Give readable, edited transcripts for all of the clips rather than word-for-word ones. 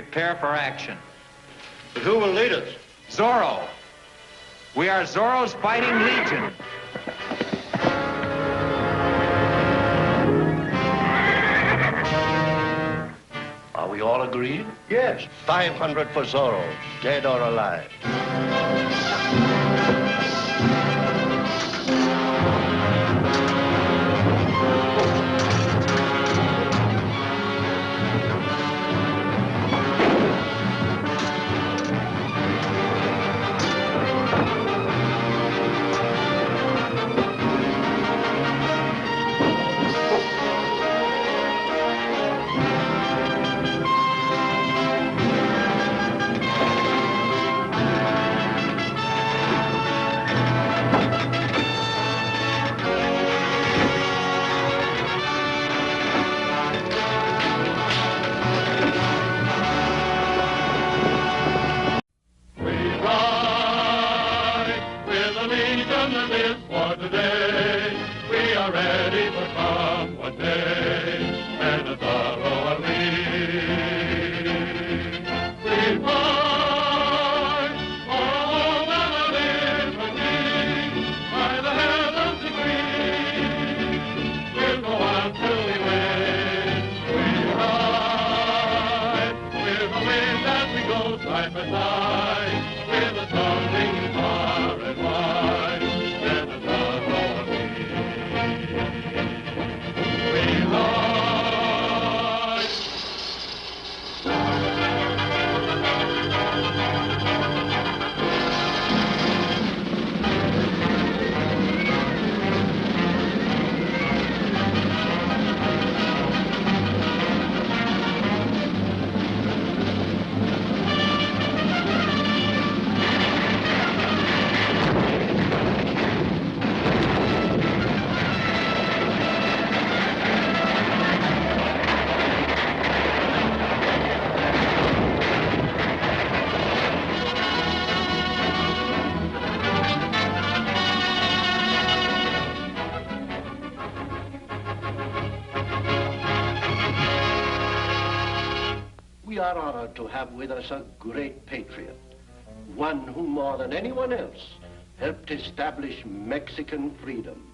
prepare for action. But who will lead us? Zorro. We are Zorro's Fighting Legion. Are we all agreed? Yes, 500 for Zorro, dead or alive. We are honored to have with us a great patriot, one who more than anyone else helped establish Mexican freedom.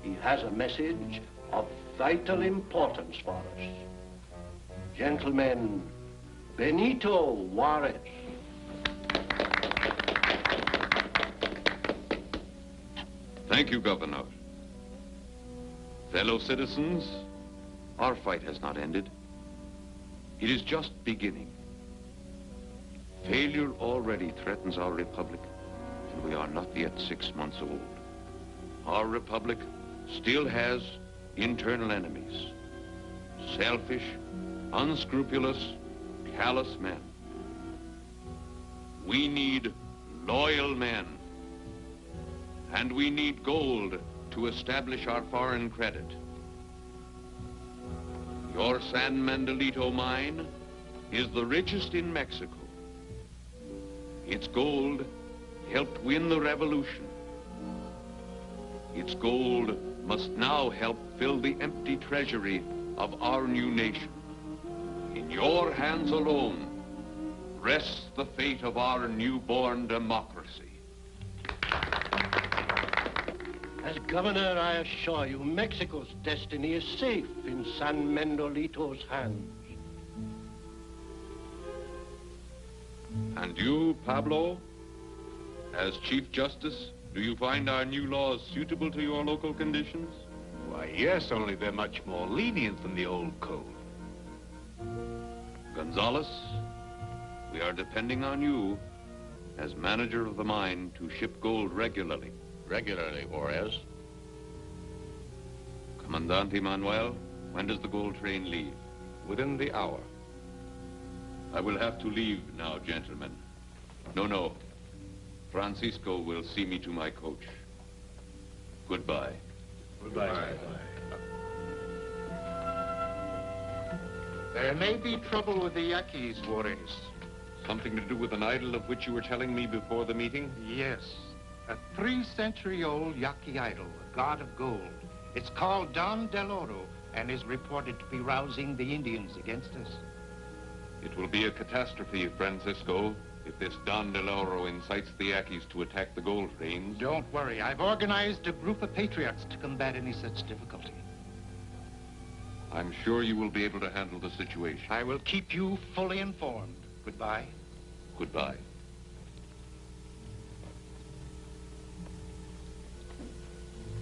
He has a message of vital importance for us. Gentlemen, Benito Juarez. Thank you, Governor. Fellow citizens, our fight has not ended. It is just beginning. Failure already threatens our republic, and we are not yet 6 months old. Our republic still has internal enemies. Selfish, unscrupulous, callous men. We need loyal men. And we need gold to establish our foreign credit. Your San Mendolito mine is the richest in Mexico. Its gold helped win the revolution. Its gold must now help fill the empty treasury of our new nation. In your hands alone rests the fate of our newborn democracy. As governor, I assure you, Mexico's destiny is safe in San Mendolito's hands. And you, Pablo, as Chief Justice, do you find our new laws suitable to your local conditions? Why, yes, only they're much more lenient than the old code. Gonzalez, we are depending on you as manager of the mine to ship gold regularly. Regularly, Juarez. Comandante Manuel, when does the gold train leave? Within the hour. I will have to leave now, gentlemen. No. Francisco will see me to my coach. Goodbye. Goodbye. There may be trouble with the Yaquis, Juarez. Something to do with an idol of which you were telling me before the meeting? Yes. A 3-century-old Yaqui idol, a god of gold. It's called Don del Oro and is reported to be rousing the Indians against us. It will be a catastrophe, Francisco, if this Don DeLauro incites the Yankees to attack the gold trains. Don't worry. I've organized a group of patriots to combat any such difficulty. I'm sure you will be able to handle the situation. I will keep you fully informed. Goodbye. Goodbye.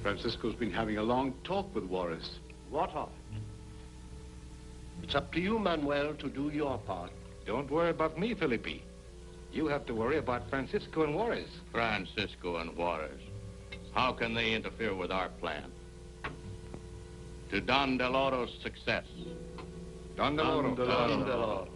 Francisco's been having a long talk with Juarez. What of it? It's up to you, Manuel, to do your part. Don't worry about me, Felipe. You have to worry about Francisco and Juarez. Francisco and Juarez. How can they interfere with our plan? To Don DeLauro's success. Don DeLauro. Don DeLauro.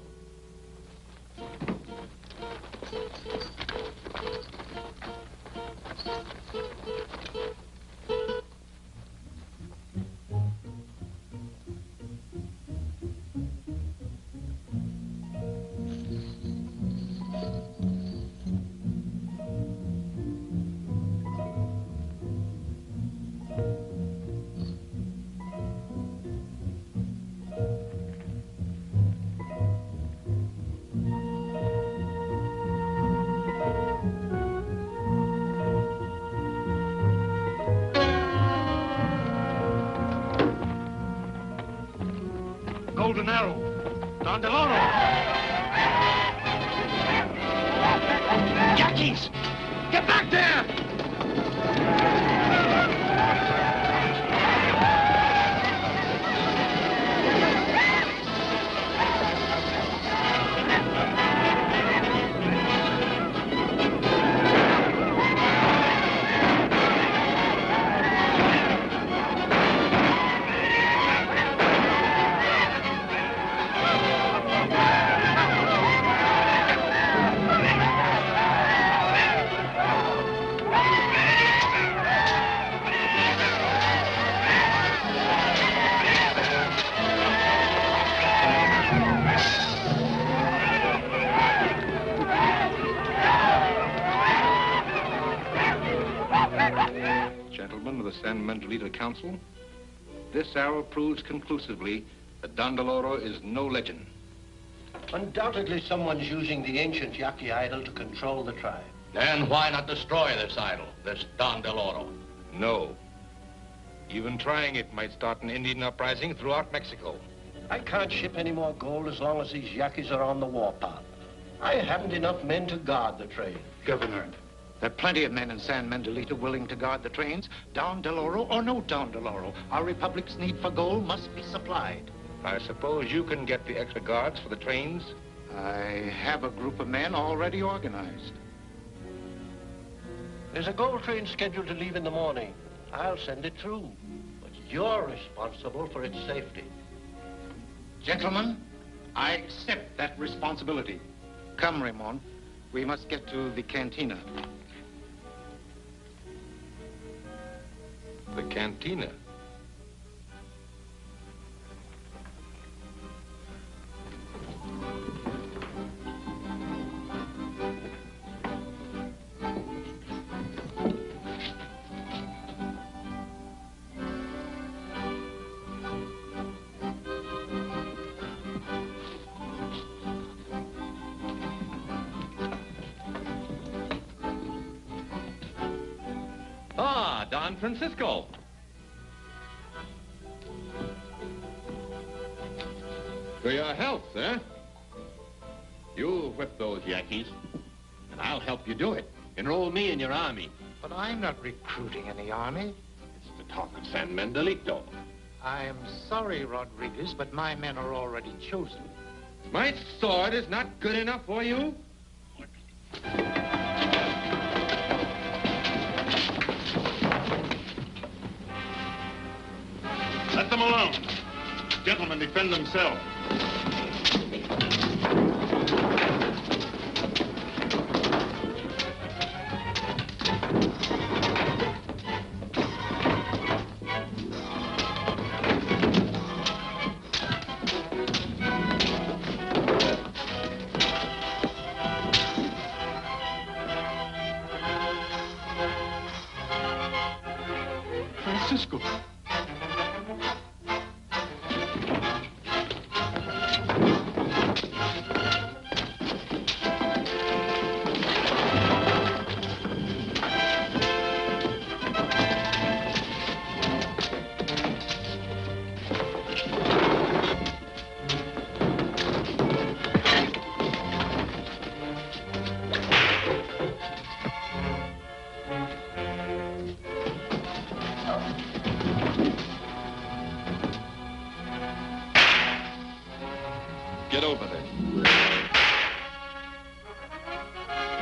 Golden Arrow. Don DeLauro. Yankees! Get back there! Gentlemen of the San Miguelito Council, this arrow proves conclusively that Don DeLauro is no legend. Undoubtedly, someone's using the ancient Yaqui idol to control the tribe. Then why not destroy this idol, this Don DeLauro? No. Even trying it might start an Indian uprising throughout Mexico. I can't ship any more gold as long as these Yaquis are on the warpath. I haven't enough men to guard the trade. Governor, there are plenty of men in San Miguelito willing to guard the trains. Don DeLauro or no Don DeLauro, our republic's need for gold must be supplied. I suppose you can get the extra guards for the trains? I have a group of men already organized. There's a gold train scheduled to leave in the morning. I'll send it through. But you're responsible for its safety. Gentlemen, I accept that responsibility. Come, Raymond. We must get to the cantina. The cantina? Ah, Don Francisco. For your health, sir. You whip those Yankees, and I'll help you do it. Enroll me in your army. But I'm not recruiting any army. It's the talk of San Miguelito. I am sorry, Rodriguez, but my men are already chosen. My sword is not good enough for you? Let them alone. Gentlemen, defend themselves. Francisco.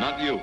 Not you.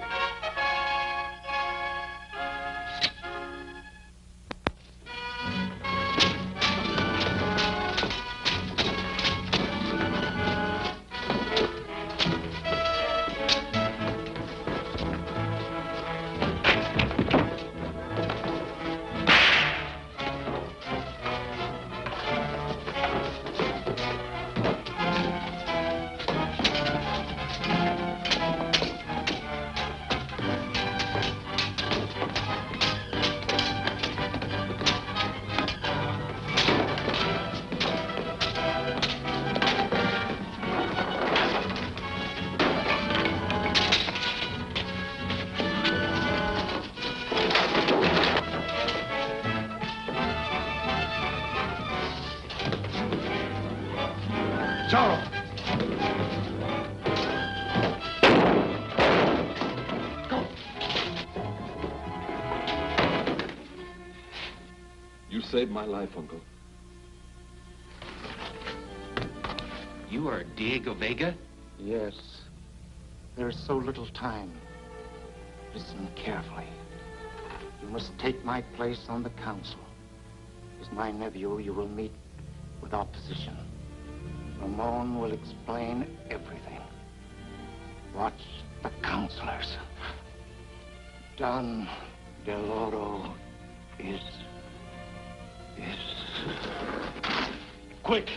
Zorro! Go! You saved my life, Uncle. You are Diego Vega? Yes. There is so little time. Listen carefully. You must take my place on the council. As my nephew, you will meet with opposition. Ramon will explain everything. Watch the counselors. Don Del Oro is... Quick!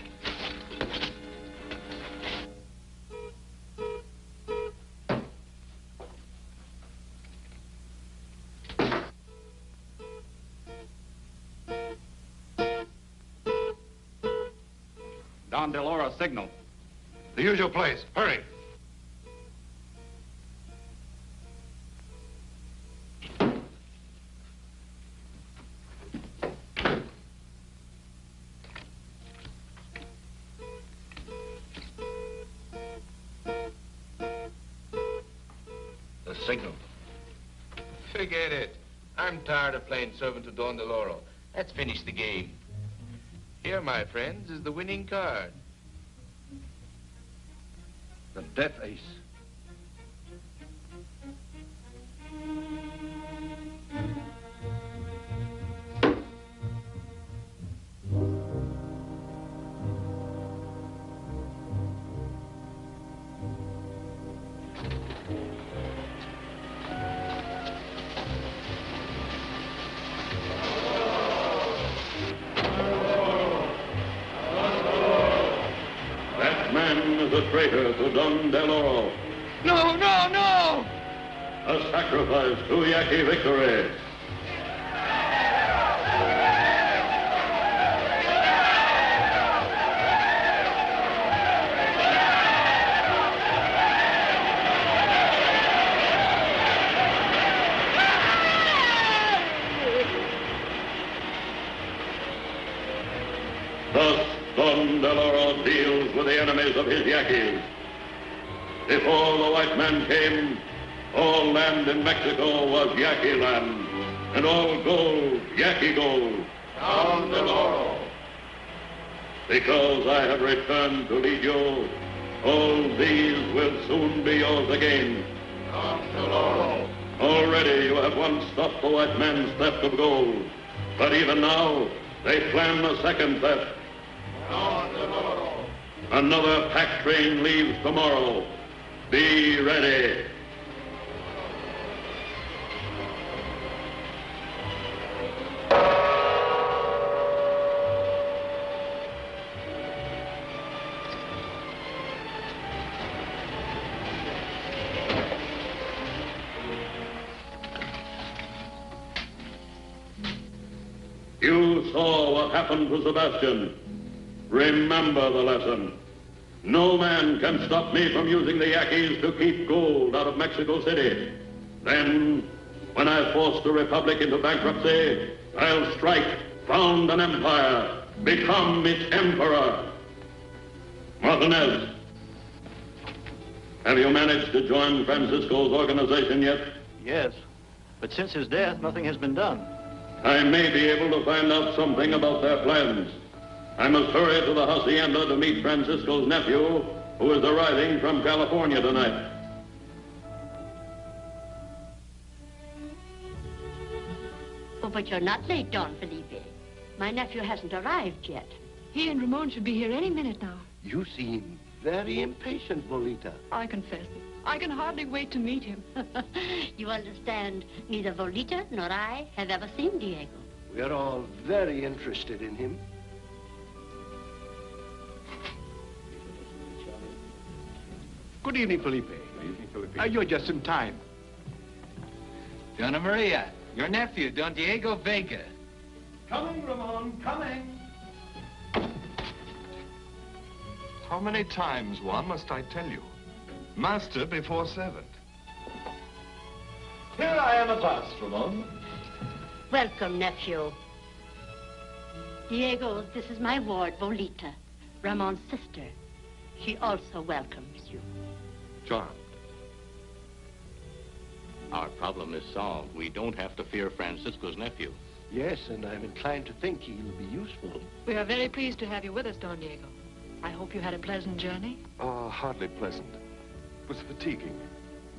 Don Del Oro signal. The usual place. Hurry. The signal. Forget it. I'm tired of playing servant to Don Del Oro. Let's finish the game. Here, my friends, is the winning card. The death ace. A traitor to Don Del Oro. No, no, no! A sacrifice to Yaqui victory. Thus, Don Del Oro deals with the enemies of his Yaquis. Before the white man came, all land in Mexico was Yaqui land, and all gold, Yaqui gold. Don Del Oro. Because I have returned to lead you, all these will soon be yours again. Don Del Oro. Already you have once stopped the white man's theft of gold, but even now they plan a second theft. Don Del Oro. Another pack train leaves tomorrow. Be ready. You saw what happened to Sebastian. Remember the lesson. No man can stop me from using the Yaquis to keep gold out of Mexico City. Then, when I force the Republic into bankruptcy, I'll strike, found an empire, become its emperor. Martinez, have you managed to join Francisco's organization yet? Yes, but since his death, nothing has been done. I may be able to find out something about their plans. I must hurry to the hacienda to meet Francisco's nephew, who is arriving from California tonight. but you're not late, Don Felipe. My nephew hasn't arrived yet. He and Ramon should be here any minute now. You seem very impatient, Volita. I confess it. I can hardly wait to meet him. You understand, neither Volita nor I have ever seen Diego. We're all very interested in him. Good evening, Felipe. Good evening, Felipe. You're just in time. Donna Maria, your nephew, Don Diego Vega. Coming, Ramon, coming. How many times, Juan, must I tell you? Master before servant. Here I am at last, Ramon. Welcome, nephew. Diego, this is my ward, Volita, Ramon's sister. She also welcomes you. Charmed. Our problem is solved. We don't have to fear Francisco's nephew. Yes, and I'm inclined to think he'll be useful. We are very pleased to have you with us, Don Diego. I hope you had a pleasant journey. Hardly pleasant. It was fatiguing.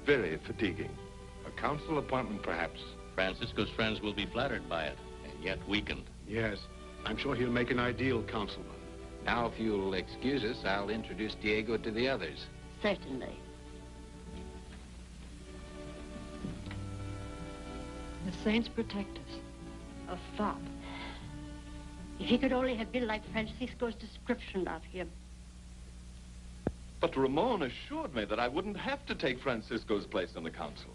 Very fatiguing. A council appointment, perhaps. Francisco's friends will be flattered by it, and yet weakened. Yes, I'm sure he'll make an ideal councilman. Now, if you'll excuse us, I'll introduce Diego to the others. Certainly. The saints protect us. A fop. If he could only have been like Francisco's description of him. But Ramon assured me that I wouldn't have to take Francisco's place on the council.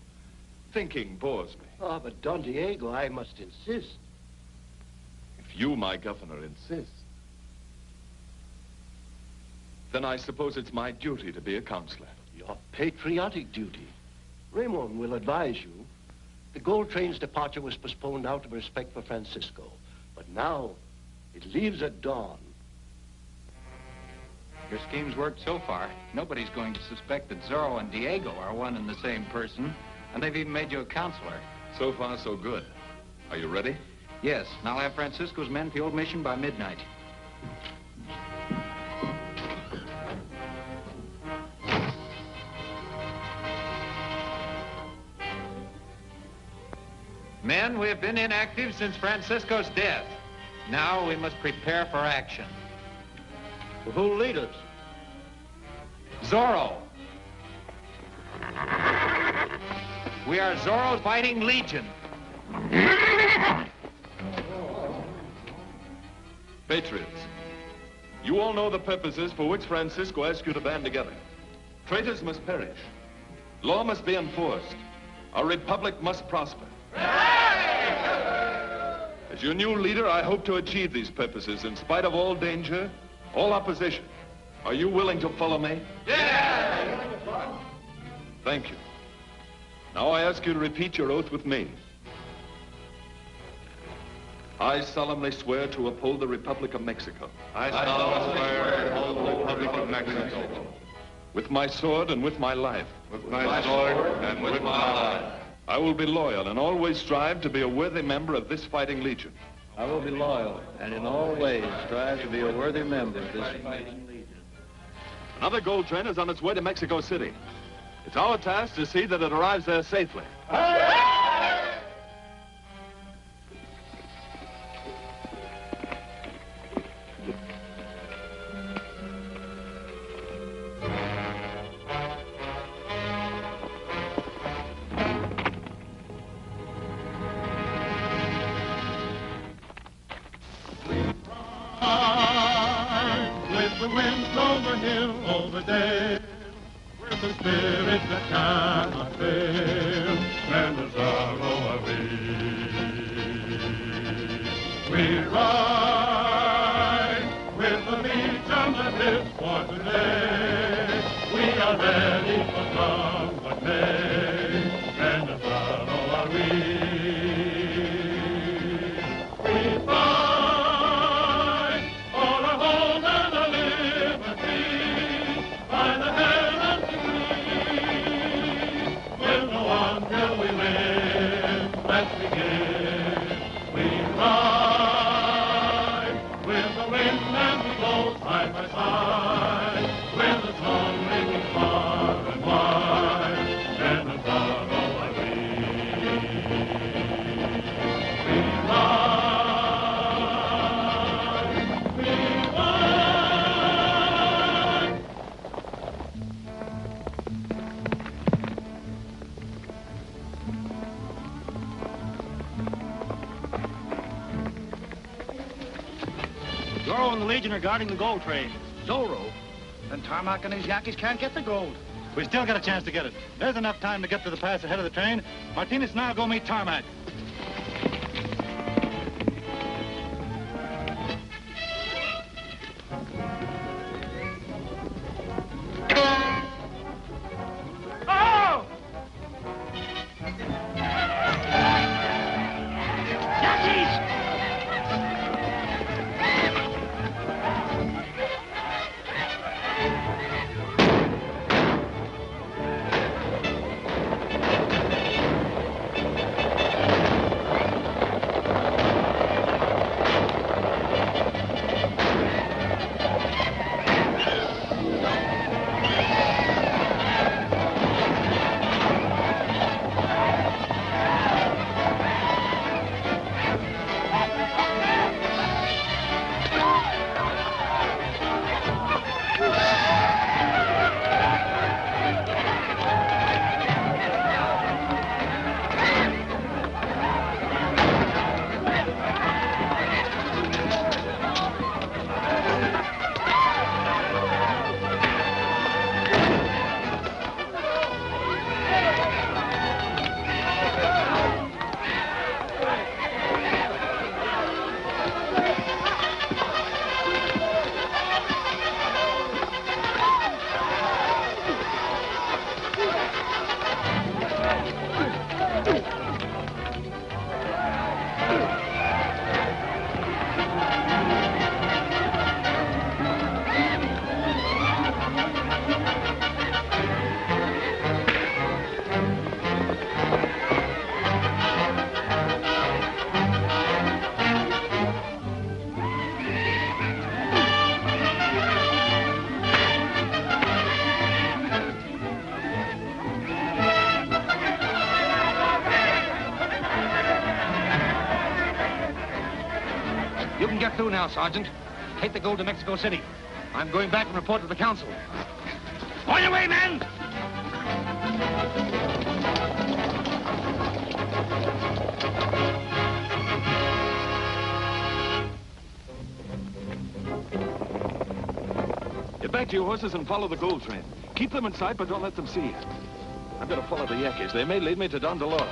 Thinking bores me. Oh, but Don Diego, I must insist. If you, my governor, insist, then I suppose it's my duty to be a counselor. Your patriotic duty. Ramon will advise you. The gold train's departure was postponed out of respect for Francisco. But now, it leaves at dawn. Your scheme's worked so far. Nobody's going to suspect that Zorro and Diego are one and the same person, and they've even made you a counselor. So far, so good. Are you ready? Yes, and I'll have Francisco's men at the old mission by midnight. Men, we have been inactive since Francisco's death. Now we must prepare for action. Well, who'll lead us? Zorro. We are Zorro's fighting legion. Patriots, you all know the purposes for which Francisco asked you to band together. Traitors must perish. Law must be enforced. Our republic must prosper. As your new leader, I hope to achieve these purposes in spite of all danger, all opposition. Are you willing to follow me? Yes! Thank you. Now I ask you to repeat your oath with me. I solemnly swear to uphold the Republic of Mexico. I solemnly swear to uphold the Republic of Mexico. With my sword and with my life. With my sword and with my life. I will be loyal and always strive to be a worthy member of this fighting legion. I will be loyal and in all ways strive to be a worthy member of this fighting legion. Another gold train is on its way to Mexico City. It's our task to see that it arrives there safely. With the winds over hill, over dale, with the spirit that cannot fail, and the sorrow of we ride with the legion that lives for today. We are ready for come what may, and the sorrow are we. We fight for our home and our liberty, by the heavens decree. We'll go on till we win. Let's begin. We ride with the wind and we go side by side, with the song ringing far Legion are guarding the gold train. Zorro? Then Tarmac and his Yankees can't get the gold. We still got a chance to get it. There's enough time to get to the pass ahead of the train. Martinez and I'll go meet Tarmac. You can get through now, Sergeant. Take the gold to Mexico City. I'm going back and report to the council. On your way, men! Get back to your horses and follow the gold train. Keep them in sight, but don't let them see you. I'm going to follow the Yankees. They may lead me to Don Deloro.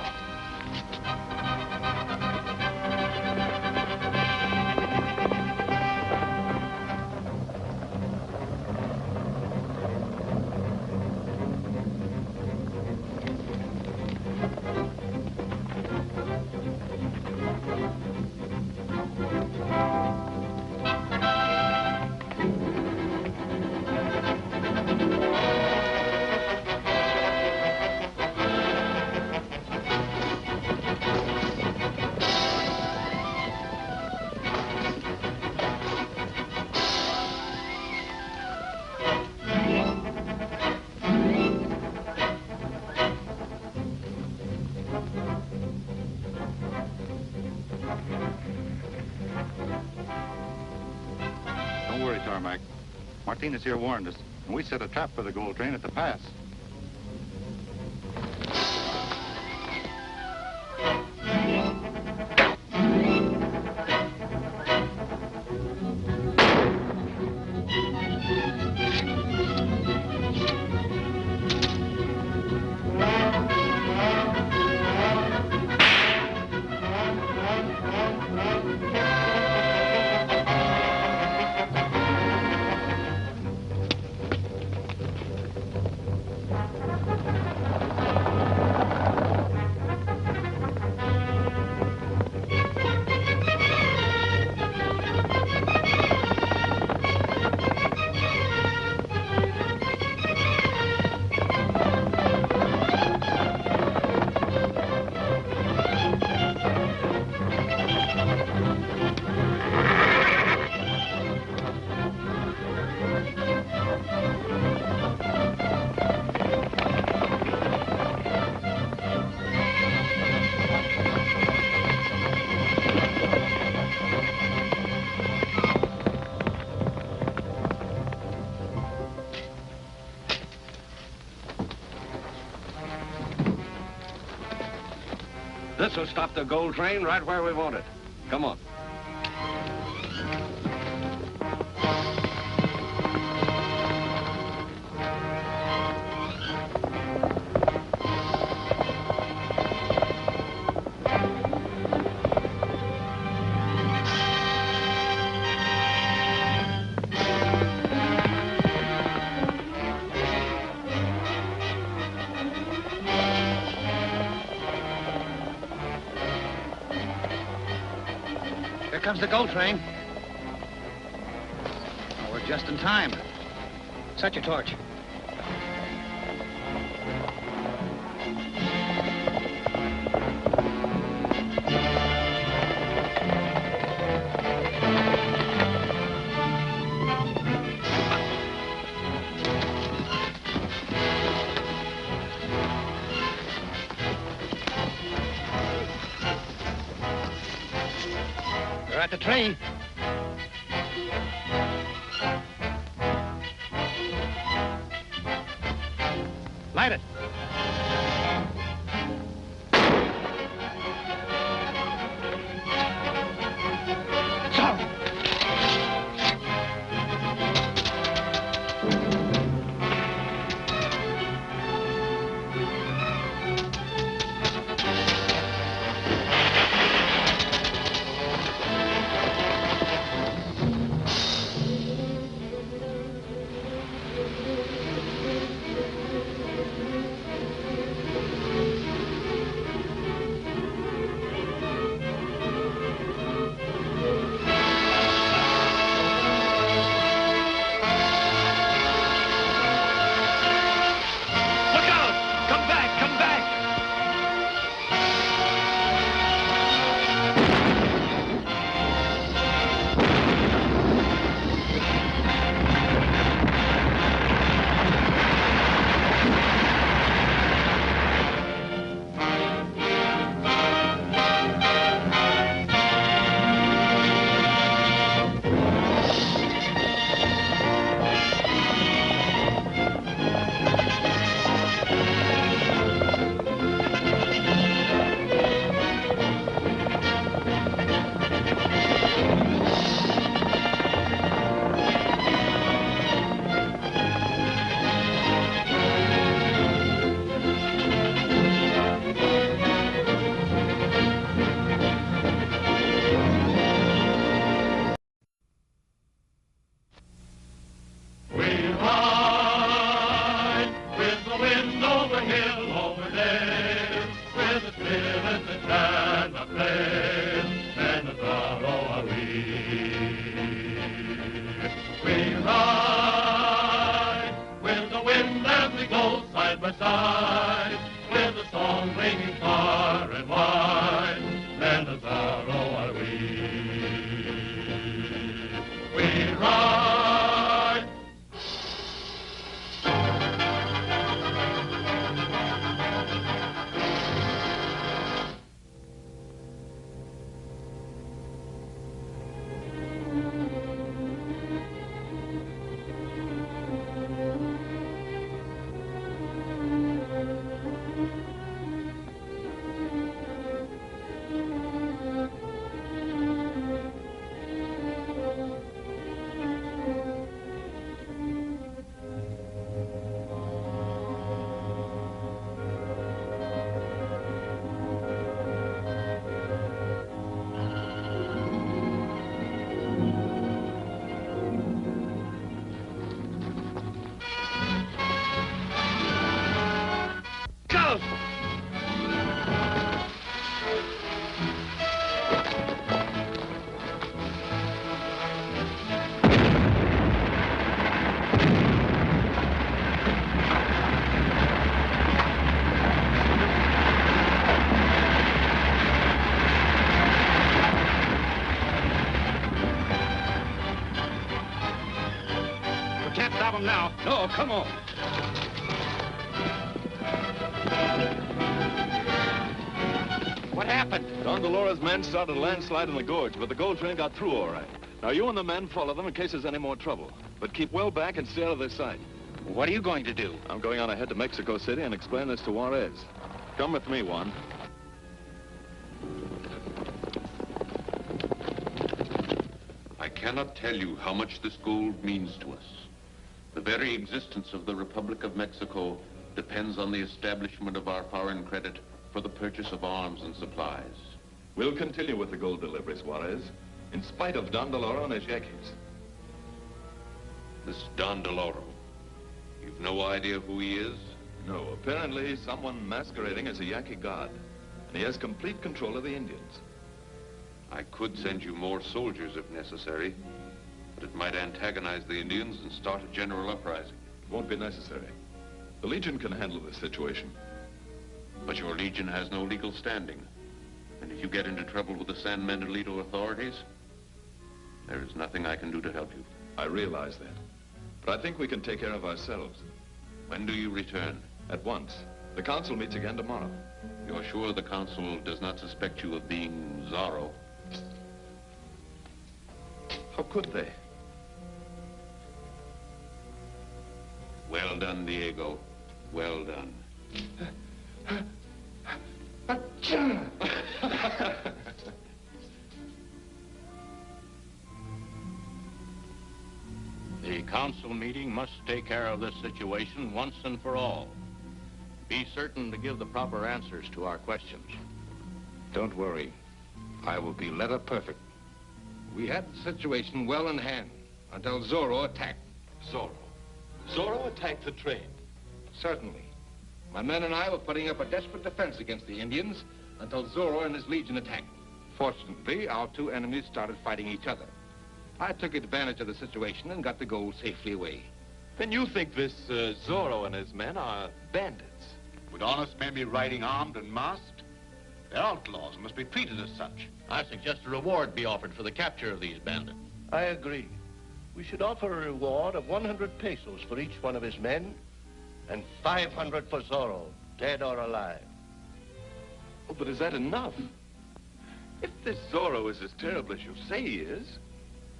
Don't worry, Tarmac. Martinez here warned us, and we set a trap for the gold train at the pass. This'll stop the gold train right where we want it. Come on. comes the gold train. Oh, we're just in time. Set your torch. They're at the train. Light it. Zorro! Now. No, come on. What happened? Don Delora's men started a landslide in the gorge, but the gold train got through all right. Now, you and the men follow them in case there's any more trouble. But keep well back and stay out of their sight. What are you going to do? I'm going on ahead to Mexico City and explain this to Juarez. Come with me, Juan. I cannot tell you how much this gold means to us. The very existence of the Republic of Mexico depends on the establishment of our foreign credit for the purchase of arms and supplies. We'll continue with the gold deliveries, Juarez, in spite of Don Deloro and his Yankees. This Don Deloro, you've no idea who he is? No, apparently he's someone masquerading as a Yankee god, and he has complete control of the Indians. I could send you more soldiers if necessary, but it might antagonize the Indians and start a general uprising. It won't be necessary. The Legion can handle this situation. But your Legion has no legal standing. And if you get into trouble with the San Mendolito authorities, there is nothing I can do to help you. I realize that. But I think we can take care of ourselves. When do you return? At once. The council meets again tomorrow. You're sure the council does not suspect you of being Zorro? How could they? Well done, Diego. Well done. The council meeting must take care of this situation once and for all. Be certain to give the proper answers to our questions. Don't worry. I will be letter perfect. We had the situation well in hand until Zorro attacked. Zorro? Zorro attacked the train? Certainly. My men and I were putting up a desperate defense against the Indians until Zorro and his Legion attacked. Fortunately, our two enemies started fighting each other. I took advantage of the situation and got the gold safely away. Then you think this Zorro and his men are bandits? Would honest men be riding armed and masked? They're outlaws and must be treated as such. I suggest a reward be offered for the capture of these bandits. I agree. We should offer a reward of 100 pesos for each one of his men, and 500 for Zorro, dead or alive. Oh, but is that enough? If this Zorro is as terrible as you say he is,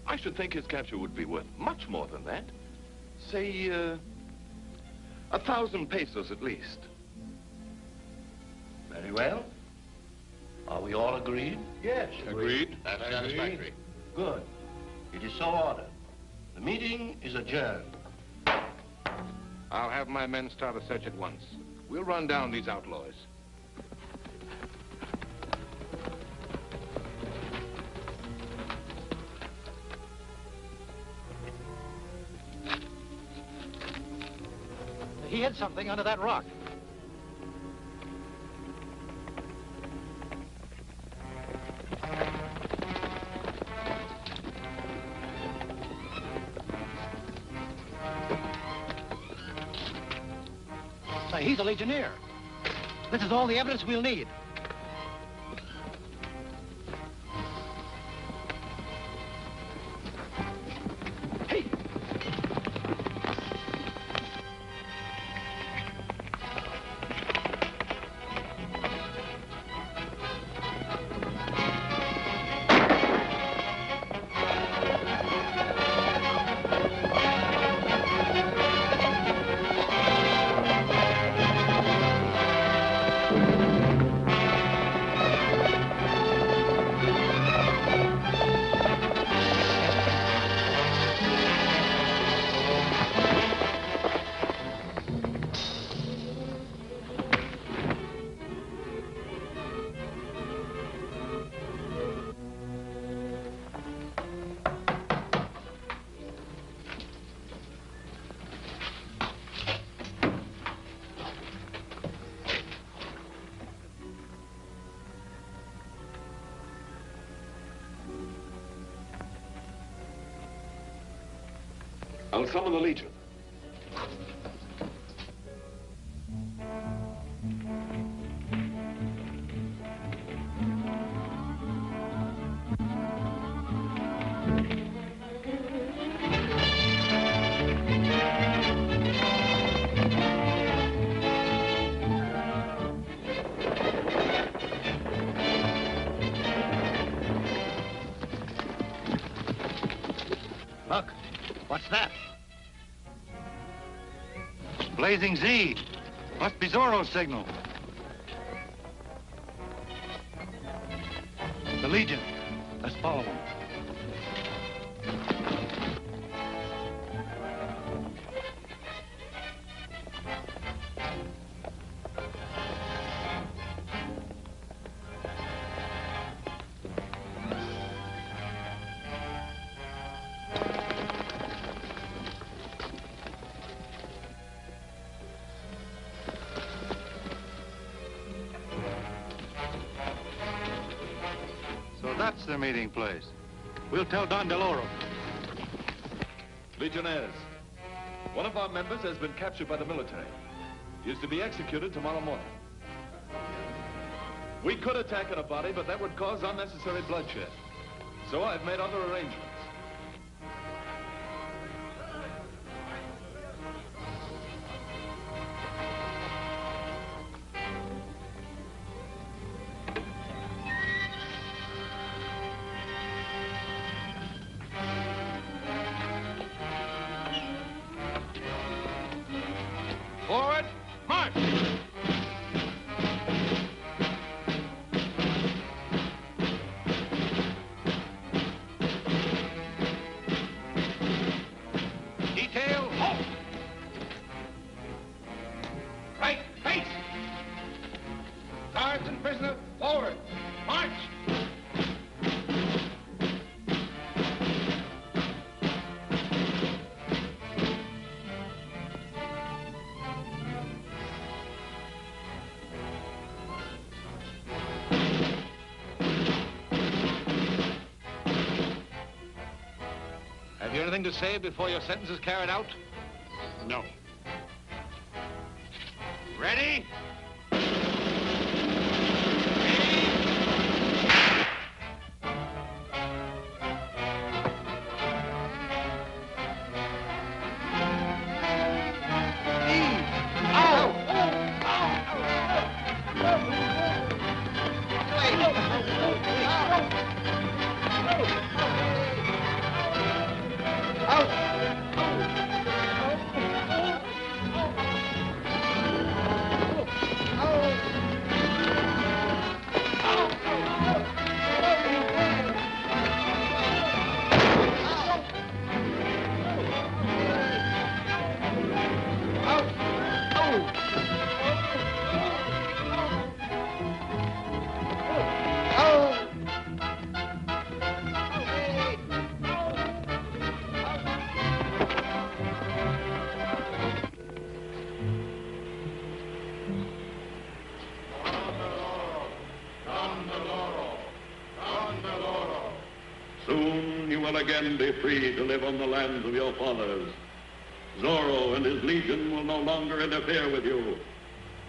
I should think his capture would be worth much more than that. Say, 1,000 pesos at least. Very well. Are we all agreed? Yes. Agreed. That's satisfactory. Good. It is so ordered. The meeting is adjourned. I'll have my men start a search at once. We'll run down these outlaws. He hid something under that rock. Say, he's a Legionnaire. This is all the evidence we'll need. I'll summon the Legion. Look, what's that? Blazing Z. Must be Zorro's signal. The Legion. Let's follow them. That's the meeting place. We'll tell Don DeLoro. Legionnaires, one of our members has been captured by the military. He is to be executed tomorrow morning. We could attack in a body, but that would cause unnecessary bloodshed. So I've made other arrangements. Forward, march! Detail, halt! Right, face! Guards and prisoner, forward, march! Have you anything to say before your sentence is carried out? No. Ready? Soon you will again be free to live on the lands of your fathers. Zorro and his legion will no longer interfere with you.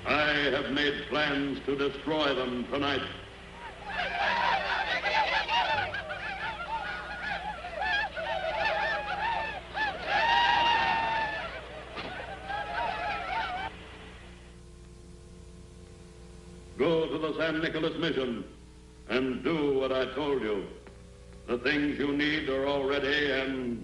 I have made plans to destroy them tonight. Go to the San Nicolas mission and do what I told you. The things you need are all ready, and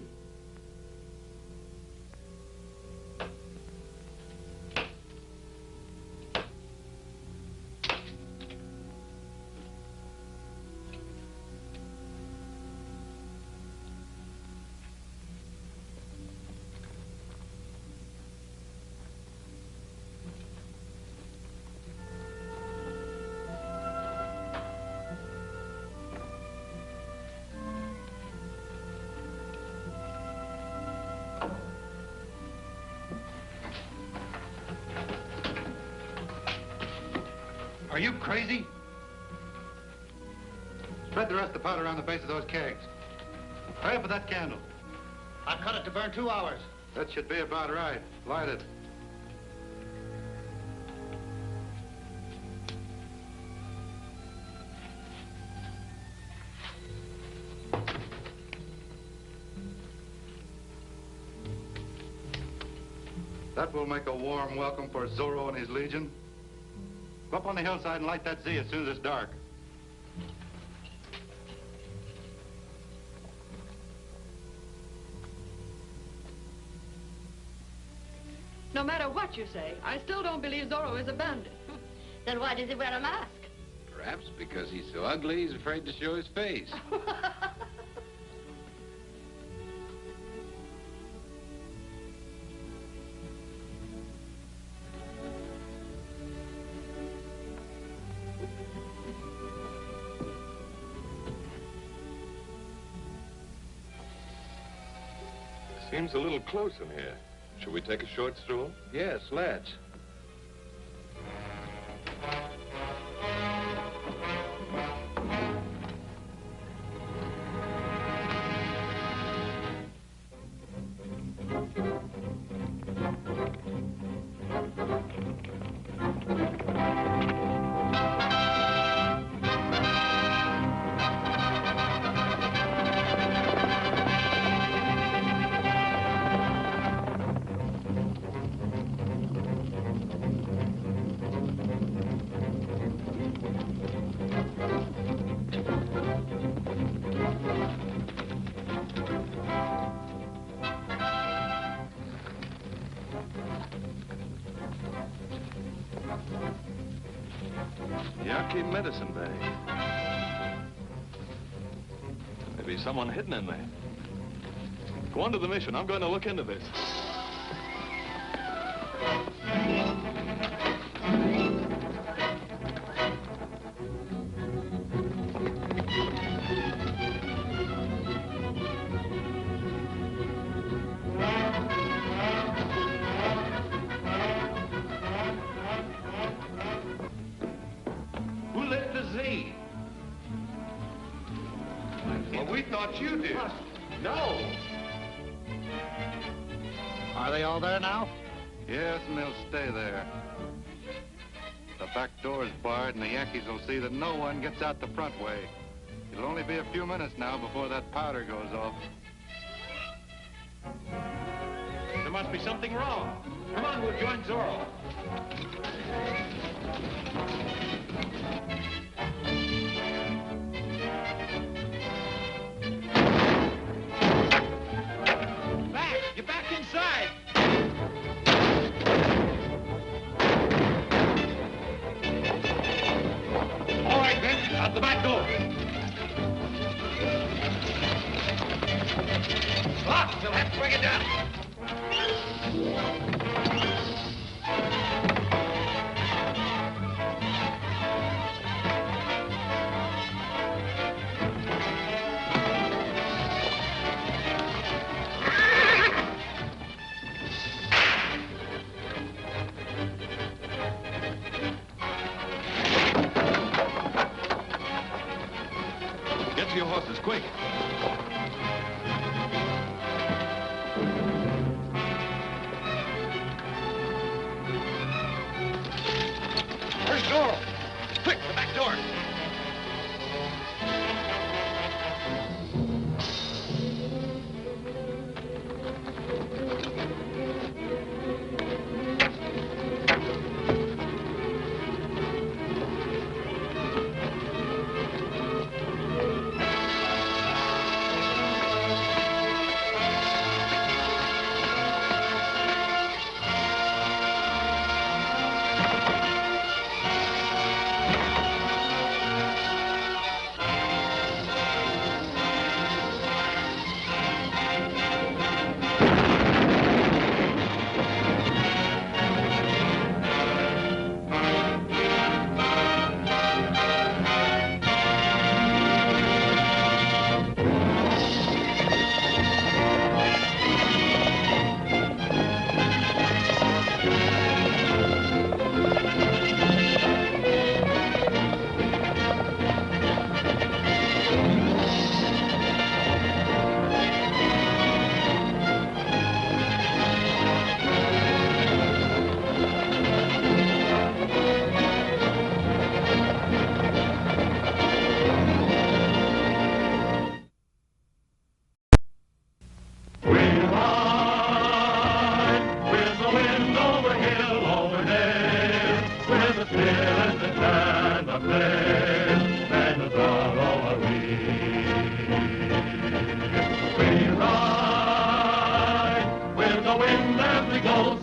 Are you crazy? Spread the rest of the powder around the base of those kegs. Hurry up with that candle. I've cut it to burn 2 hours. That should be about right. Light it. That will make a warm welcome for Zorro and his legion. Go up on the hillside and light that Z as soon as it's dark. No matter what you say, I still don't believe Zorro is a bandit. Then why does he wear a mask? Perhaps because he's so ugly, he's afraid to show his face. Seems a little close in here. Should we take a short stroll? Yes, let's. Yaqui medicine bag. Maybe someone hidden in there. Go on to the mission. I'm going to look into this. Who lit the Z? Well, we thought you did. No. Are they all there now? Yes, and they'll stay there. The back door is barred, and the Yankees will see that no one gets out the front way. It'll only be a few minutes now before that powder goes off. There must be something wrong. Come on, we'll join Zorro. Back! Get back inside! All right, then, out the back door. Locked! We'll have to break it down. Get to your horses, quick. Where's Zorro? Quick, the back door.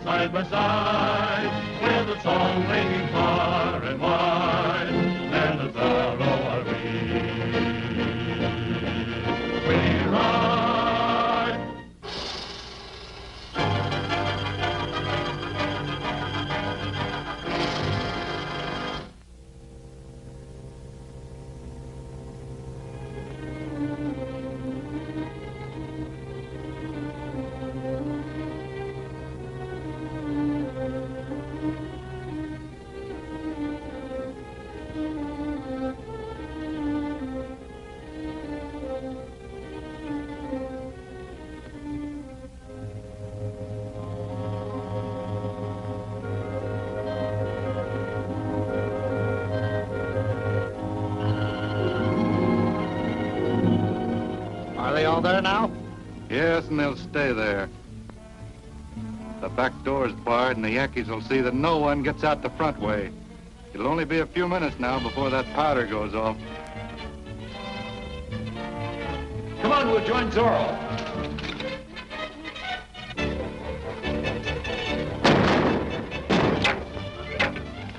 Side by side, with a song ringing far and wide, and the Zorro are we ride. Are they all there now? Yes, and they'll stay there. The back door's barred, and the Yankees will see that no one gets out the front way. It'll only be a few minutes now before that powder goes off. Come on, we'll join Zorro.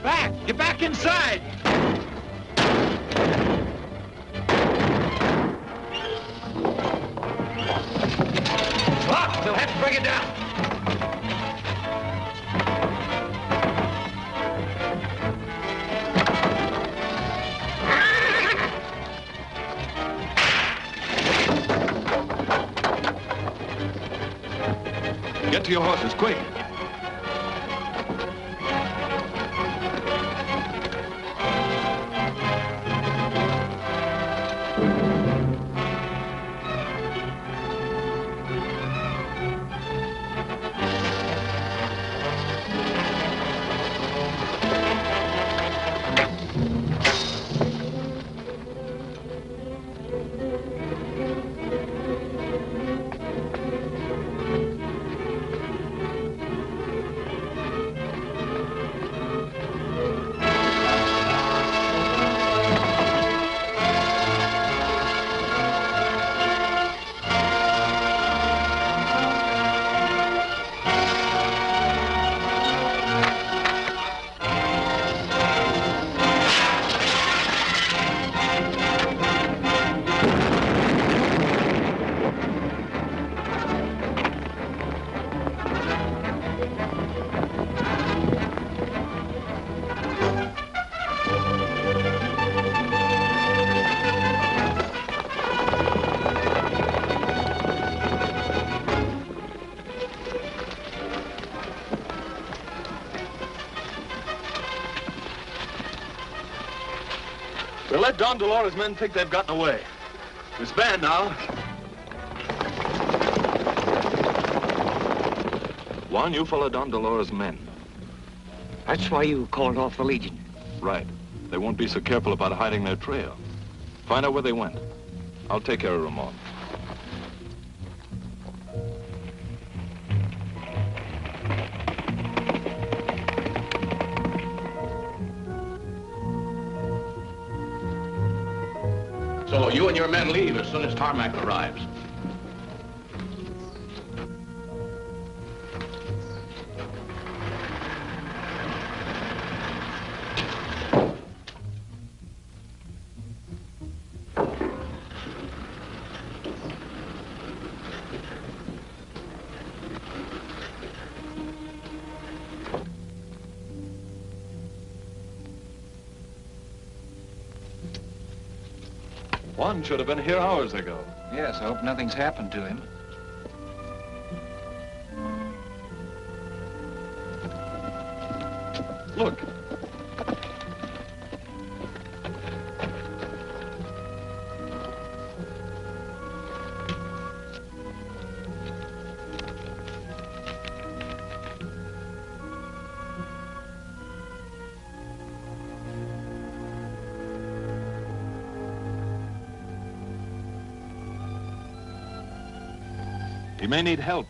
Back! Get back inside! Look, they'll have to break it down. Get to your horses, quick. We'll let Don Dolores' men think they've gotten away. This band now. Juan, you follow Don Dolores' men. That's why you called off the Legion. Right. They won't be so careful about hiding their trail. Find out where they went. I'll take care of Ramon. So you and your men leave as soon as Tarmac arrives. Juan should have been here hours ago. Yes, I hope nothing's happened to him. Look. He may need help.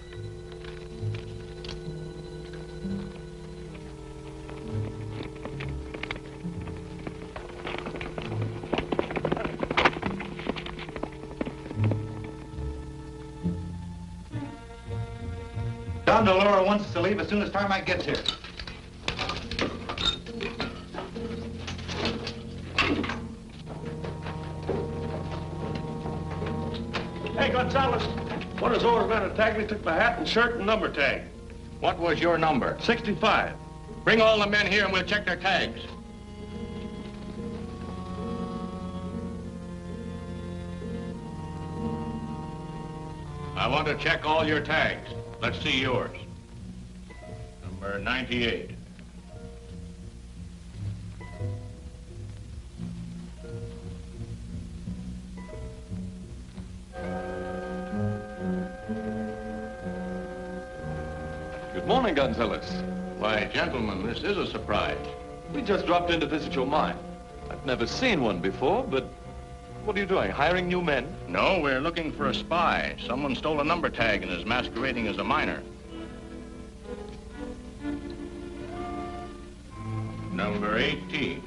Don Dolores wants us to leave as soon as Tarmac gets here. Hey, Gonzalez. One of Zorro's men attacked me, took my hat and shirt and number tag. What was your number? 65. Bring all the men here and we'll check their tags. I want to check all your tags. Let's see yours. Number 98. Good morning, Gonzalez. Why, gentlemen, this is a surprise. We just dropped in to visit your mine. I've never seen one before, but what are you doing, hiring new men? No, we're looking for a spy. Someone stole a number tag and is masquerading as a miner. Number 18.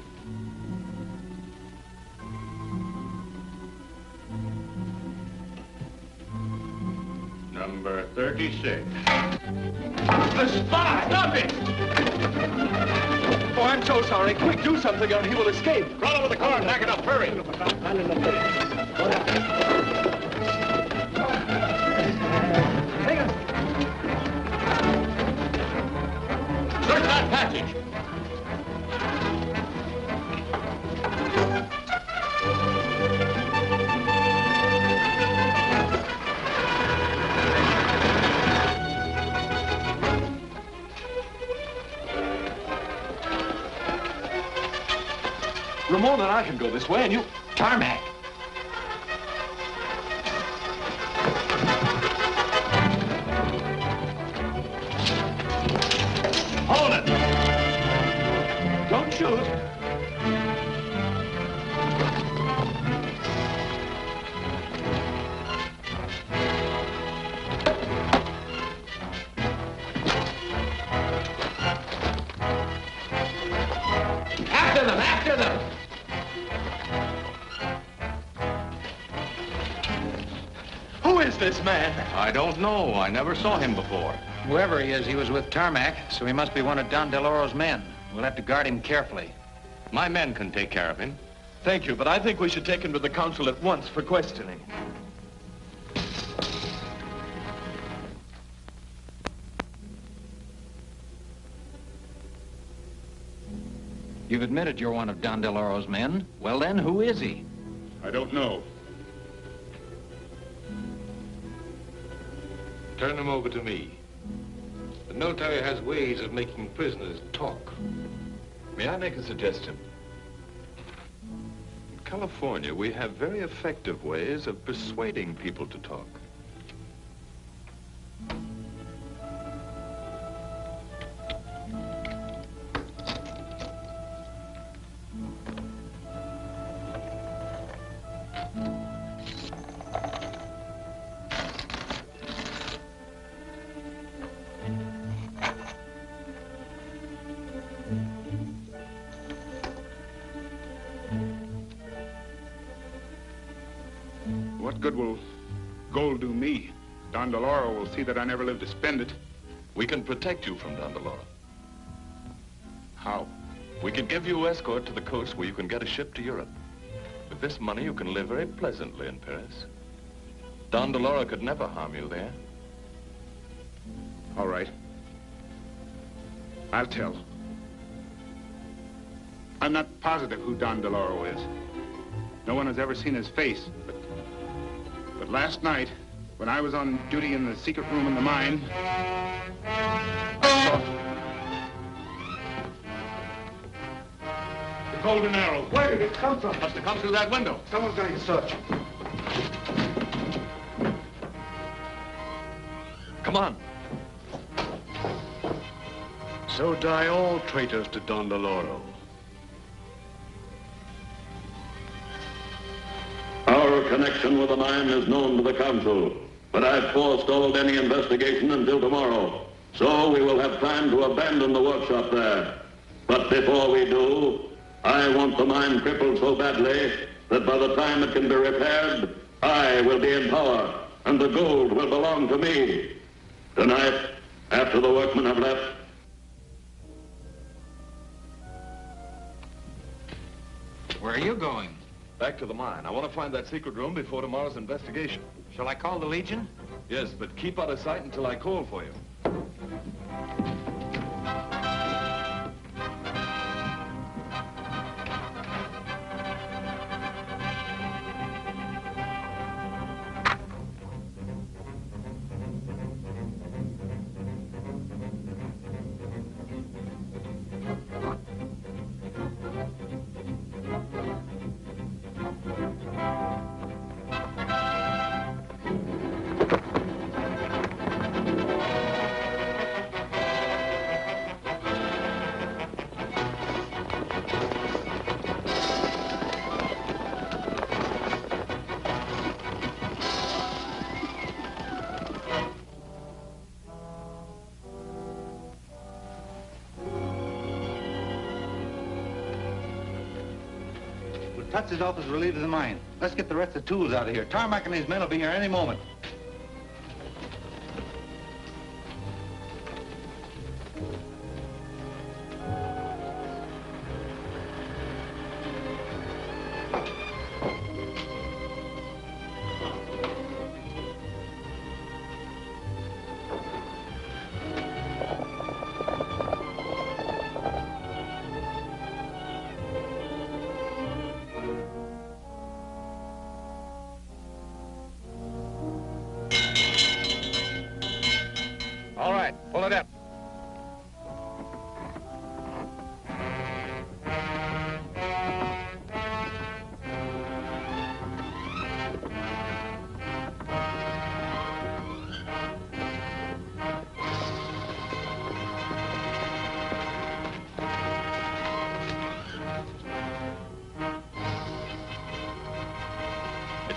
Number 36. A spy! Stop it! Oh, I'm so sorry. Quick, do something or he will escape. Run over the car and back it up. Hurry. Search that passage. Ramon and I can go this way, and you... Tarmac. Hold it! Don't shoot. After them, after them! Who is this man? I don't know. I never saw him before. Whoever he is, he was with Tarmac, so he must be one of Don DeLauro's men. We'll have to guard him carefully. My men can take care of him. Thank you, but I think we should take him to the council at once for questioning. You've admitted you're one of Don DeLauro's men. Well then, who is he? I don't know. Turn him over to me. The military has ways of making prisoners talk. May I make a suggestion? In California, we have very effective ways of persuading people to talk. What good will gold do me? Don DeLauro will see that I never live to spend it. We can protect you from Don DeLauro. How? We can give you escort to the coast where you can get a ship to Europe. With this money, you can live very pleasantly in Paris. Don DeLauro could never harm you there. All right. I'll tell. I'm not positive who Don DeLauro is. No one has ever seen his face, but last night, when I was on duty in the secret room in the mine, I saw him. The golden arrow. Where did it come from? Must have come through that window. Someone's going to search. Come on. So die all traitors to Don DeLauro. Our connection with the mine is known to the council, but I've forestalled any investigation until tomorrow. So we will have time to abandon the workshop there. But before we do, I want the mine crippled so badly that by the time it can be repaired, I will be in power, and the gold will belong to me. Tonight, after the workmen have left, Where are you going? Back to the mine. I want to find that secret room before tomorrow's investigation. Shall I call the Legion? Yes, but keep out of sight until I call for you. Tutz's office relieved of the mine. Let's get the rest of the tools out of here. Tarmac and his men will be here any moment.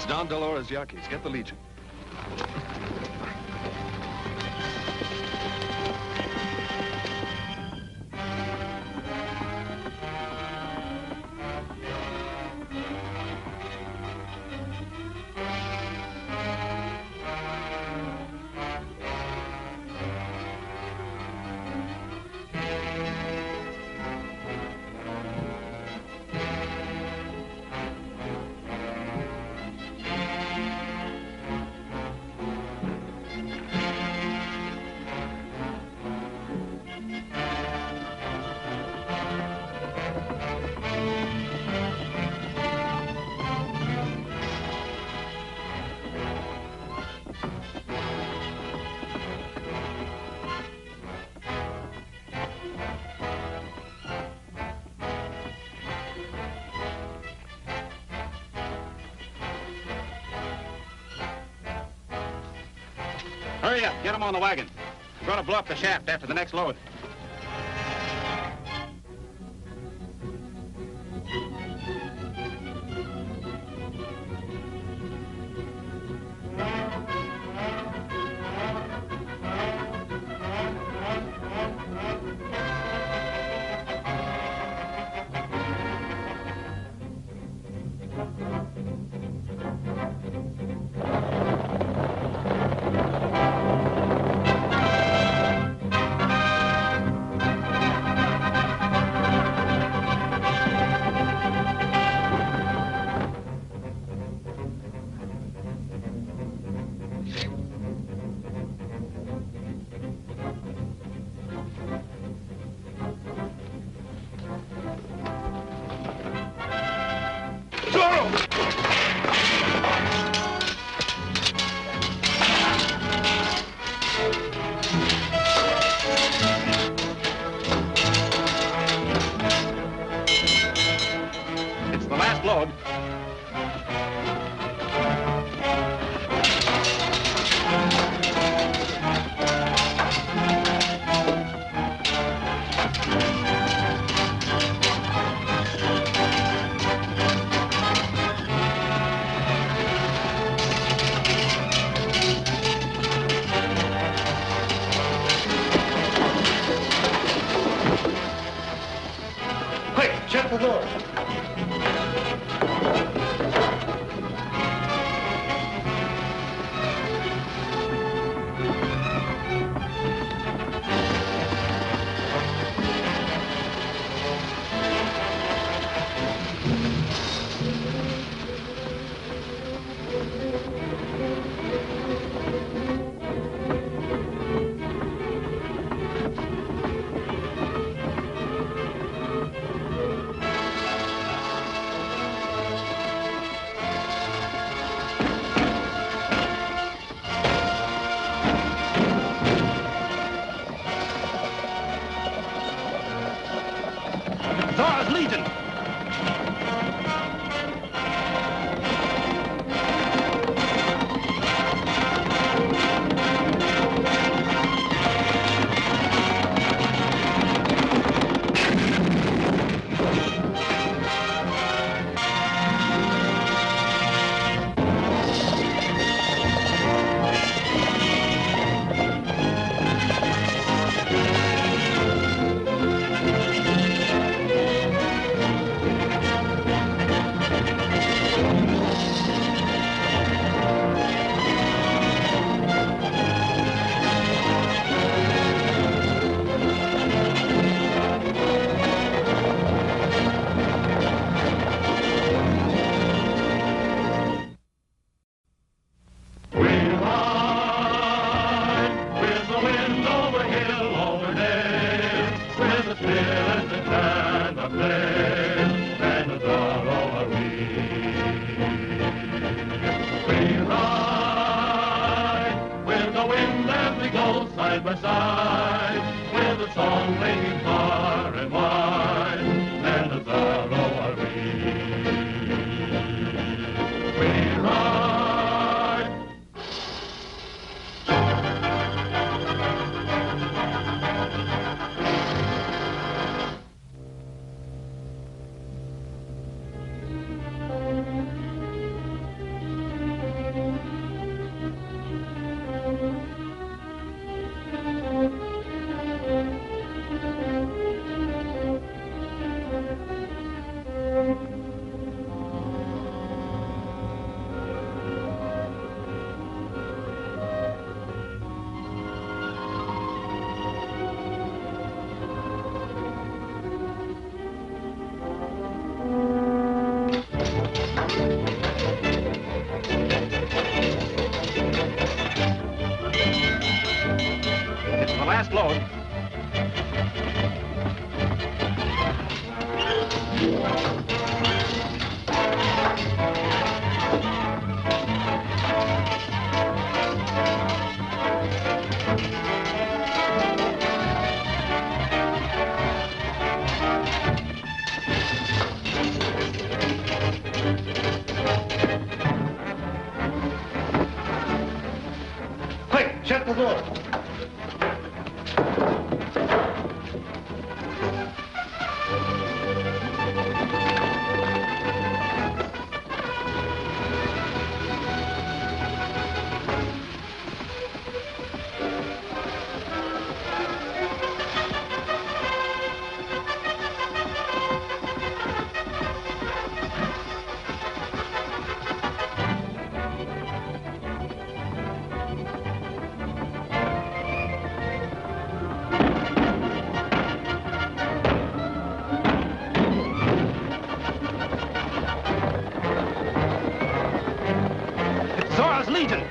It's Don Deloro's Yankees. Get the Legion. Hurry up, get them on the wagon. We're going to blow up the shaft after the next load. the door. Zorro's Legion! Side by side, with a song ranging far and wide, and a Zorro are we. We ride. last load. Quick, shut the door. Zorro's Legion!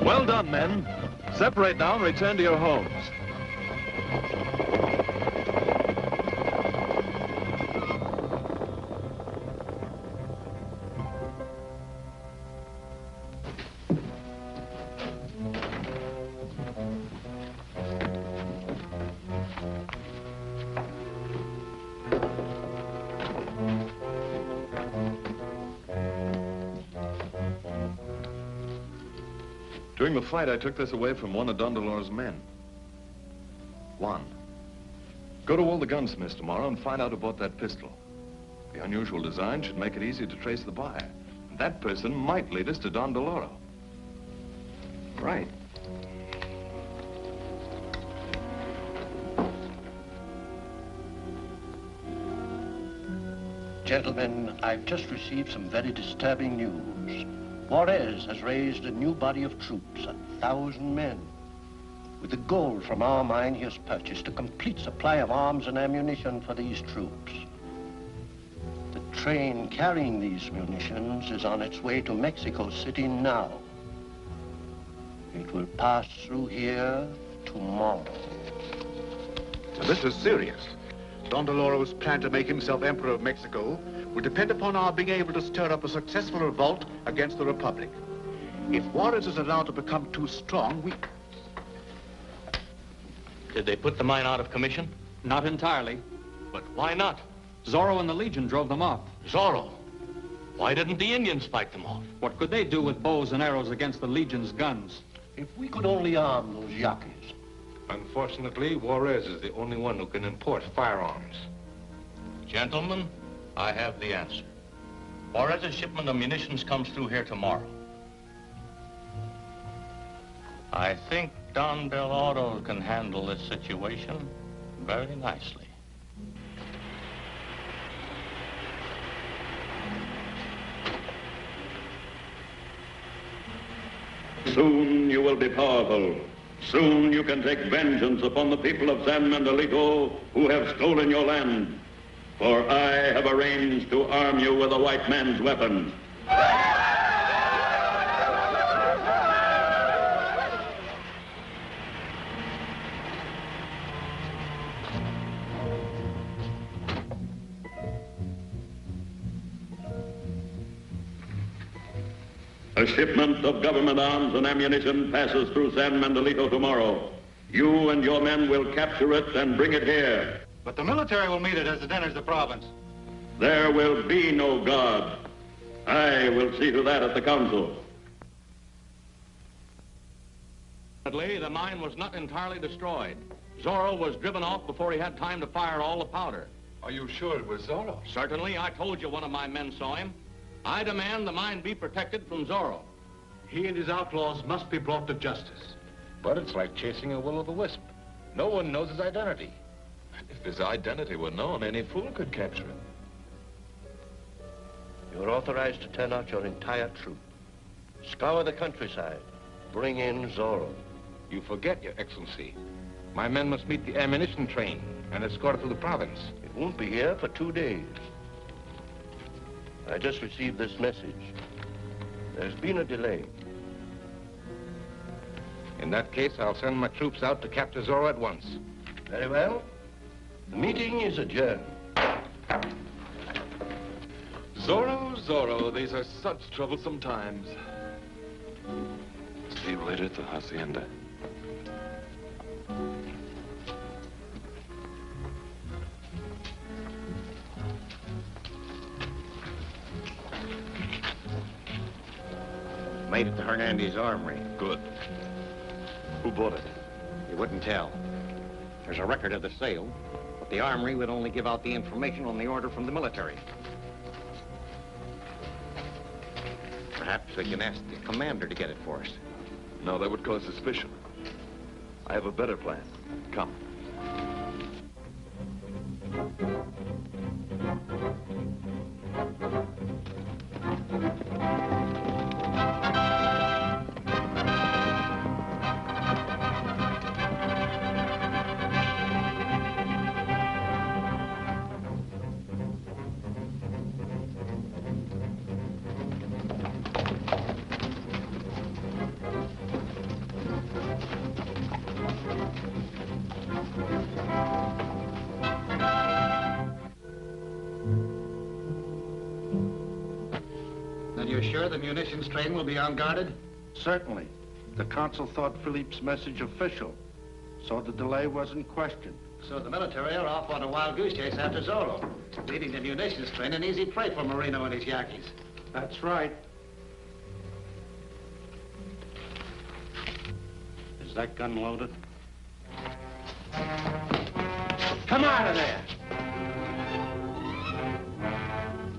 Well done, men. Separate now and return to your homes. During the fight, I took this away from one of Don Doloro's men. Juan. Go to all the gunsmiths tomorrow and find out about that pistol. The unusual design should make it easy to trace the buyer. And that person might lead us to Don Doloro. Right. Gentlemen, I've just received some very disturbing news. Juarez has raised a new body of troops, 1,000 men. With the gold from our mine, he has purchased a complete supply of arms and ammunition for these troops. The train carrying these munitions is on its way to Mexico City now. It will pass through here tomorrow. So this is serious. Don Deloro's plan to make himself Emperor of Mexico will depend upon our being able to stir up a successful revolt against the Republic. If Juarez is allowed to become too strong, we... Did they put the mine out of commission? Not entirely. But why not? Zorro and the Legion drove them off. Zorro? Why didn't the Indians fight them off? What could they do with bows and arrows against the Legion's guns? If we could only arm those Yaquis. Unfortunately, Juarez is the only one who can import firearms. Gentlemen, I have the answer. Juarez's shipment of munitions comes through here tomorrow. I think Don Del Oro can handle this situation very nicely. Soon you will be powerful. Soon you can take vengeance upon the people of San Miguelito who have stolen your land. For I have arranged to arm you with a white man's weapons. A shipment of government arms and ammunition passes through San Miguelito tomorrow. You and your men will capture it and bring it here. But the military will meet it as it enters the province. There will be no God. I will see to that at the council. The mine was not entirely destroyed. Zorro was driven off before he had time to fire all the powder. Are you sure it was Zorro? Certainly. I told you one of my men saw him. I demand the mine be protected from Zorro. He and his outlaws must be brought to justice. But it's like chasing a will-o'-the-wisp. No one knows his identity. If his identity were known, any fool could capture him. You're authorized to turn out your entire troop. Scour the countryside. Bring in Zorro. You forget, Your Excellency. My men must meet the ammunition train and escort it to the province. It won't be here for 2 days. I just received this message. There's been a delay. In that case, I'll send my troops out to capture Zorro at once. Very well. The meeting is adjourned. Zorro, Zorro, these are such troublesome times. See you later at the hacienda. Made it to Hernandez's armory. Good. Who bought it? He wouldn't tell. There's a record of the sale, but the armory would only give out the information on the order from the military. Perhaps we can ask the commander to get it for us. No, that would cause suspicion. I have a better plan. Come. You're sure the munitions train will be unguarded? Certainly. The consul thought Philippe's message official, so the delay wasn't questioned. So the military are off on a wild goose chase after Zorro, leaving the munitions train an easy prey for Marino and his Yaquis. That's right. Is that gun loaded? Come out of there!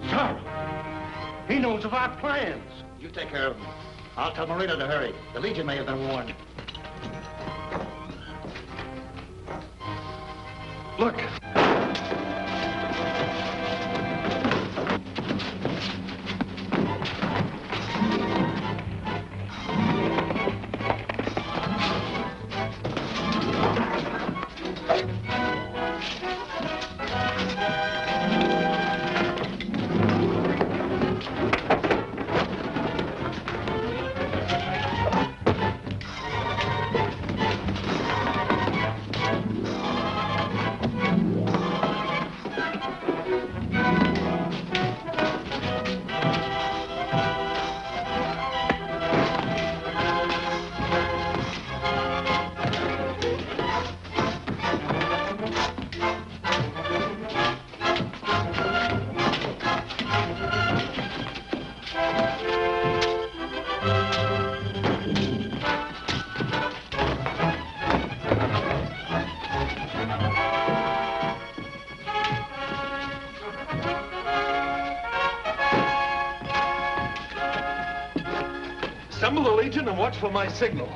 Zorro! He knows of our plans. You take care of him. I'll tell Marino to hurry. The Legion may have been warned. Look. Assemble the Legion and watch for my signal.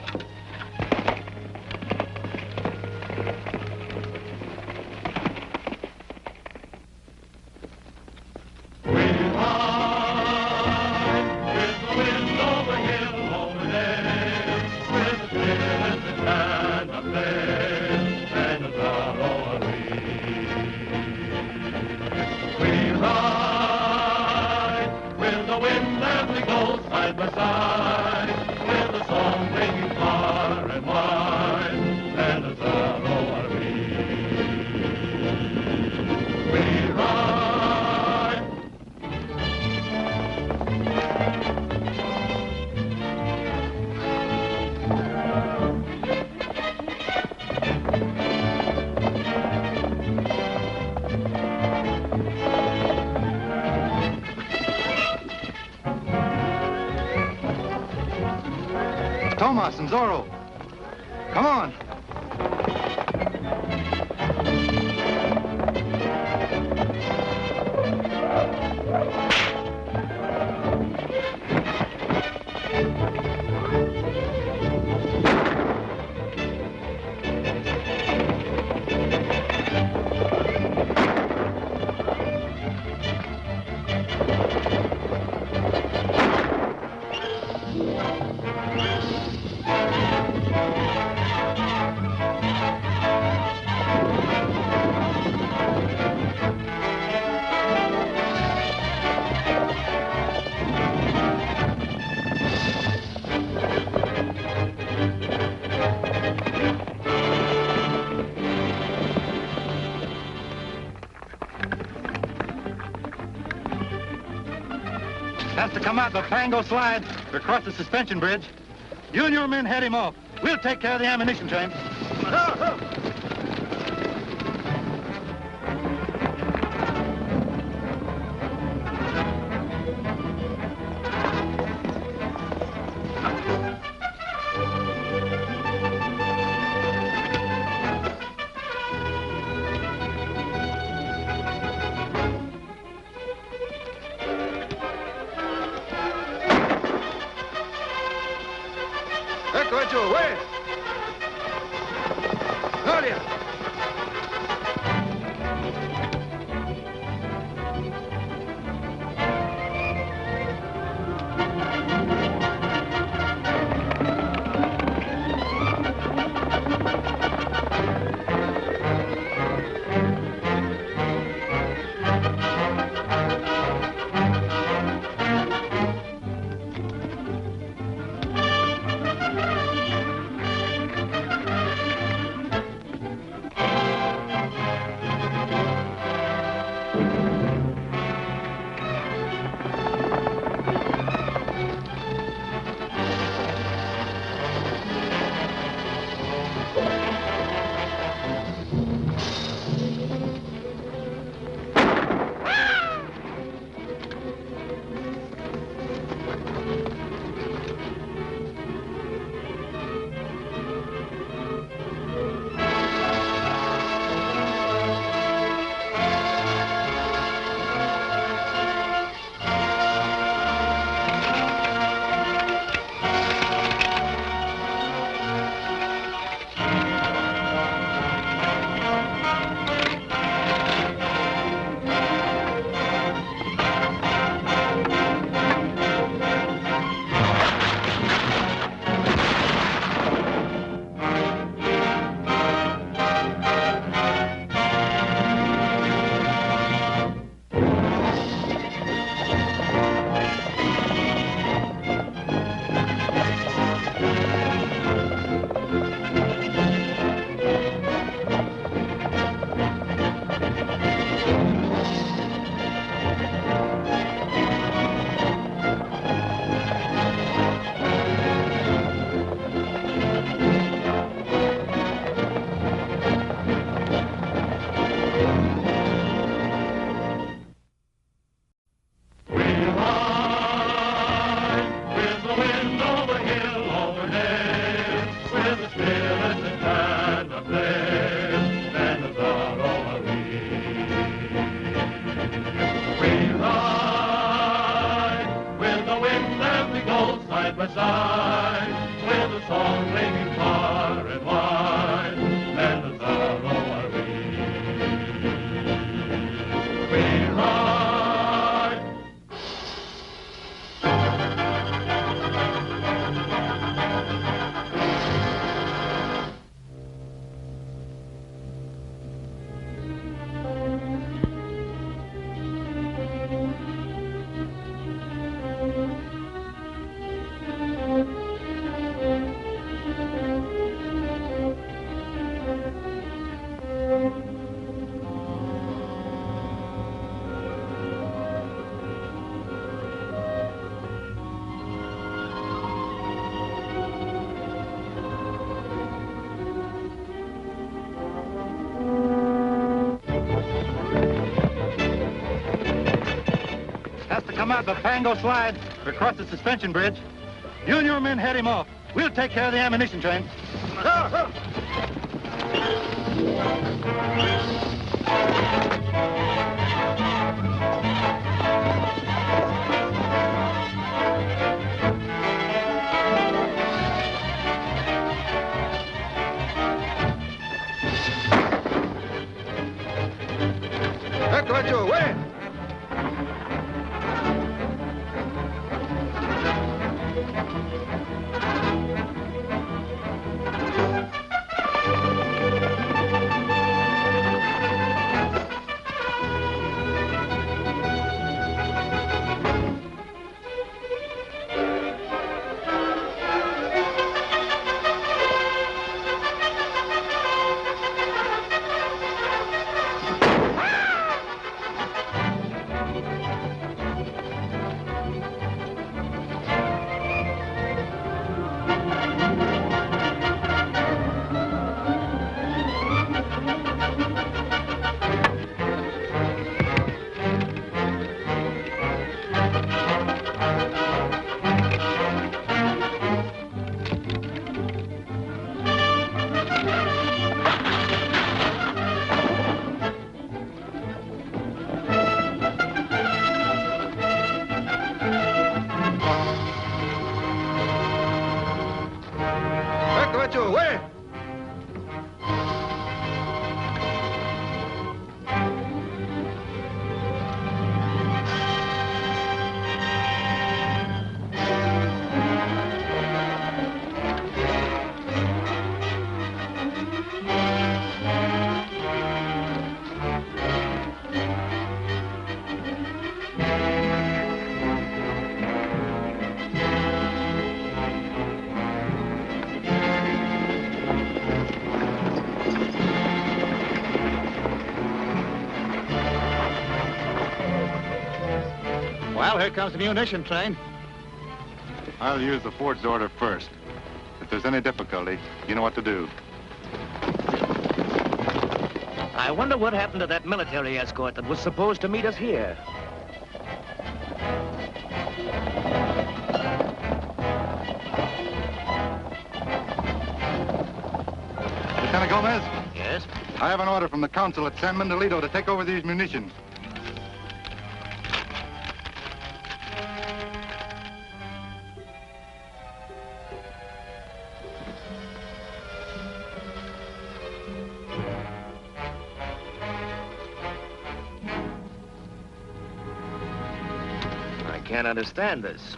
Tomas and Zorro. Come on. Has to come out the Pango slide or across the suspension bridge. You and your men head him off. We'll take care of the ammunition train. Echo, away! Has to come out the Pango slide across the suspension bridge. You and your men head him off. We'll take care of the ammunition train. Echo, away! Away! Well, here comes the munition train. I'll use the Ford's order first. If there's any difficulty, you know what to do. I wonder what happened to that military escort that was supposed to meet us here. Lieutenant Gomez? Yes? I have an order from the council at San Mendolito to take over these munitions. I can't understand this.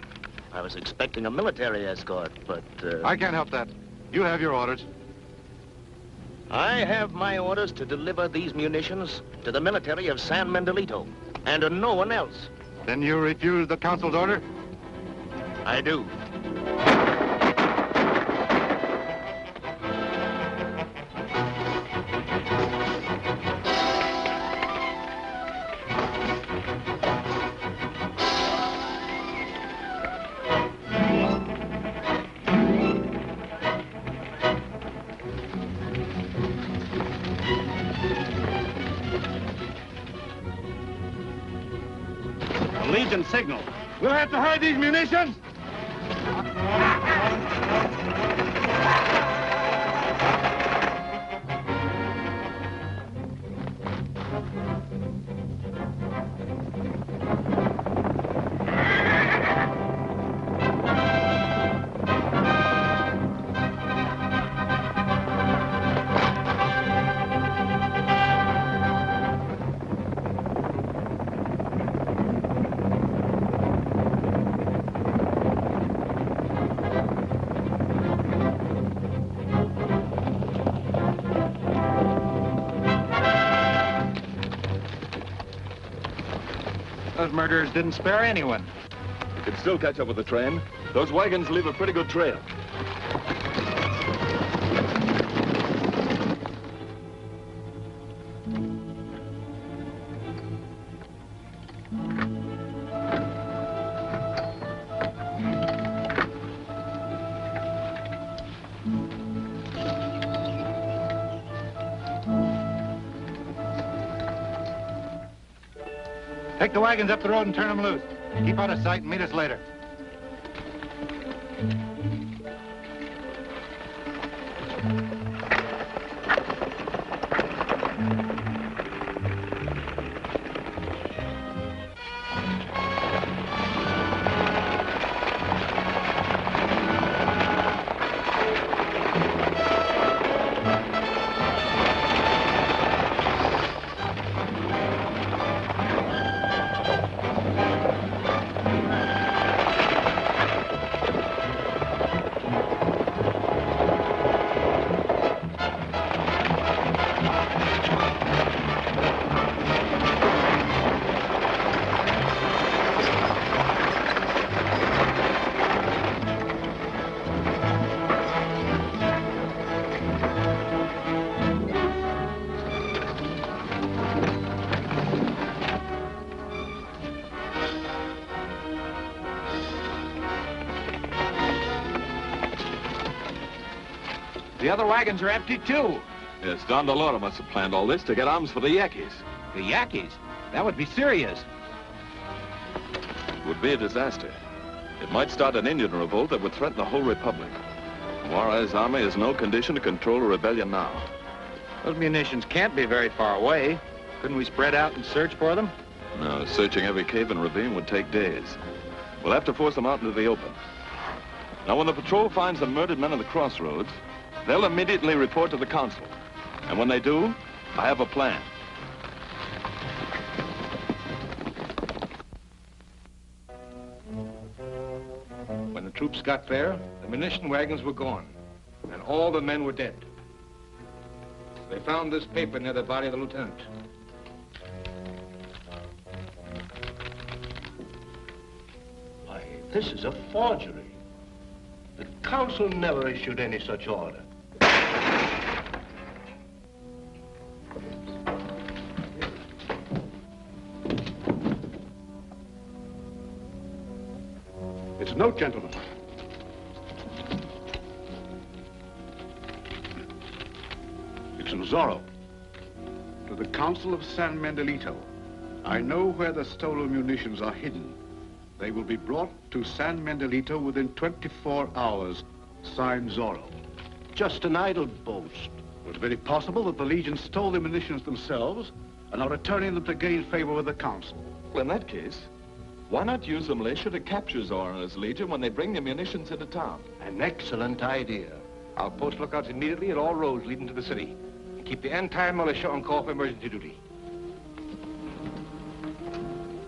I was expecting a military escort, but... I can't help that. You have your orders. I have my orders to deliver these munitions to the military of San Mendolito, and to no one else. Then you refuse the council's order? I do. Legion signal. We'll have to hide these munitions. Those murderers didn't spare anyone. You can still catch up with the train. Those wagons leave a pretty good trail. Take the wagons up the road and turn them loose. Keep out of sight and meet us later. The other wagons are empty, too. Yes, Don DeLoro must have planned all this to get arms for the Yankees. The Yankees? That would be serious. It would be a disaster. It might start an Indian revolt that would threaten the whole republic. Juarez's army is in no condition to control a rebellion now. Those munitions can't be very far away. Couldn't we spread out and search for them? No, searching every cave and ravine would take days. We'll have to force them out into the open. Now, when the patrol finds the murdered men at the crossroads, they'll immediately report to the council. And when they do, I have a plan. When the troops got there, the munition wagons were gone, and all the men were dead. They found this paper near the body of the lieutenant. Why, this is a forgery. The council never issued any such order. It's a note, gentlemen. It's from Zorro. To the Council of San Mendelito. I know where the stolen munitions are hidden. They will be brought to San Mendelito within 24 hours. Signed, Zorro. Just an idle boast. It's very possible that the Legion stole the munitions themselves and are returning them to gain favor with the Council. Well, in that case, why not use the militia to capture Zorro and his Legion when they bring the munitions into town? An excellent idea. I'll post lookouts immediately at all roads leading to the city and keep the entire militia on call for emergency duty.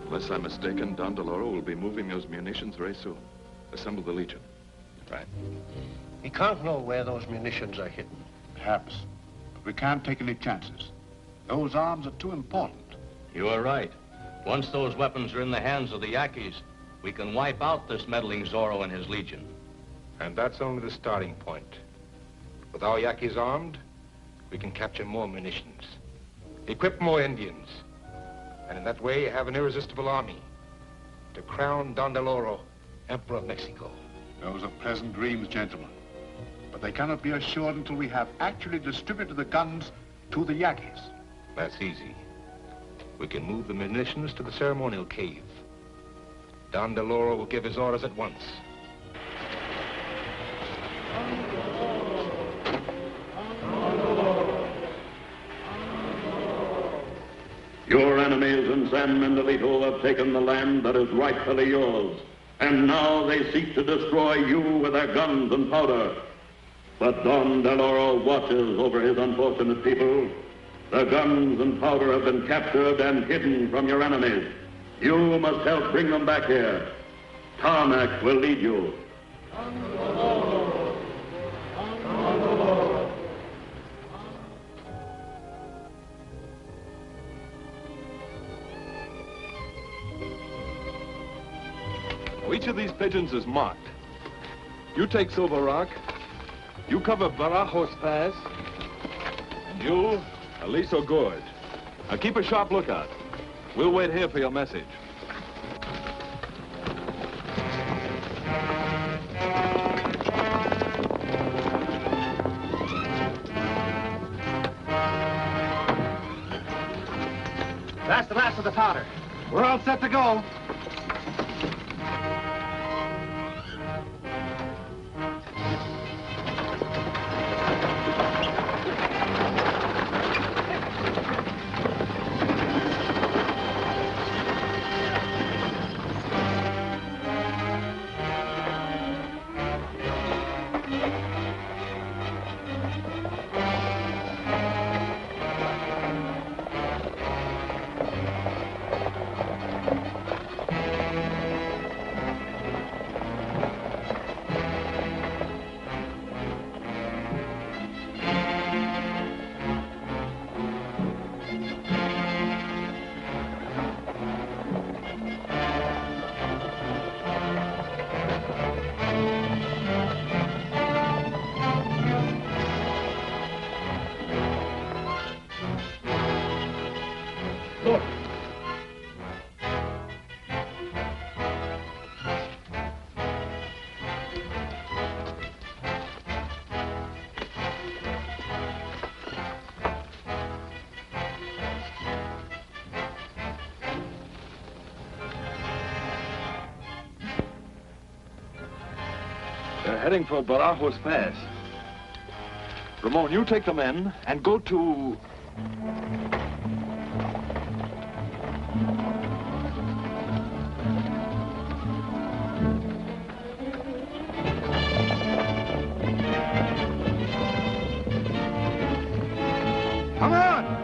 Unless I'm mistaken, Don DeLoro will be moving those munitions very soon. Assemble the Legion. Right. He can't know where those munitions are hidden. Perhaps. But we can't take any chances. Those arms are too important. You are right. Once those weapons are in the hands of the Yankees, we can wipe out this meddling Zorro and his Legion. And that's only the starting point. With our Yankees armed, we can capture more munitions, equip more Indians, and in that way have an irresistible army to crown Don DeLoro Emperor of Mexico. Those are pleasant dreams, gentlemen. But they cannot be assured until we have actually distributed the guns to the Yankees. That's easy. We can move the munitions to the ceremonial cave. Don DeLoro will give his orders at once. Your enemies in San Mendelito have taken the land that is rightfully yours, and now they seek to destroy you with their guns and powder. But Don DeLoro watches over his unfortunate people. The guns and powder have been captured and hidden from your enemies. You must help bring them back here. Tarmac will lead you. Now, each of these pigeons is marked. You take Silver Rock, you cover Barajos Pass, and you, Aliso Gorge. Now, keep a sharp lookout. We'll wait here for your message. That's the last of the powder. We're all set to go. They're heading for Barajos Pass. Ramon, you take the men and go to... Come on!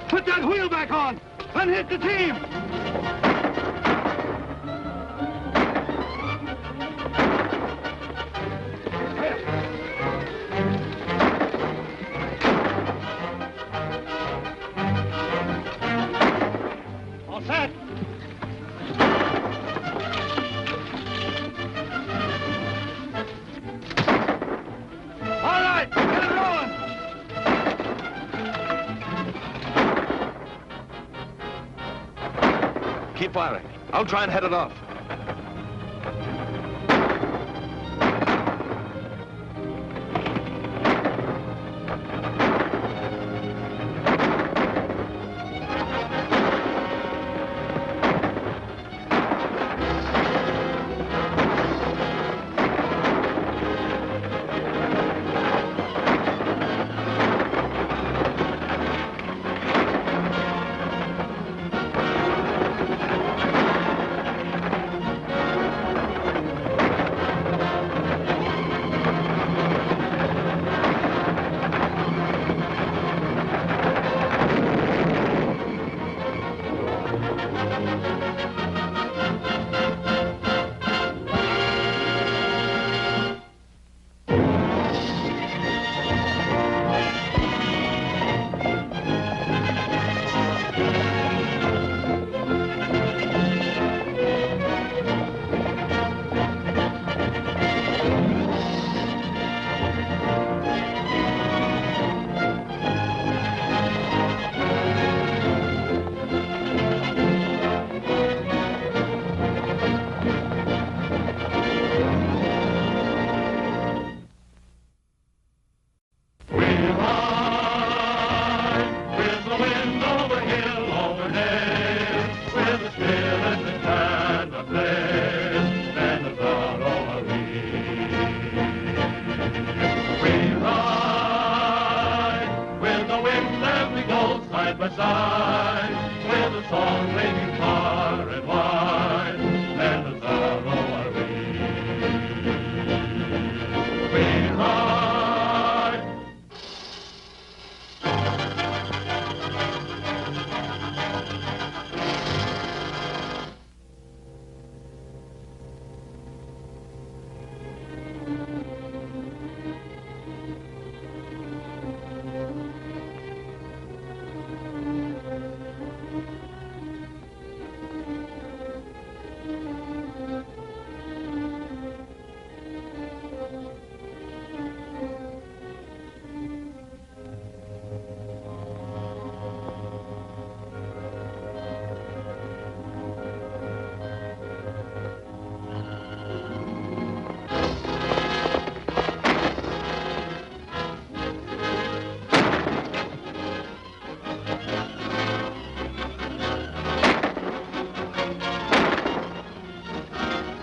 Put that wheel back on and hit the team! All set. All right, get it rolling! Keep firing. I'll try and head it off. side by side, with a song raging far and wide, and a Zorro are we. We ride.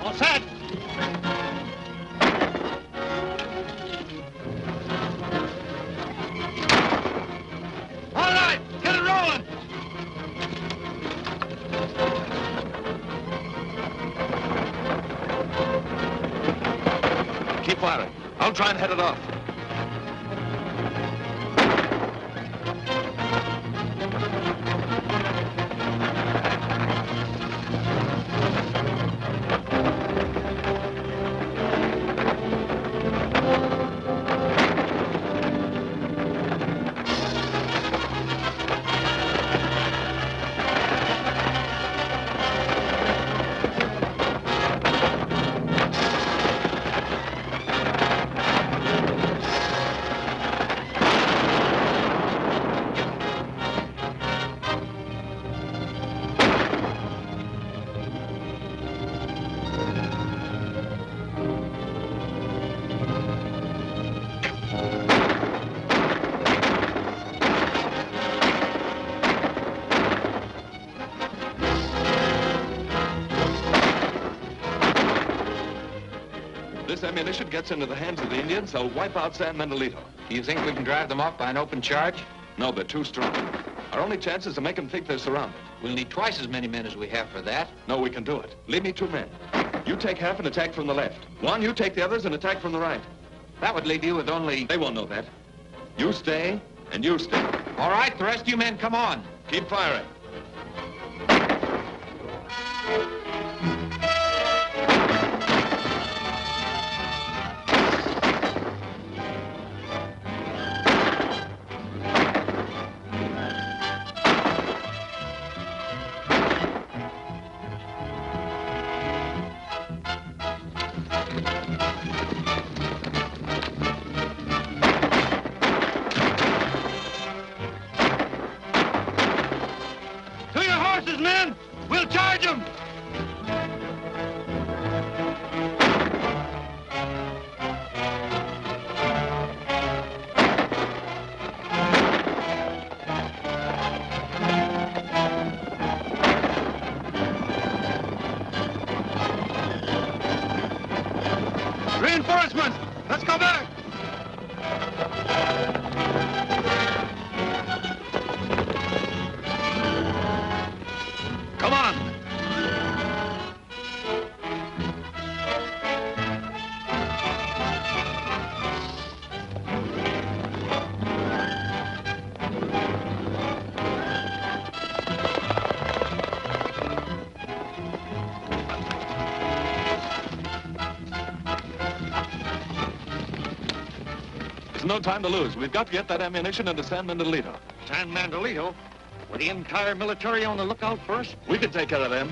All set. All right, get it rolling. Keep firing. I'll try and head it off. This ammunition gets into the hands of the Indians, they'll wipe out San Mendolito. Do you think we can drive them off by an open charge? No, they're too strong. Our only chance is to make them think they're surrounded. We'll need twice as many men as we have for that. No, we can do it. Leave me 2 men. You take half and attack from the left. One, you take the others and attack from the right. That would leave you with only... They won't know that. You stay, and you stay. All right, the rest of you men, come on. Keep firing. To your horses, men! We'll charge them! Reinforcements! Let's go back! Come on! There's no time to lose. We've got to get that ammunition into San Mendolito. San Mendolito? With the entire military on the lookout for us? We can take care of them.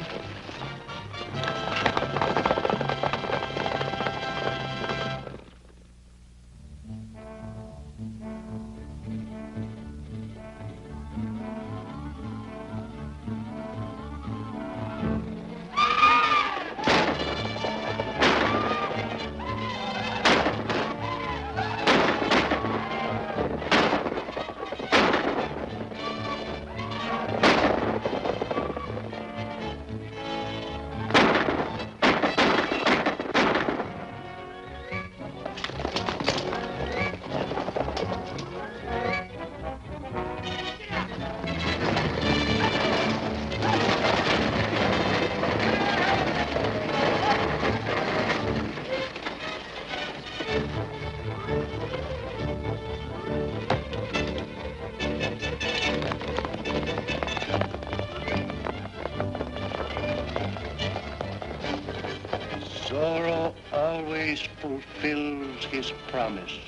always fulfills his promise.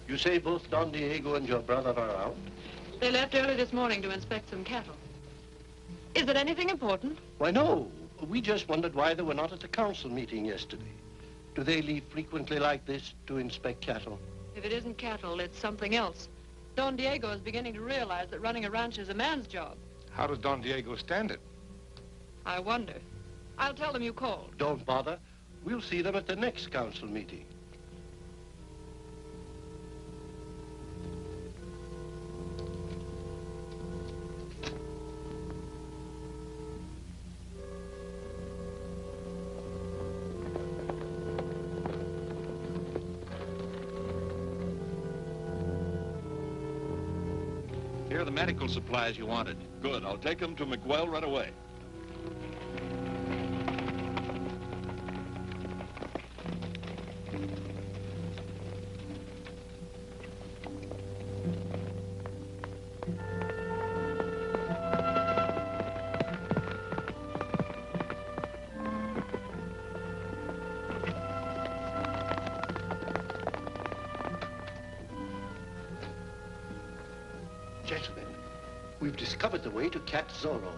You say both Don Diego and your brother are out? They left early this morning to inspect some cattle. Is it anything important? Why, no. We just wondered why they were not at the council meeting yesterday. Do they leave frequently like this to inspect cattle? If it isn't cattle, it's something else. Don Diego is beginning to realize that running a ranch is a man's job. How does Don Diego stand it? I wonder. I'll tell them you called. Don't bother. We'll see them at the next council meeting. Here are the medical supplies you wanted. Good. I'll take them to McWell right away. Gentlemen, we've discovered the way to catch Zorro.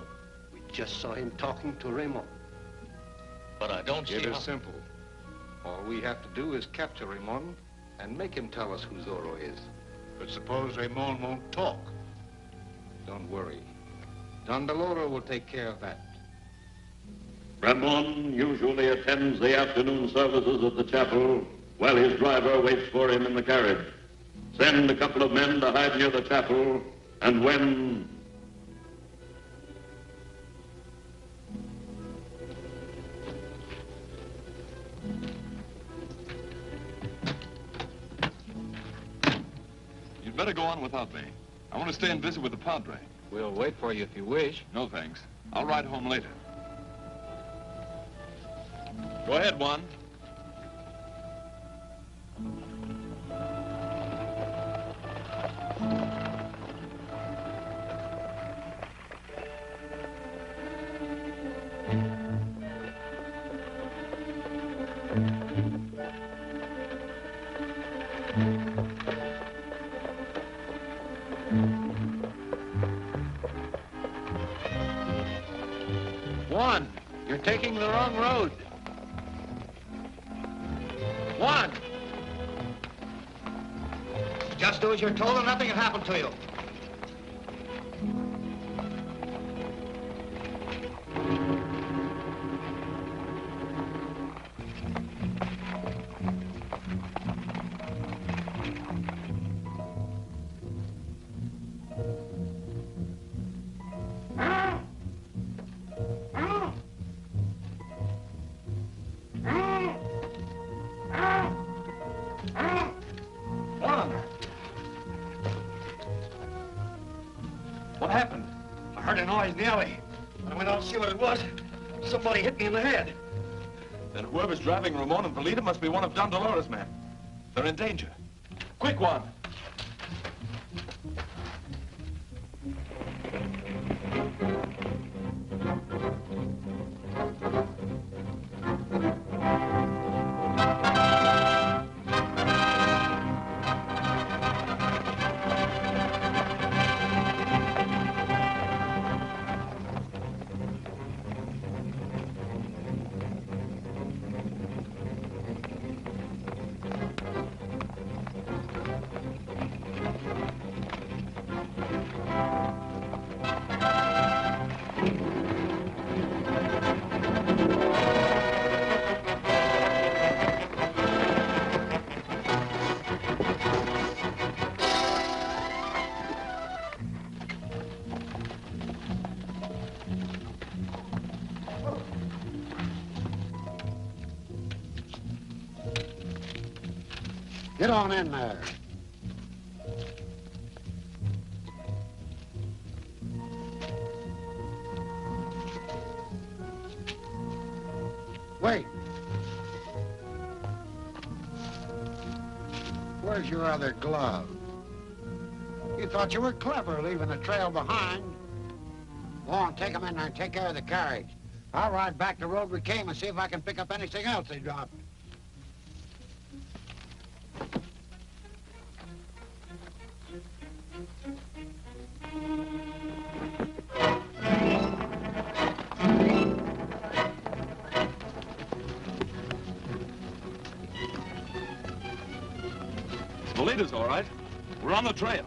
We just saw him talking to Raymond. But I don't see It is how... simple. All we have to do is capture Raymond and make him tell us who Zorro is. But suppose Raymond won't talk. Don't worry. Don Deloro will take care of that. Ramon usually attends the afternoon services at the chapel while his driver waits for him in the carriage. Send a couple of men to hide near the chapel, and when... You'd better go on without me. I want to stay and visit with the Padre. We'll wait for you if you wish. No, thanks. I'll ride home later. Go ahead, Juan. Juan, you're taking the wrong road. Juan! Just do as you're told and nothing will happen to you. What happened? I heard a noise in the alley. When I went out to see what it was, somebody hit me in the head. Then whoever's driving Ramon and Valita must be one of Don Deloro's men. They're in danger. Quick, Juan. Get on in there. Wait. Where's your other glove? You thought you were clever leaving the trail behind. Go on, take him in there and take care of the carriage. I'll ride back the road we came and see if I can pick up anything else they dropped. Melita's all right. We're on the trail.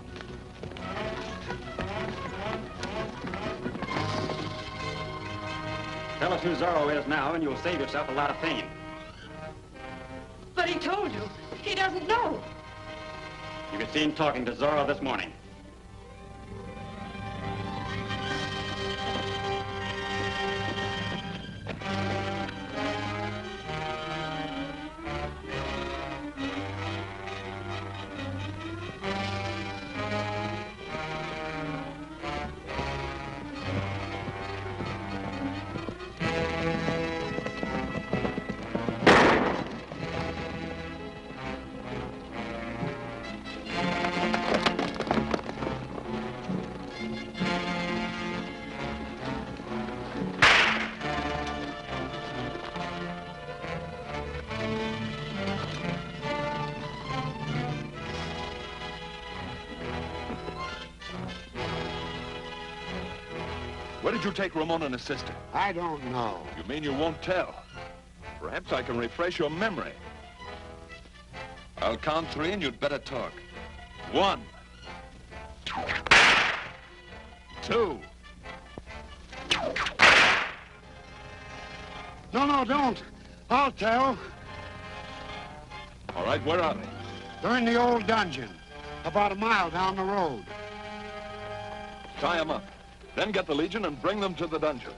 Tell us who Zorro is now, and you'll save yourself a lot of pain. But he told you. He doesn't know. You could see him talking to Zorro this morning. Where did you take Ramon and his sister? I don't know. You mean you won't tell? Perhaps I can refresh your memory. I'll count 3 and you'd better talk. 1, 2. No, don't. I'll tell. All right, where are they? They're in the old dungeon, about a mile down the road. Tie them up. Then get the Legion and bring them to the dungeon.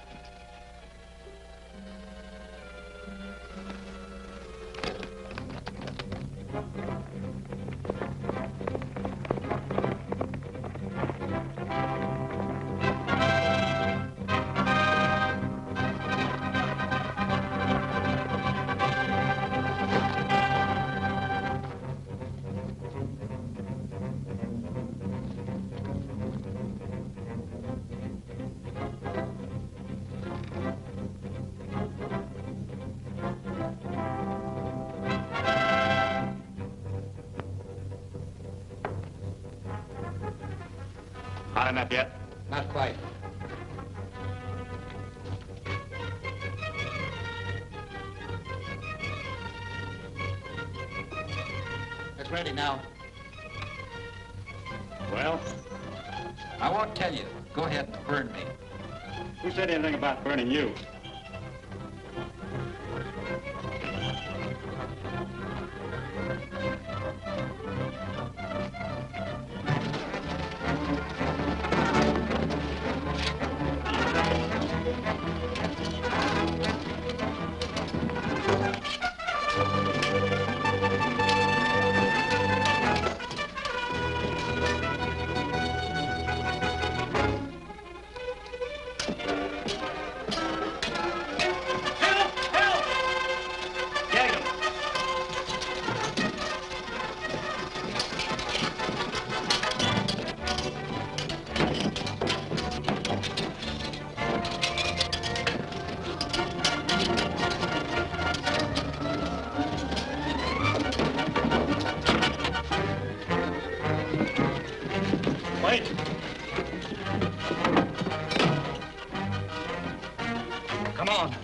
Hot enough yet? Not quite. It's ready now. Well? I won't tell you. Go ahead and burn me. Who said anything about burning you? Wait. Come on.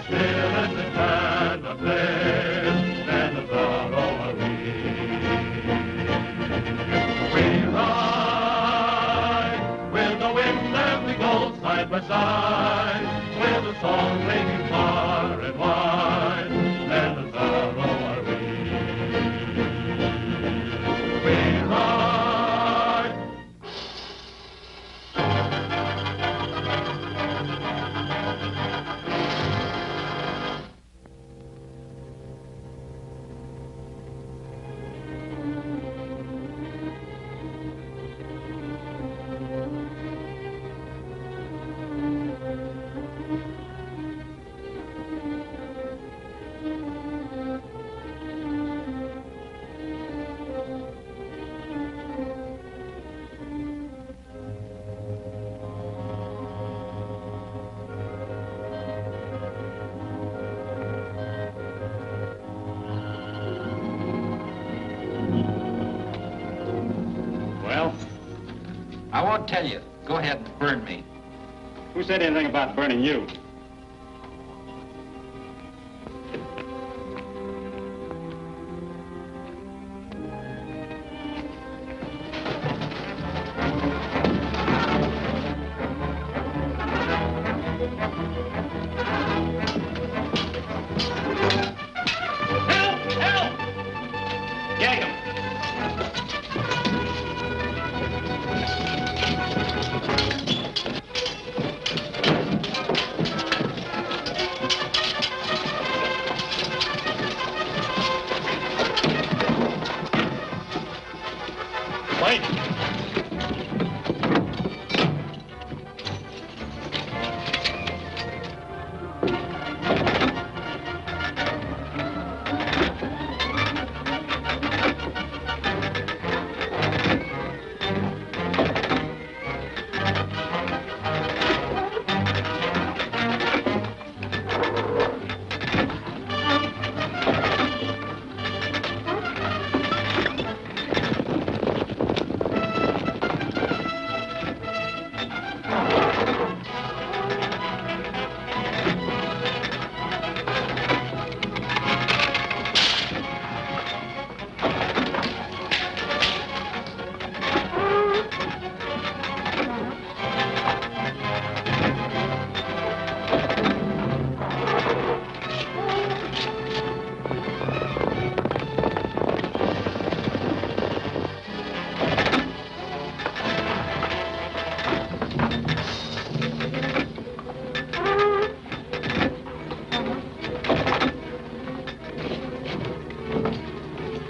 still as the band of plays, then the Zorro are we. We ride with the wind and we go side by side, with the song ringing far and wide, then the Zorro are we. We ride. Well, I won't tell you. Go ahead and burn me. Who said anything about burning you? Get him! Wait!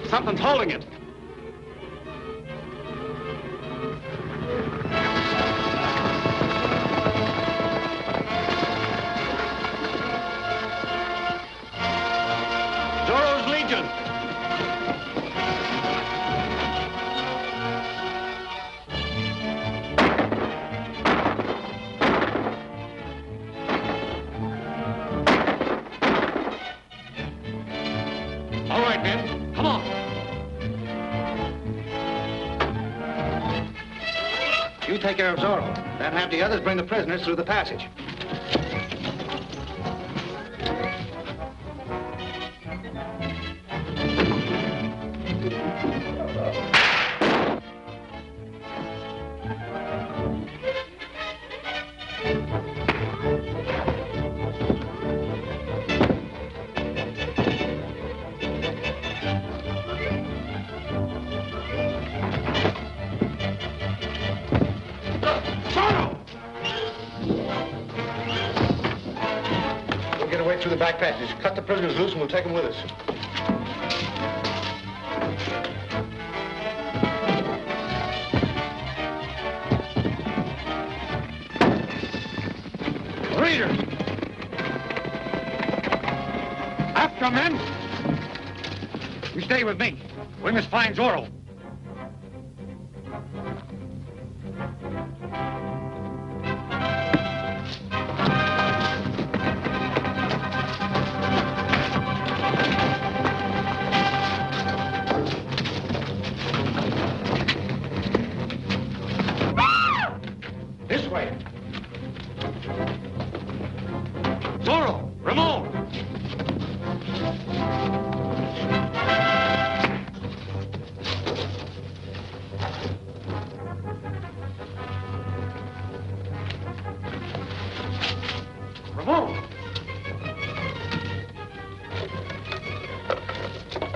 Something's holding it. Zorro's Legion. All right, men. Come on. You take care of Zorro, then have the others bring the prisoners through the passage. We'll get away through the back passage. Cut the prisoners loose and we'll take them with us. Reader! After men! You stay with me. We must find Zorro. This way. Zorro! Ramon! Ramon!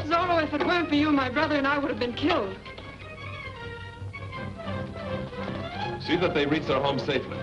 Zorro, if it weren't for you, my brother and I would have been killed. See that they reach their home safely.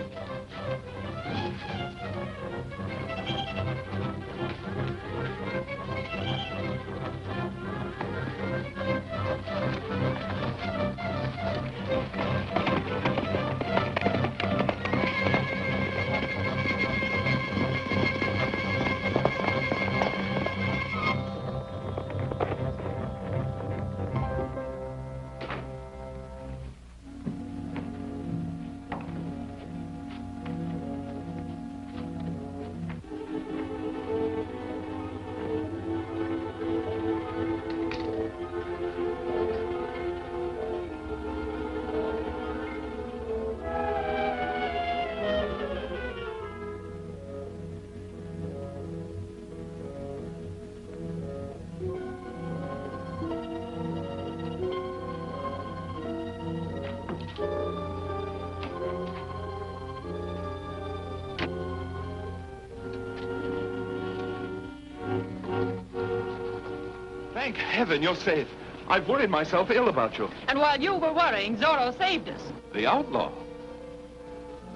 Thank heaven you're safe. I've worried myself ill about you. And while you were worrying, Zorro saved us. The outlaw?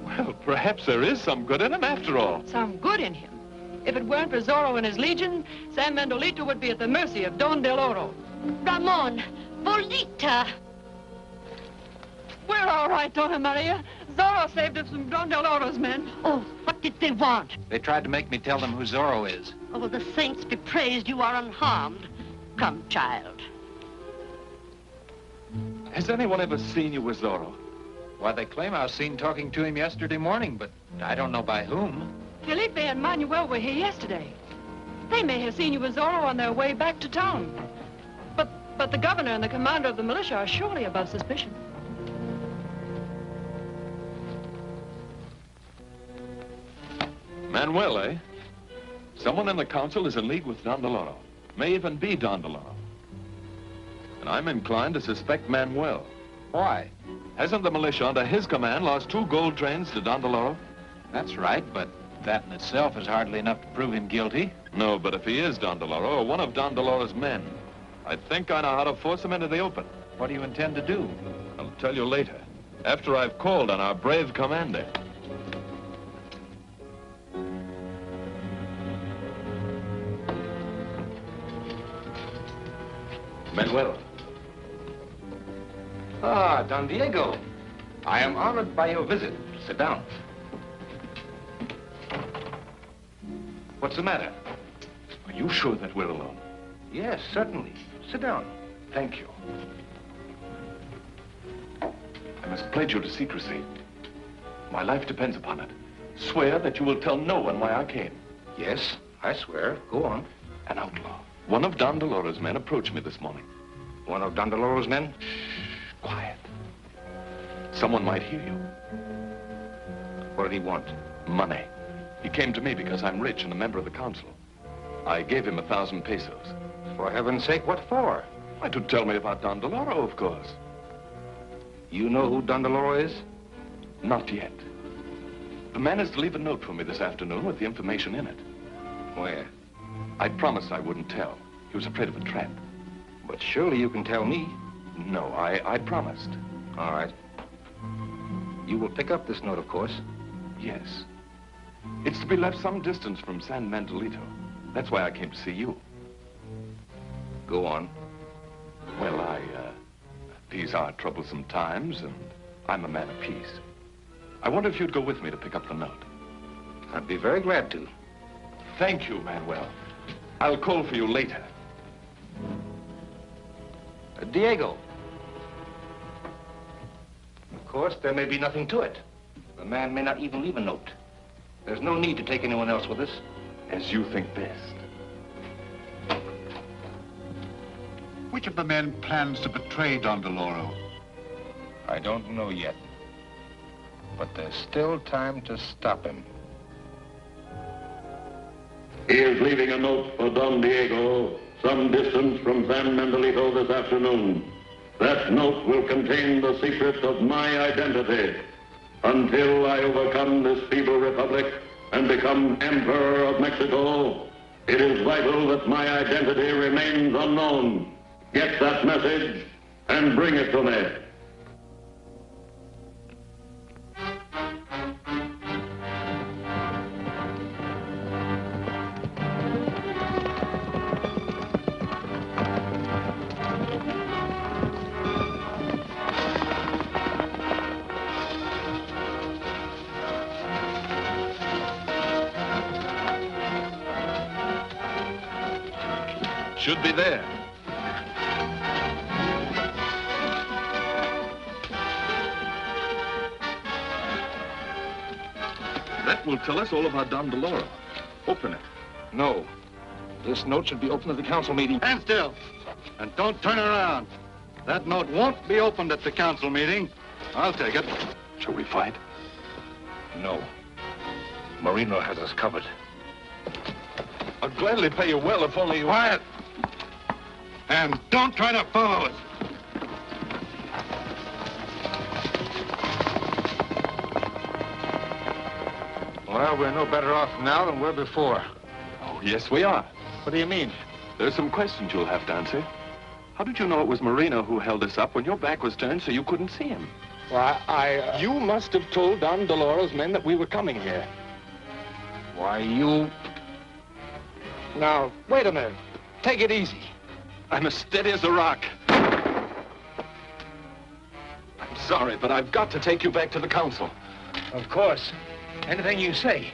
Well, perhaps there is some good in him after all. Some good in him. If it weren't for Zorro and his legion, San Mendolito would be at the mercy of Don Del Oro. Ramon, Bolita. We're all right, Donna Maria. Zorro saved us from Don Del Oro's men. Oh, what did they want? They tried to make me tell them who Zorro is. Oh, the saints be praised you are unharmed. Come, child. Has anyone ever seen you with Zorro? Why, they claim I was seen talking to him yesterday morning, but I don't know by whom. Felipe and Manuel were here yesterday. They may have seen you with Zorro on their way back to town. But the governor and the commander of the militia are surely above suspicion. Manuel, eh? Someone in the council is in league with Don Del Oro. May even be Don Del Oro. And I'm inclined to suspect Manuel. Why? Hasn't the militia under his command lost 2 gold trains to Don Del Oro? That's right, but that in itself is hardly enough to prove him guilty. No, but if he is Don Del Oro, or one of Don Del Oro's men, I think I know how to force him into the open. What do you intend to do? I'll tell you later, after I've called on our brave commander. Manuel. Ah, Don Diego. I am honored by your visit. Sit down. What's the matter? Are you sure that we're alone? Yes, certainly. Sit down. Thank you. I must pledge you to secrecy. My life depends upon it. Swear that you will tell no one why I came. Yes, I swear. Go on. An outlaw. One of Don Del Oro's men approached me this morning. One of Don Del Oro's men? Shh, quiet. Someone might hear you. What did he want? Money. He came to me because I'm rich and a member of the council. I gave him 1,000 pesos. For heaven's sake, what for? Why, to tell me about Don Del Oro, of course. You know who Don Del Oro is? Not yet. The man is to leave a note for me this afternoon with the information in it. Where? I promised I wouldn't tell. He was afraid of a trap. But surely you can tell me. No, I promised. All right. You will pick up this note, of course. Yes. It's to be left some distance from San Mendolito. That's why I came to see you. Go on. Well, these are troublesome times, and I'm a man of peace. I wonder if you'd go with me to pick up the note. I'd be very glad to. Thank you, Manuel. I'll call for you later. Diego. Of course, there may be nothing to it. The man may not even leave a note. There's no need to take anyone else with us. As you think best. Which of the men plans to betray Don Del Oro? I don't know yet. But there's still time to stop him. He is leaving a note for Don Diego some distance from San Mendolito this afternoon. That note will contain the secret of my identity. Until I overcome this feeble republic and become Emperor of Mexico, it is vital that my identity remains unknown. Get that message and bring it to me. Should be there. That will tell us all about Don Deloro. Open it. No. This note should be opened at the council meeting. Stand still. And don't turn around. That note won't be opened at the council meeting. I'll take it. Shall we fight? No. Marino has us covered. I'd gladly pay you well if only you... Quiet! And don't try to follow us. Well, we're no better off now than we were before. Oh, yes, we are. What do you mean? There's some questions you'll have to answer. How did you know it was Marino who held us up when your back was turned so you couldn't see him? Well, You must have told Don Deloro's men that we were coming here. Why, you... Now, wait a minute. Take it easy. I'm as steady as a rock. I'm sorry, but I've got to take you back to the council. Of course. Anything you say.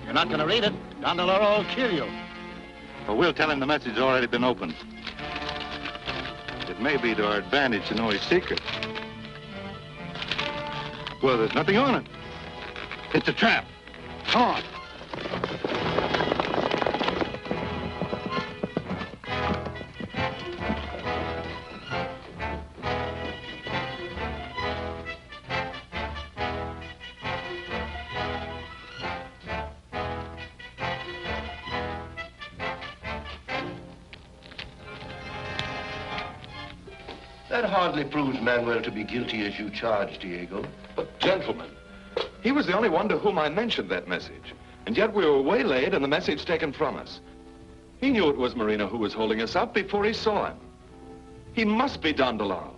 You're not going to read it. Don Deloro will kill you. Well, we'll tell him the message has already been opened. It may be to our advantage to know his secret. Well, there's nothing on it. It's a trap. Come on. That hardly proves Manuel to be guilty as you charge, Diego. But, gentlemen, he was the only one to whom I mentioned that message. And yet we were waylaid and the message taken from us. He knew it was Marino who was holding us up before he saw him. He must be Don Deloro.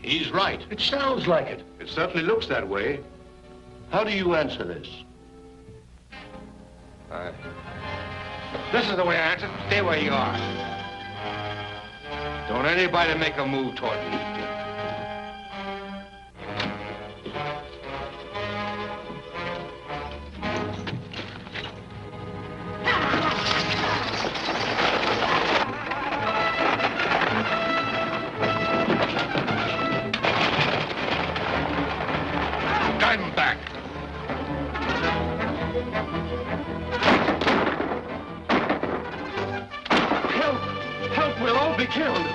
He's right. It sounds like it. It certainly looks that way. How do you answer this? This is the way I answer. Stay where you are. Don't anybody make a move toward me. Drive him back. Help! Help! We'll all be killed!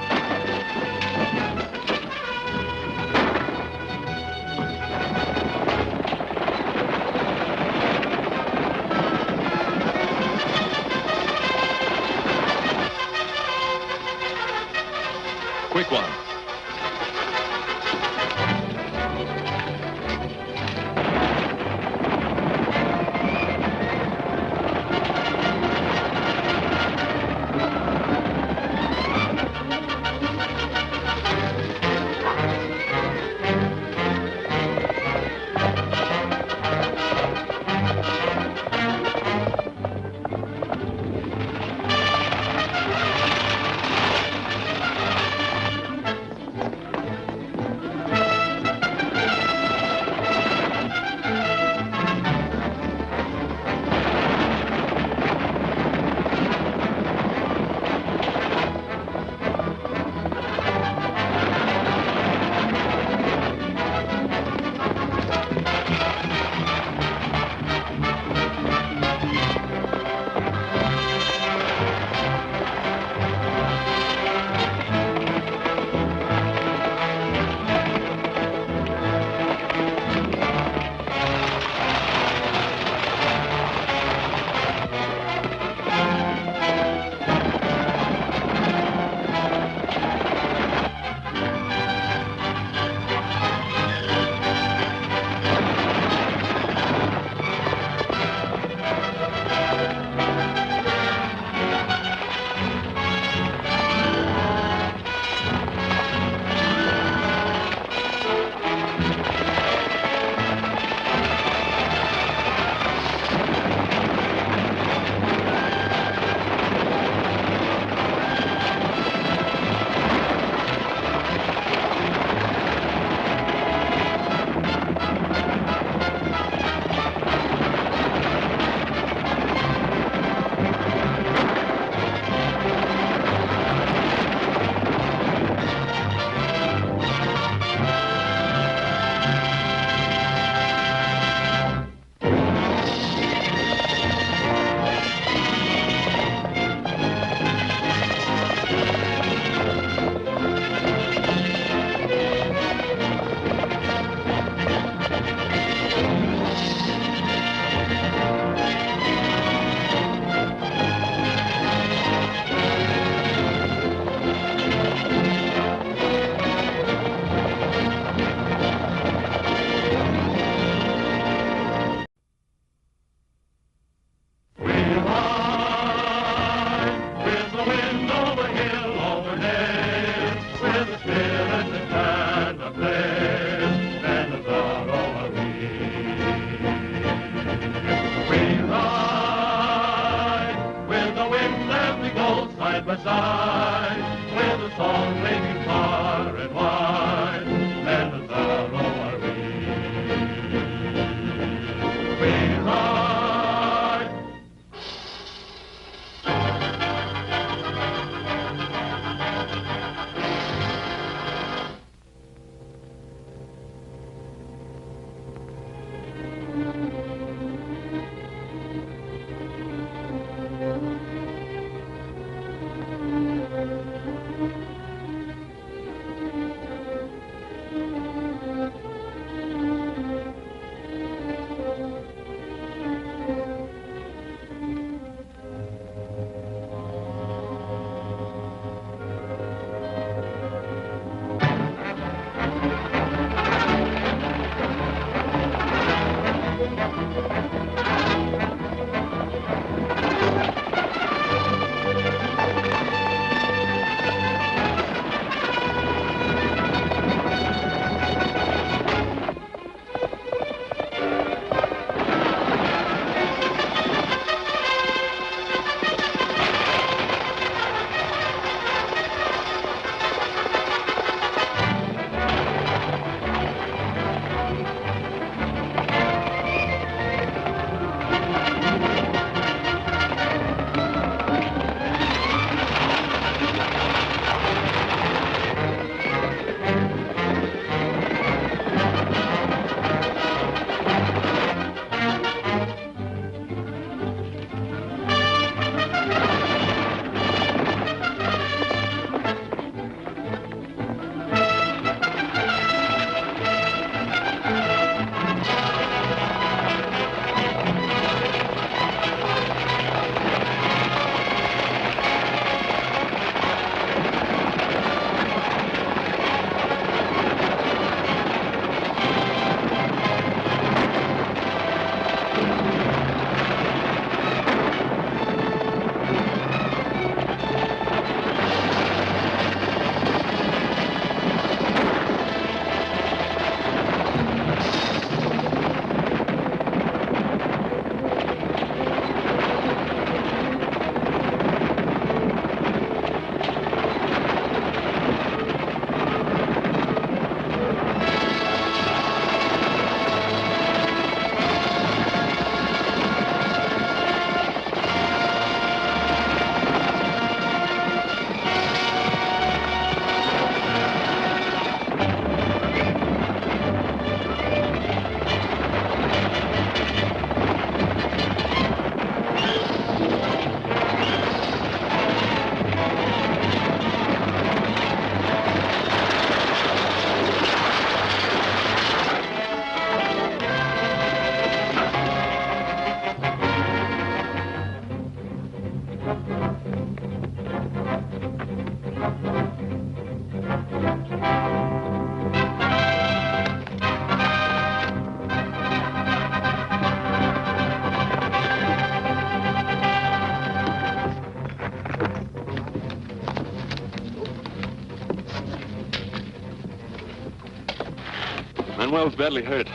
Manuel's badly hurt.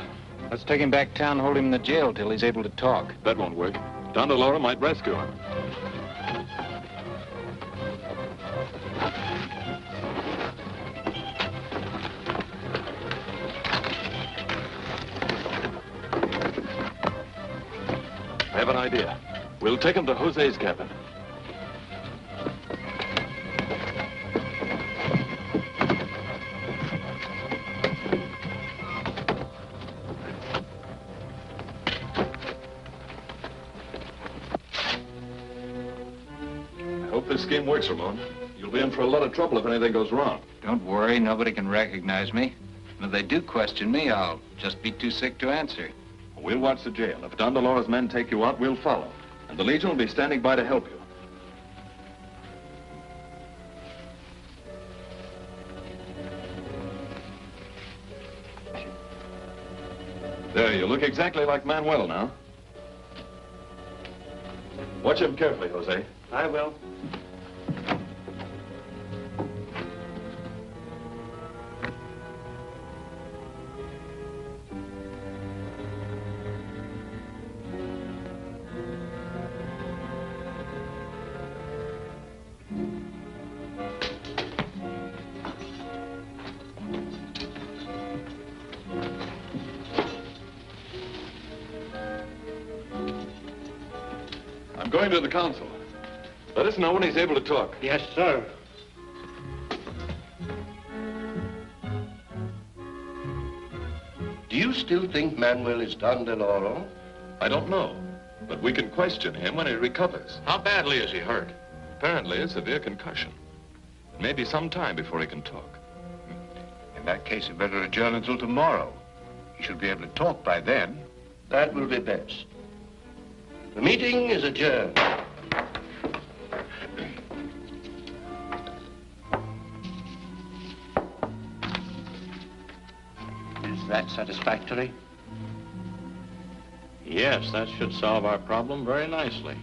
Let's take him back town, hold him in the jail till he's able to talk. That won't work. Don DeLauro might rescue him. I have an idea. We'll take him to Jose's cabin. I hope this scheme works, Ramon. You'll be in for a lot of trouble if anything goes wrong. Don't worry, nobody can recognize me. And if they do question me, I'll just be too sick to answer. We'll watch the jail. If Don DeLauro's men take you out, we'll follow. And the Legion will be standing by to help you. There, you look exactly like Manuel now. Watch him carefully, Jose. I will. I'm going to the council. Let us know when he's able to talk. Yes, sir. Do you still think Manuel is Don DeLauro? I don't know, but we can question him when he recovers. How badly is he hurt? Apparently a severe concussion. Maybe some time before he can talk. In that case, you better adjourn until tomorrow. He should be able to talk by then. That will be best. The meeting is adjourned. Is that satisfactory? Yes, that should solve our problem very nicely.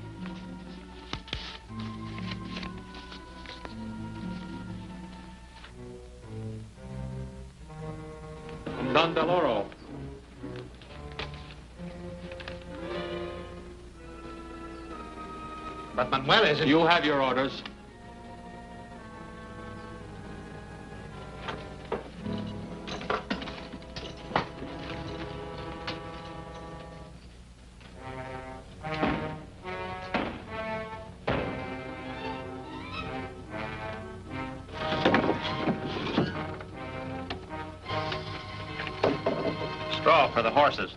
Don DeLauro. But Manuel isn't... You have your orders. Straw for the horses.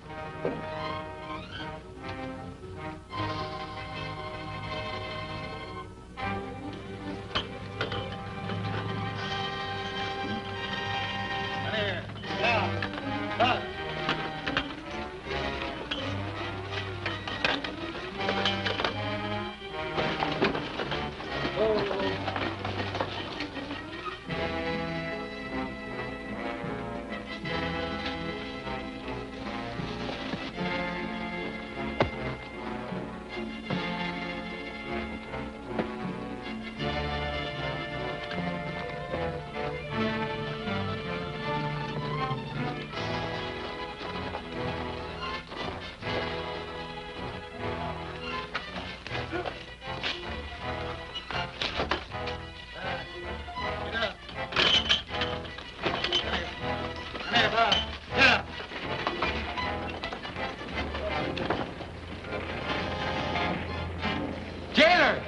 Jailer!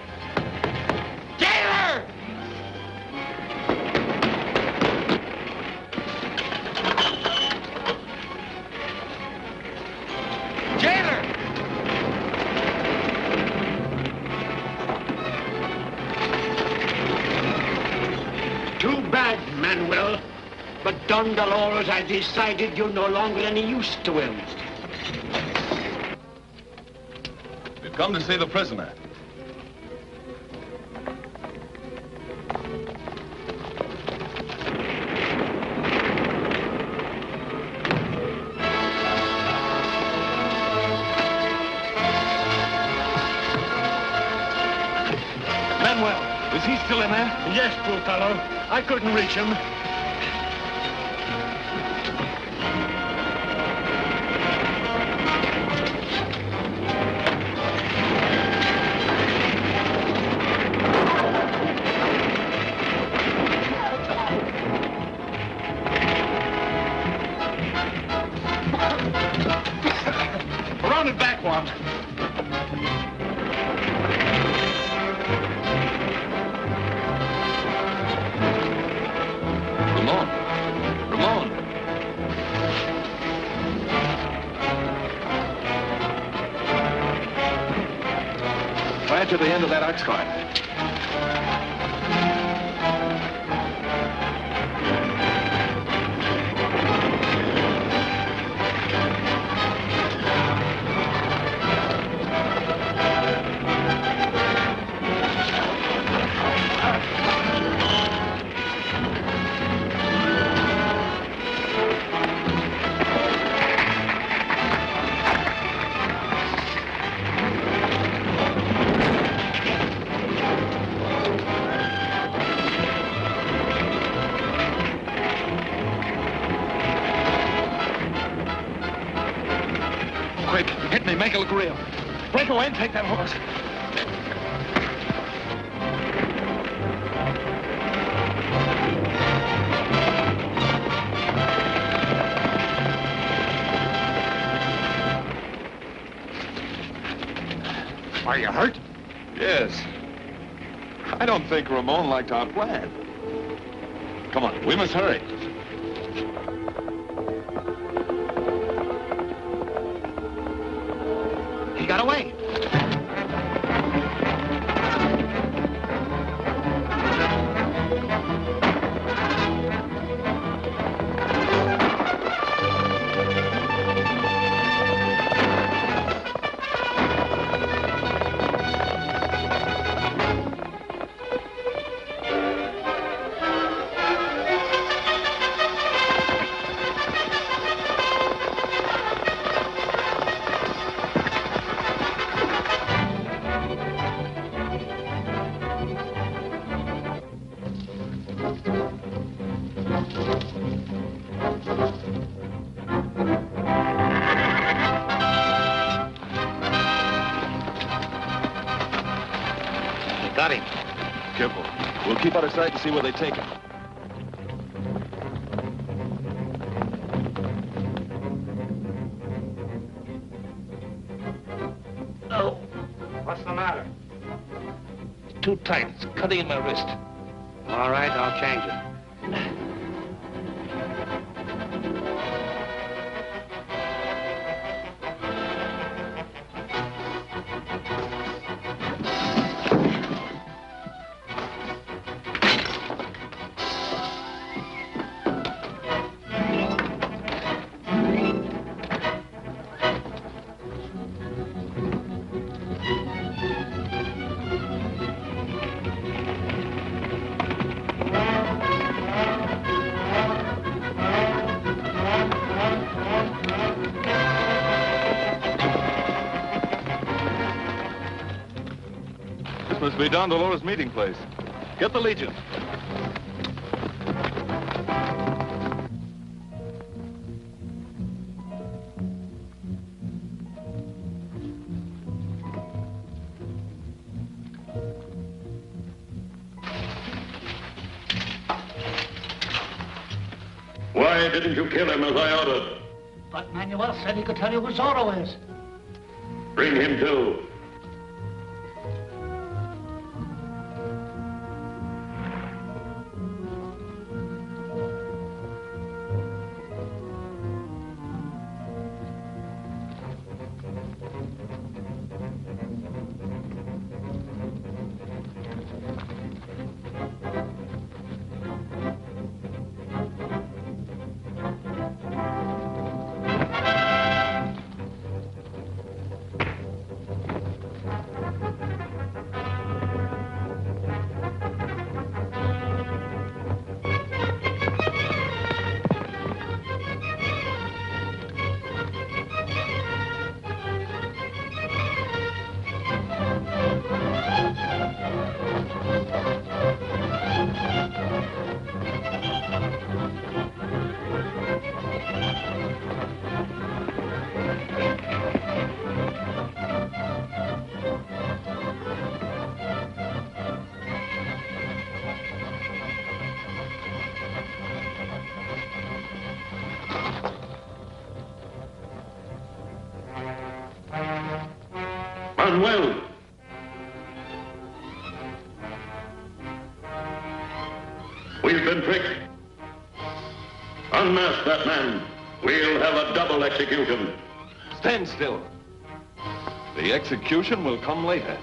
Jailer! Jailer! Too bad, Manuel. But Don DeLauro's has decided you're no longer any use to him. We've come to see the prisoner. Manuel, is he still in there? Yes, poor fellow. I couldn't reach him. want. Ramon! Ramon! Right to the end of that ox cart. Quick, hit me, make it look real. Break away and take that horse. Are you hurt? Yes. I don't think Ramon liked our plan. Come on, we must hurry. He got away. Got him. Careful. We'll keep out of sight and see where they take him. Oh, what's the matter? Too tight. It's cutting in my wrist. All right, I'll change it. This must be Don Dolores' meeting place. Get the Legion. Why didn't you kill him as I ordered? But Manuel said he could tell you who Zorro is. Bring him too. Manuel! We've been tricked. Unmask that man. We'll have a double execution. Stand still. The execution will come later.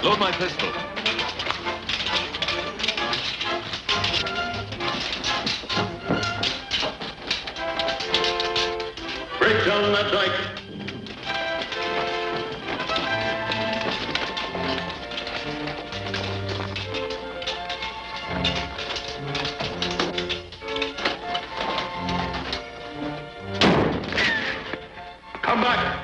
Load my pistol. Break down that dike. Come back.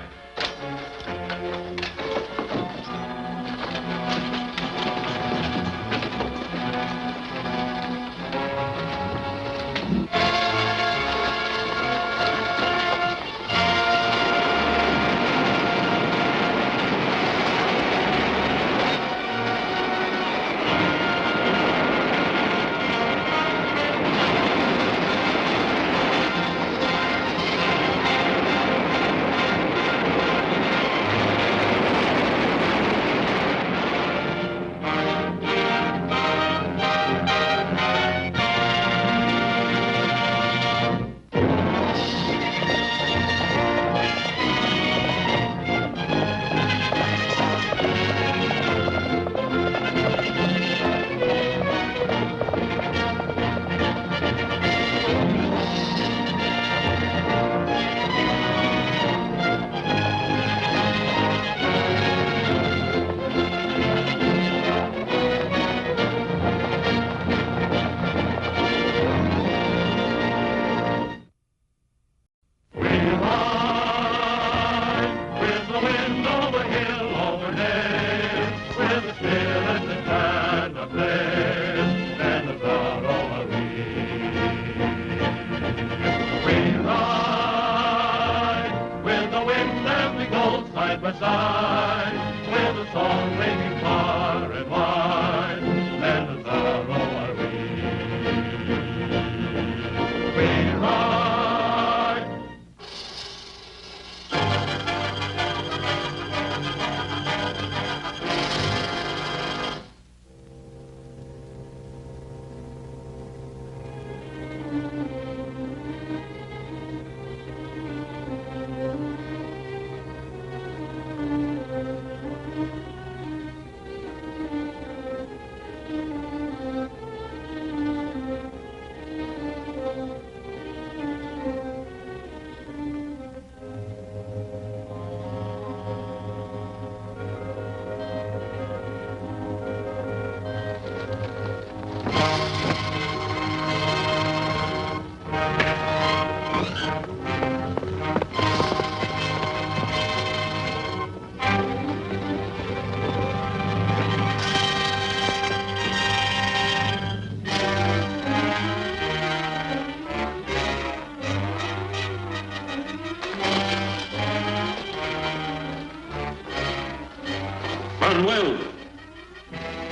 Manuel,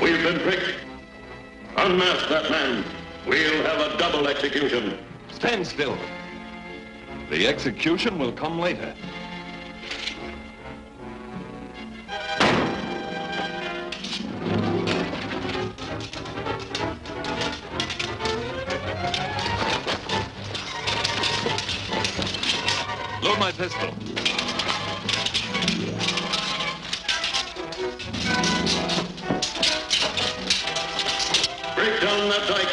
we've been tricked. Unmask that man. We'll have a double execution. Stand still. The execution will come later. Load my pistol. Break down that dike.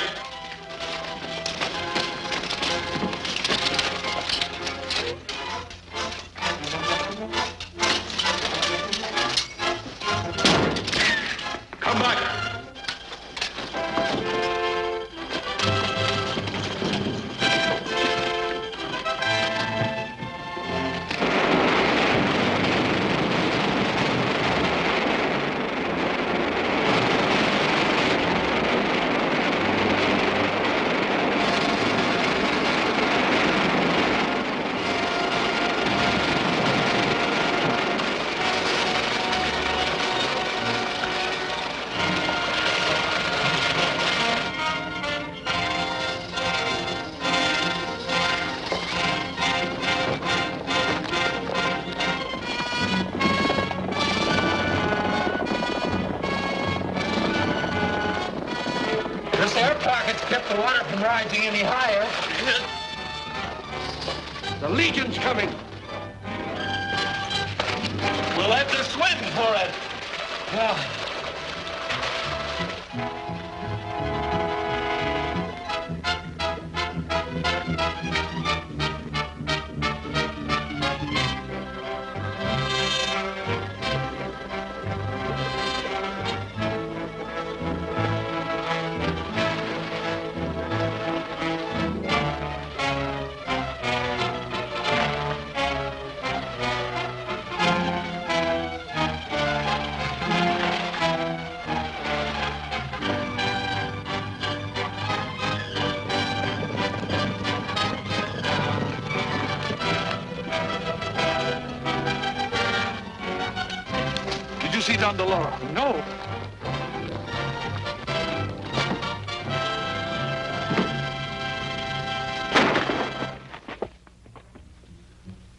Come back. stop it from rising any higher. The Legion's coming. We'll have to swim for it. Yeah. Did you see Don DeLoro? No.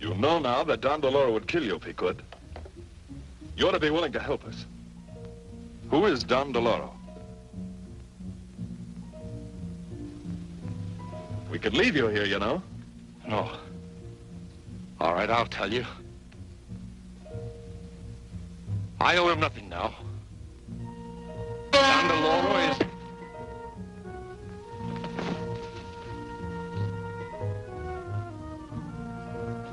You know now that Don DeLoro would kill you if he could. You ought to be willing to help us. Who is Don DeLoro? We could leave you here, you know. No. All right, I'll tell you. I owe him nothing now. Don DeLoro is...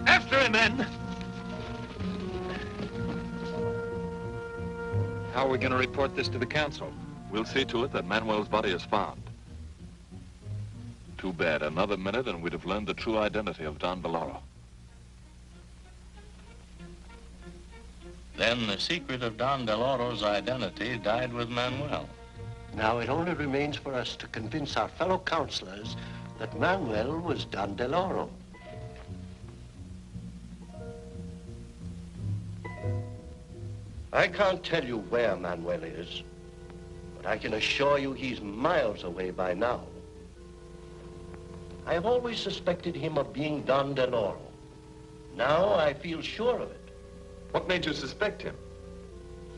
After him, men! How are we going to report this to the council? We'll see to it that Manuel's body is found. Too bad. Another minute and we'd have learned the true identity of Don DeLoro. Then the secret of Don DeLoro's identity died with Manuel. Now it only remains for us to convince our fellow councilors that Manuel was Don DeLoro. I can't tell you where Manuel is, but I can assure you he's miles away by now. I have always suspected him of being Don DeLoro. Now I feel sure of it. What made you suspect him?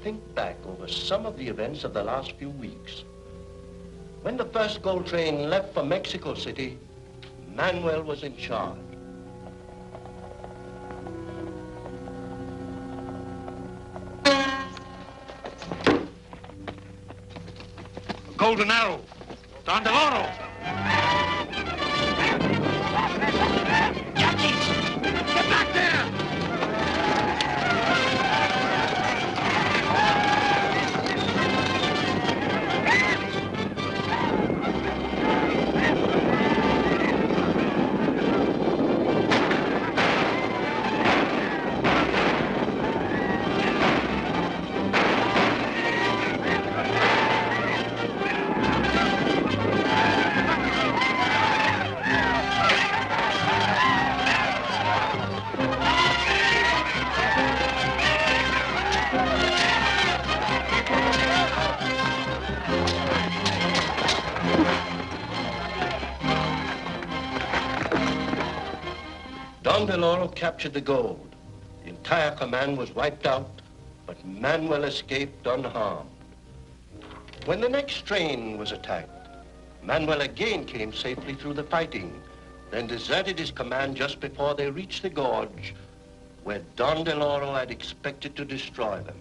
Think back over some of the events of the last few weeks. When the first gold train left for Mexico City, Manuel was in charge. Golden Arrow. Don DeLoro. Yankees! Get back there! Don DeLoro captured the gold. The entire command was wiped out, but Manuel escaped unharmed. When the next train was attacked, Manuel again came safely through the fighting, then deserted his command just before they reached the gorge, where Don DeLoro had expected to destroy them.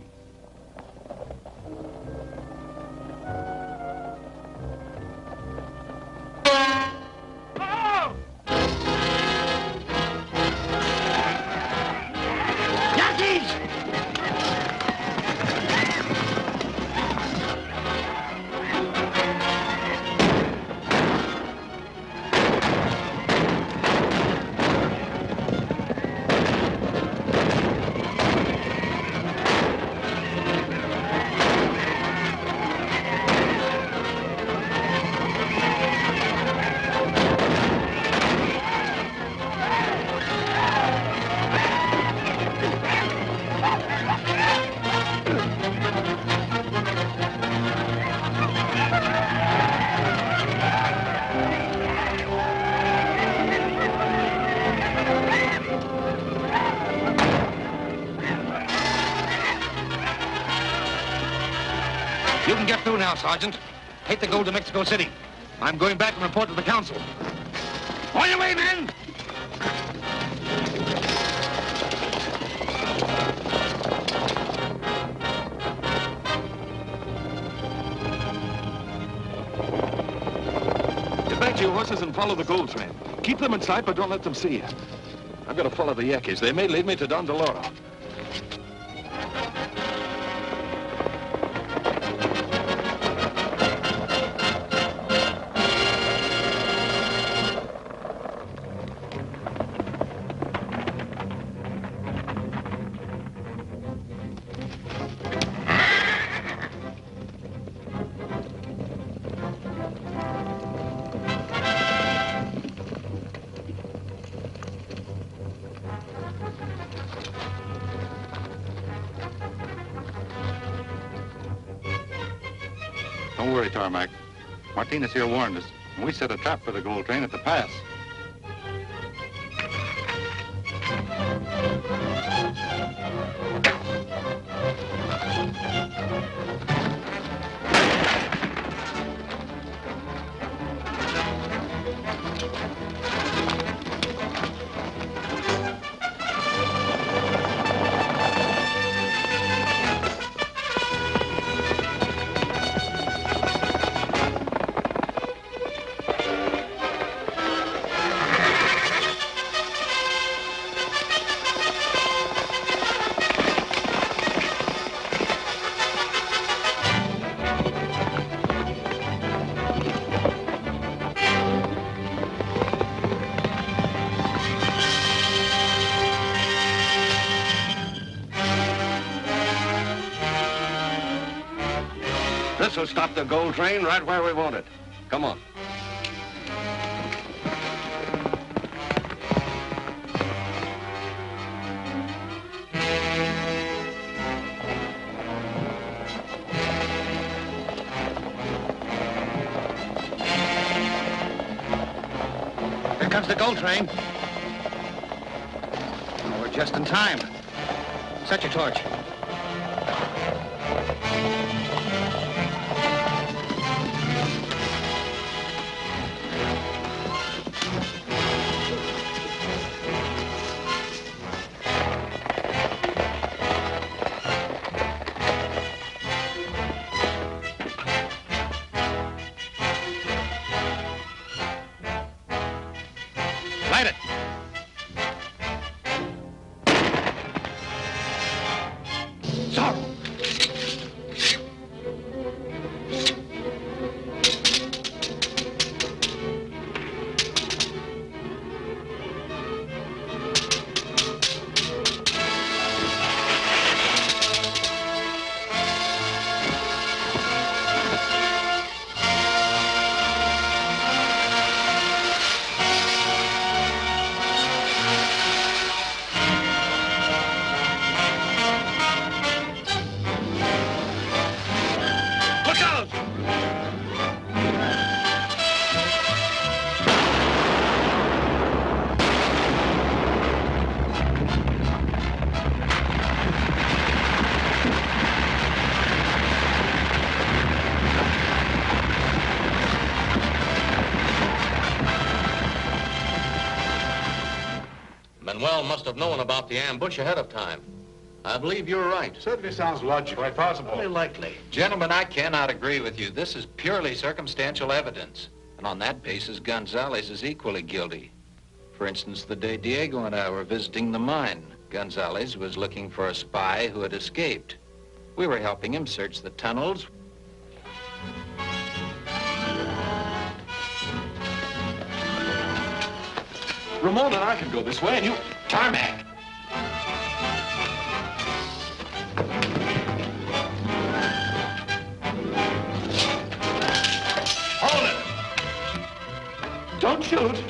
You can get through now, Sergeant. Take the gold to Mexico City. I'm going back and report to the council. On your way, men! Get back to your horses and follow the gold train. Keep them in sight, but don't let them see you. I've got to follow the Yankees. They may lead me to Don Deloro. Don't worry, Tarmac. Martinez here warned us, and we set a trap for the gold train at the pass. This will stop the gold train right where we want it. Come on. Here comes the gold train. Oh, we're just in time. Set your torch. Light it. Zorro. Manuel must have known about the ambush ahead of time. I believe you're right. Certainly sounds logical. Quite possible. Very likely. Gentlemen, I cannot agree with you. This is purely circumstantial evidence. And on that basis, Gonzalez is equally guilty. For instance, the day Diego and I were visiting the mine, Gonzalez was looking for a spy who had escaped. We were helping him search the tunnels. Ramon and I can go this way, and you... Tarmac. Hold it! Don't shoot.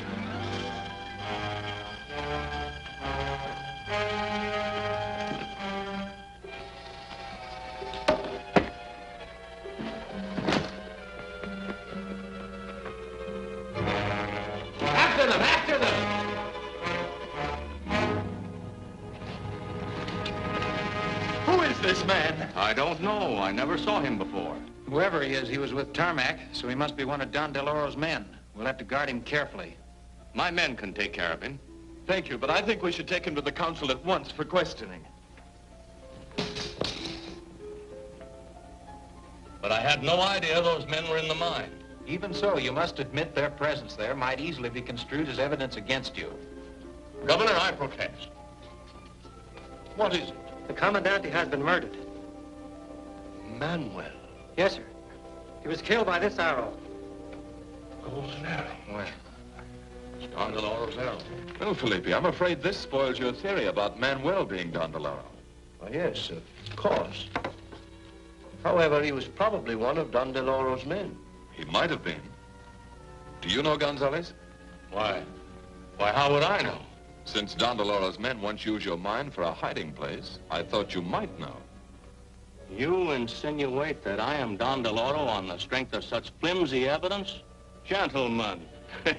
After them! After them! Who is this man? I don't know. I never saw him before. Whoever he is, he was with Tarmac, so he must be one of Don DeLauro's men. We'll have to guard him carefully. My men can take care of him. Thank you, but I think we should take him to the council at once for questioning. But I had no idea those men were in the mine. Even so, you must admit their presence there might easily be construed as evidence against you. Governor, I protest. What is it? The Commandante has been murdered. Manuel. Yes, sir. He was killed by this arrow. Golden arrow. Well, it's Don DeLauro's arrow. Well, Felipe, I'm afraid this spoils your theory about Manuel being Don DeLauro. Oh, yes, of course. However, he was probably one of Don DeLauro's men. He might have been. Do you know Gonzalez? Why? Why, how would I know? Since Don DeLauro's men once used your mine for a hiding place, I thought you might know. You insinuate that I am Don DeLauro on the strength of such flimsy evidence? Gentlemen,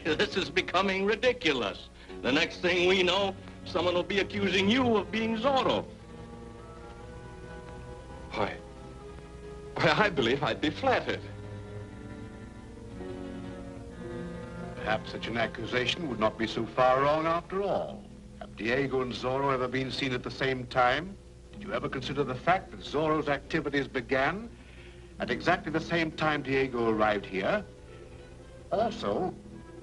this is becoming ridiculous. The next thing we know, someone will be accusing you of being Zorro. Why, I believe I'd be flattered. Perhaps such an accusation would not be so far wrong after all. Have Diego and Zorro ever been seen at the same time? Did you ever consider the fact that Zorro's activities began at exactly the same time Diego arrived here? Also,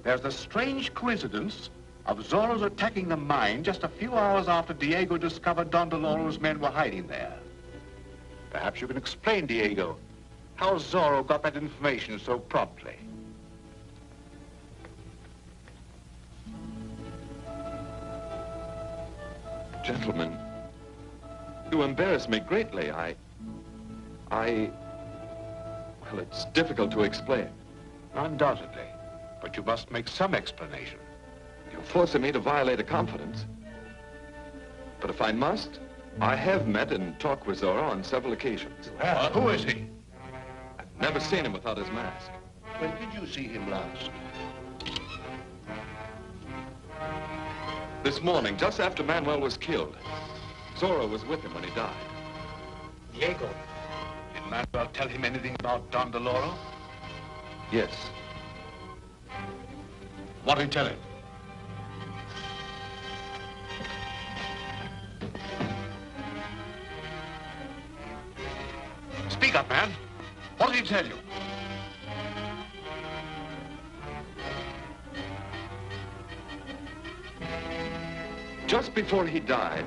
there's the strange coincidence of Zorro's attacking the mine just a few hours after Diego discovered Don DeLauro's men were hiding there. Perhaps you can explain, Diego, how Zorro got that information so promptly. Gentlemen, you embarrass me greatly. Well, it's difficult to explain. Undoubtedly, but you must make some explanation. You're forcing me to violate a confidence. But if I must, I have met and talked with Zorro on several occasions. Who is he? I've never seen him without his mask. When did you see him last? This morning, just after Manuel was killed. Zorro was with him when he died. Diego, did Manuel tell him anything about Don DeLauro? Yes. What did he tell him? Speak up, man. What did he tell you? Just before he died,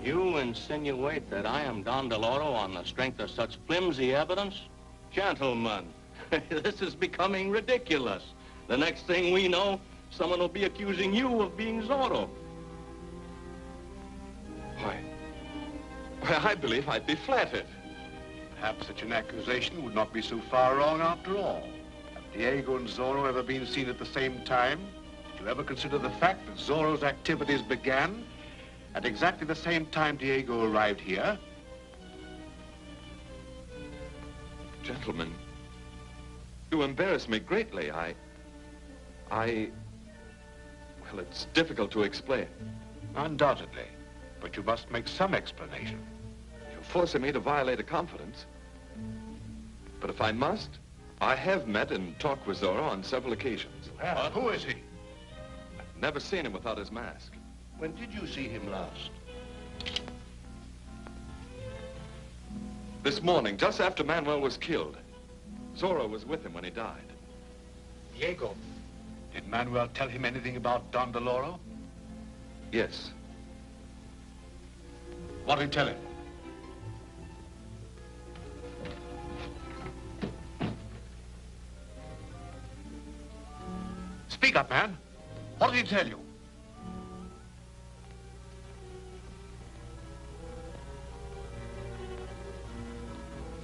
You insinuate that I am Don DeLauro on the strength of such flimsy evidence? Gentlemen, this is becoming ridiculous. The next thing we know, someone will be accusing you of being Zorro. Why, Well, I believe I'd be flattered. Perhaps such an accusation would not be so far wrong after all. Have Diego and Zorro ever been seen at the same time? Did you ever consider the fact that Zorro's activities began at exactly the same time Diego arrived here? Gentlemen, you embarrass me greatly. Well, it's difficult to explain. Undoubtedly. But you must make some explanation. You're forcing me to violate a confidence. But if I must, I have met and talked with Zorro on several occasions. Well, who is he? I've never seen him without his mask. When did you see him last? This morning, just after Manuel was killed. Zorro was with him when he died. Diego, did Manuel tell him anything about Don Deloro? Yes. What did he tell him? Speak up, man. What did he tell you?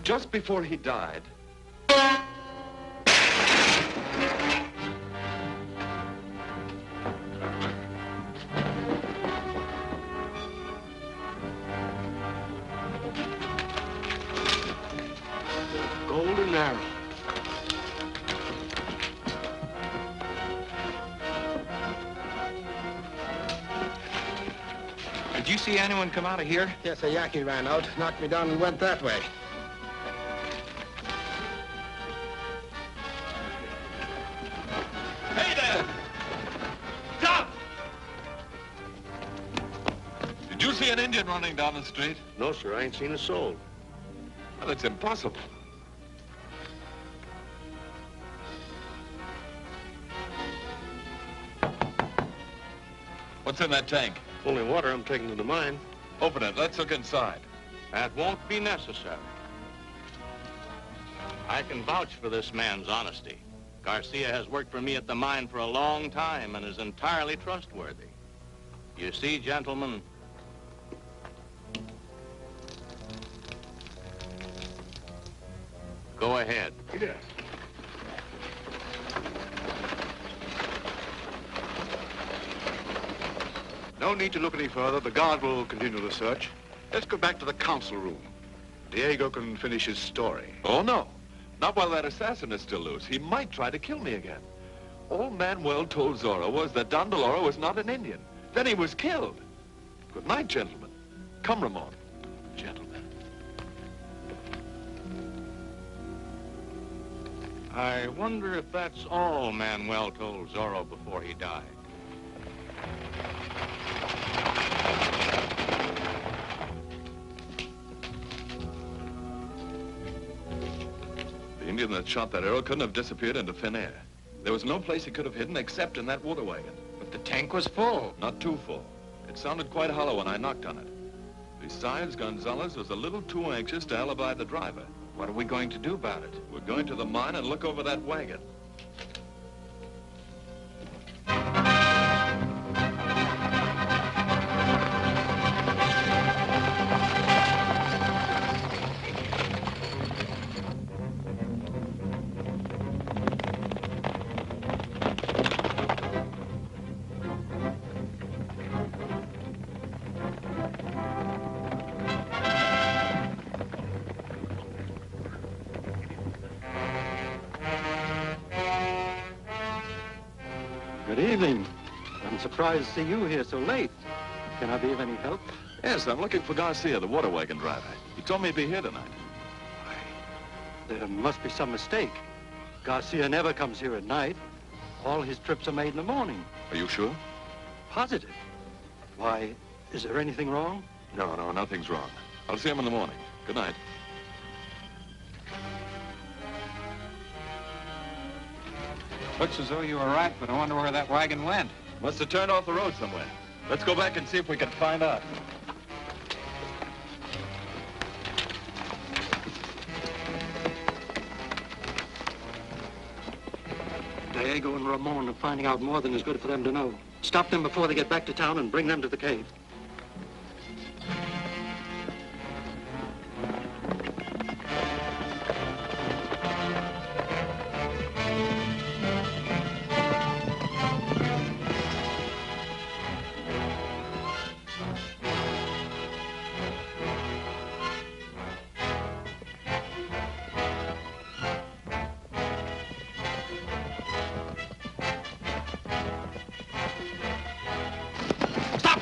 Just before he died, Golden arrow. Did you see anyone come out of here? Yes, a Yankee ran out, knocked me down and went that way. Hey there! Stop! Did you see an Indian running down the street? No, sir, I ain't seen a soul. Well, it's impossible. What's in that tank? Only water I'm taking to the mine. Open it. Let's look inside. That won't be necessary. I can vouch for this man's honesty. Garcia has worked for me at the mine for a long time and is entirely trustworthy. You see, gentlemen, go ahead. Yes. No need to look any further. The guard will continue the search. Let's go back to the council room. Diego can finish his story. Oh, no. Not while that assassin is still loose. He might try to kill me again. All Manuel told Zorro was that Don Deloro was not an Indian. Then he was killed. Good night, gentlemen. Come, Ramon. Gentlemen. I wonder if that's all Manuel told Zorro before he died. The Indian that shot that arrow couldn't have disappeared into thin air. There was no place he could have hidden except in that water wagon. But the tank was full. Not too full. It sounded quite hollow when I knocked on it. Besides, Gonzalez was a little too anxious to alibi the driver. What are we going to do about it? We're going to the mine and look over that wagon. Good evening. I'm surprised to see you here so late. Can I be of any help? Yes, I'm looking for Garcia, the water wagon driver. He told me he'd be here tonight. There must be some mistake. Garcia never comes here at night. All his trips are made in the morning. Are you sure? Positive. Why, is there anything wrong? No, nothing's wrong. I'll see him in the morning. Good night. Looks as though you were right, but I wonder where that wagon went. Must have turned off the road somewhere. Let's go back and see if we can find out. Diego and Ramon are finding out more than is good for them to know. Stop them before they get back to town and bring them to the cave.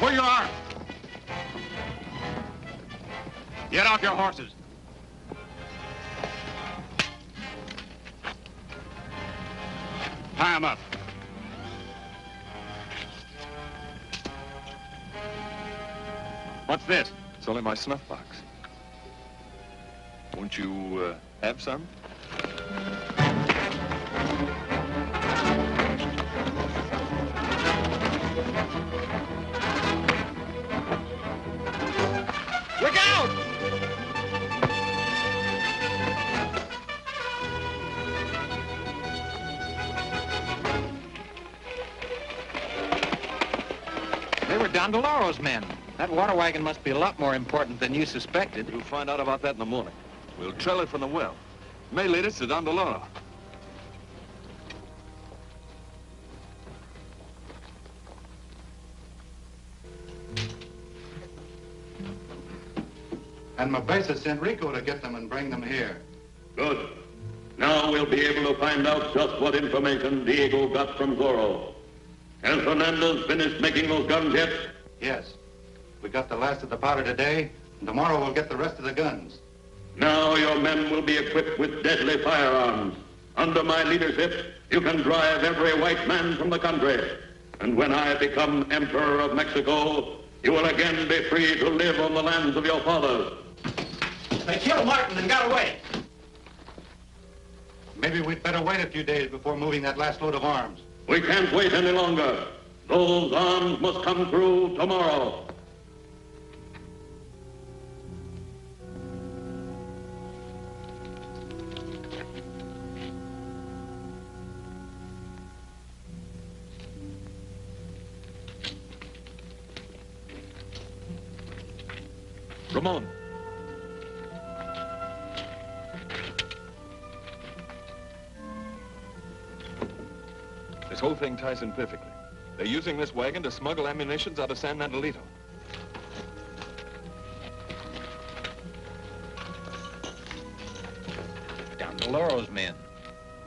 Where you are? Get off your horses. Tie them up. What's this? It's only my snuff box. Won't you have some? Look out! They were Don DeLauro's men. That water wagon must be a lot more important than you suspected. We'll find out about that in the morning. We'll trail it from the well. May lead us to Don DeLauro. And Mabeza sent Rico to get them and bring them here. Good. Now we'll be able to find out just what information Diego got from Zorro. Has Fernandez finished making those guns yet? Yes. We got the last of the powder today, and tomorrow we'll get the rest of the guns. Now your men will be equipped with deadly firearms. Under my leadership, you can drive every white man from the country. And when I become Emperor of Mexico, you will again be free to live on the lands of your fathers. They killed Martin and got away. Maybe we'd better wait a few days before moving that last load of arms. We can't wait any longer. Those arms must come through tomorrow. Ramon. This whole thing ties in perfectly. They're using this wagon to smuggle ammunitions out of San Mandelito. Don DeLauro's men.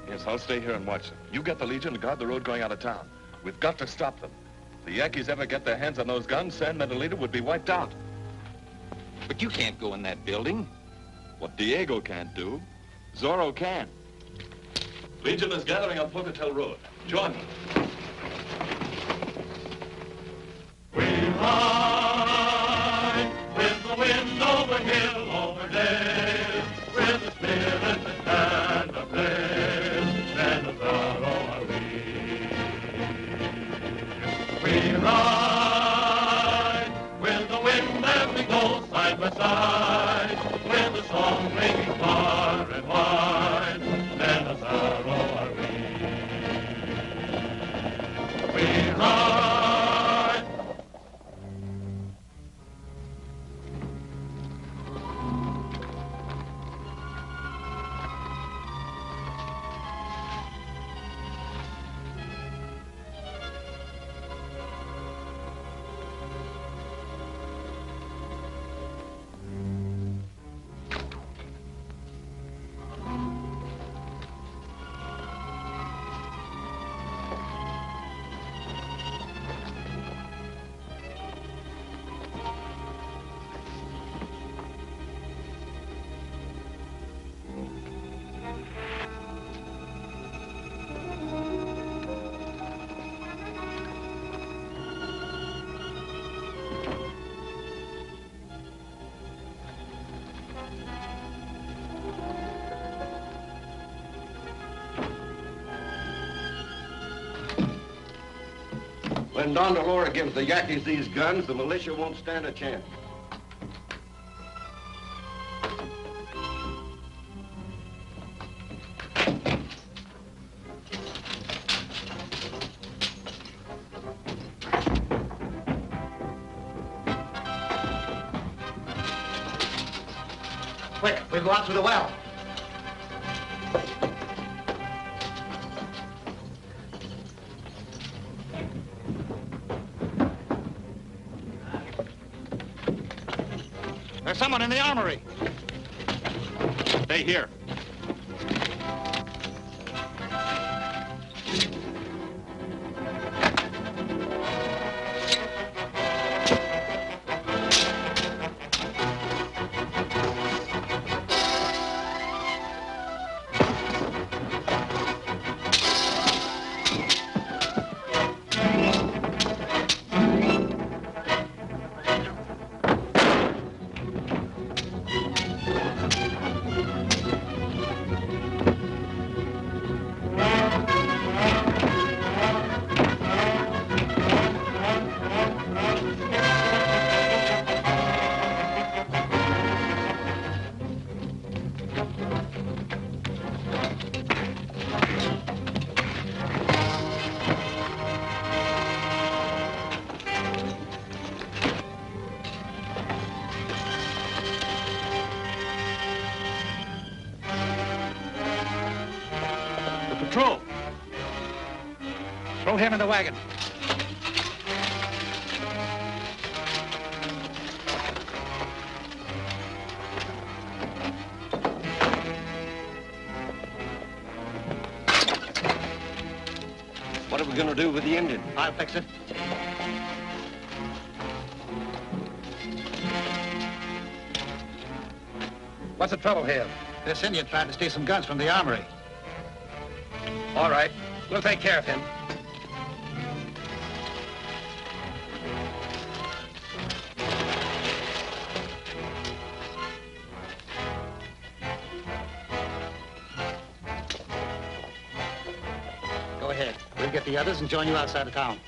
Yes, I'll stay here and watch them. You get the Legion to guard the road going out of town. We've got to stop them. If the Yankees ever get their hands on those guns, San Mandelito would be wiped out. But you can't go in that building. What Diego can't do, Zorro can. Legion is gathering on Pocatello Road. Join me. We ride with the wind over hill, over dale, with the spirit that can ablaze, and the Zorro are we. We ride with the wind as we go side by side, with the song ringing far and wide, and the Zorro are we. We ride. When Don DeLauro gives the Yankees these guns, the militia won't stand a chance. Quick, we'll go out through the well. There's someone in the armory. Stay here. patrol. Throw him in the wagon. What are we going to do with the Indian? I'll fix it. What's the trouble here? This Indian tried to steal some guns from the armory. All right. We'll take care of him. Go ahead. We'll get the others and join you outside of town.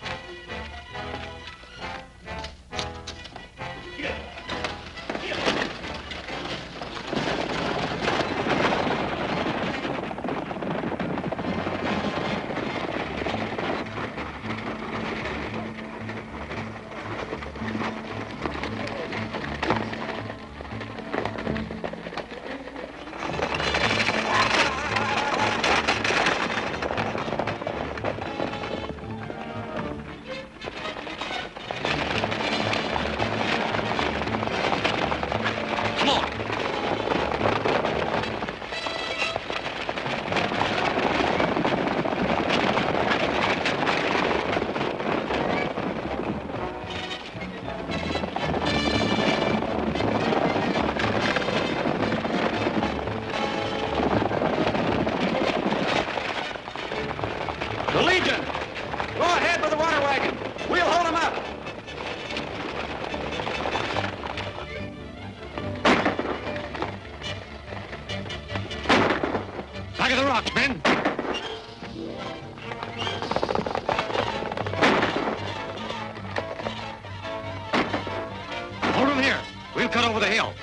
The Legion! Go ahead with the water wagon. We'll hold them up. Back of the rocks, men. Hold them here. We'll cut over the hill.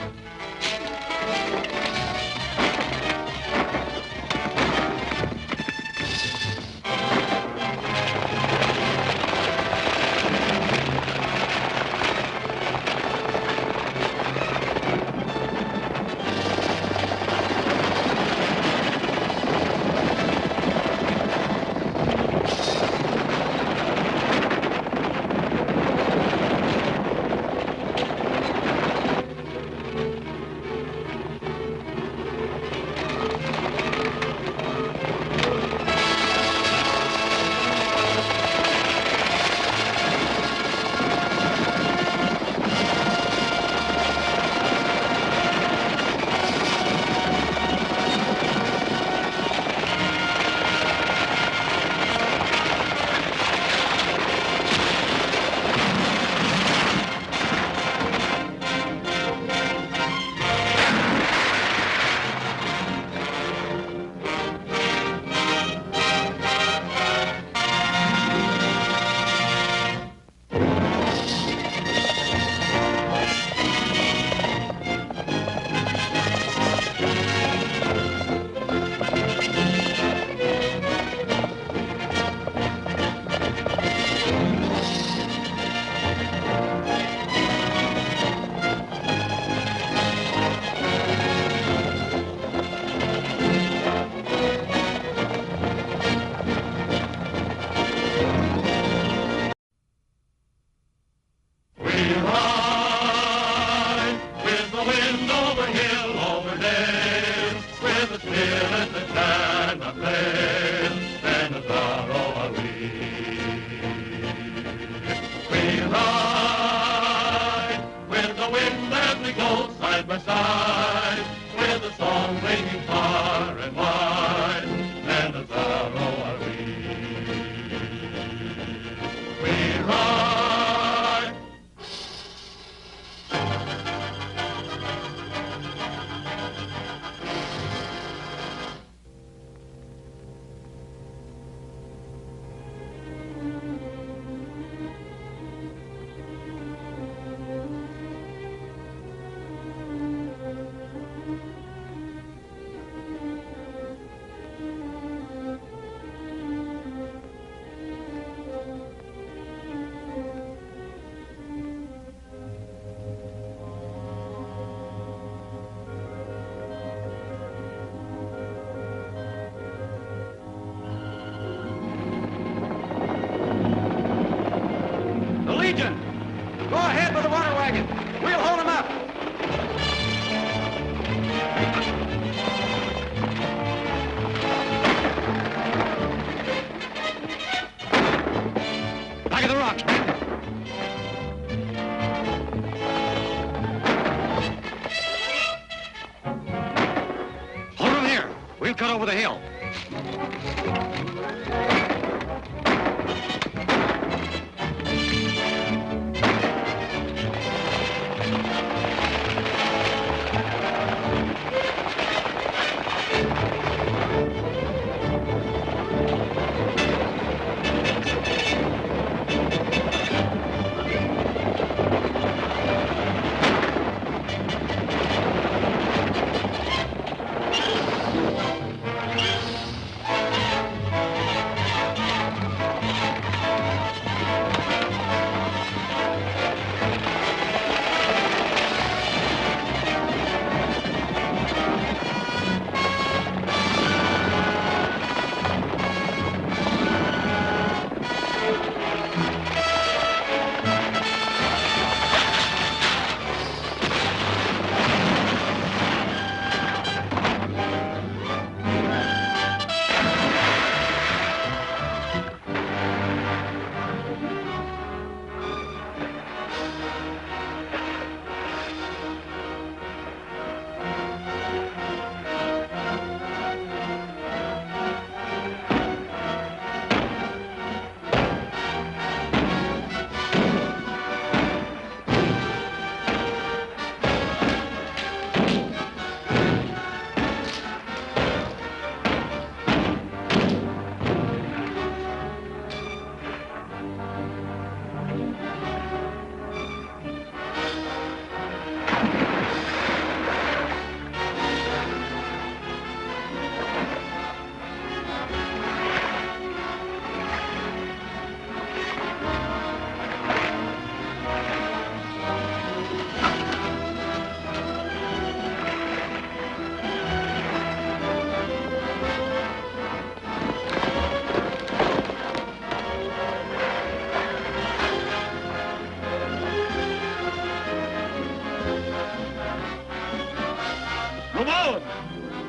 Ramon!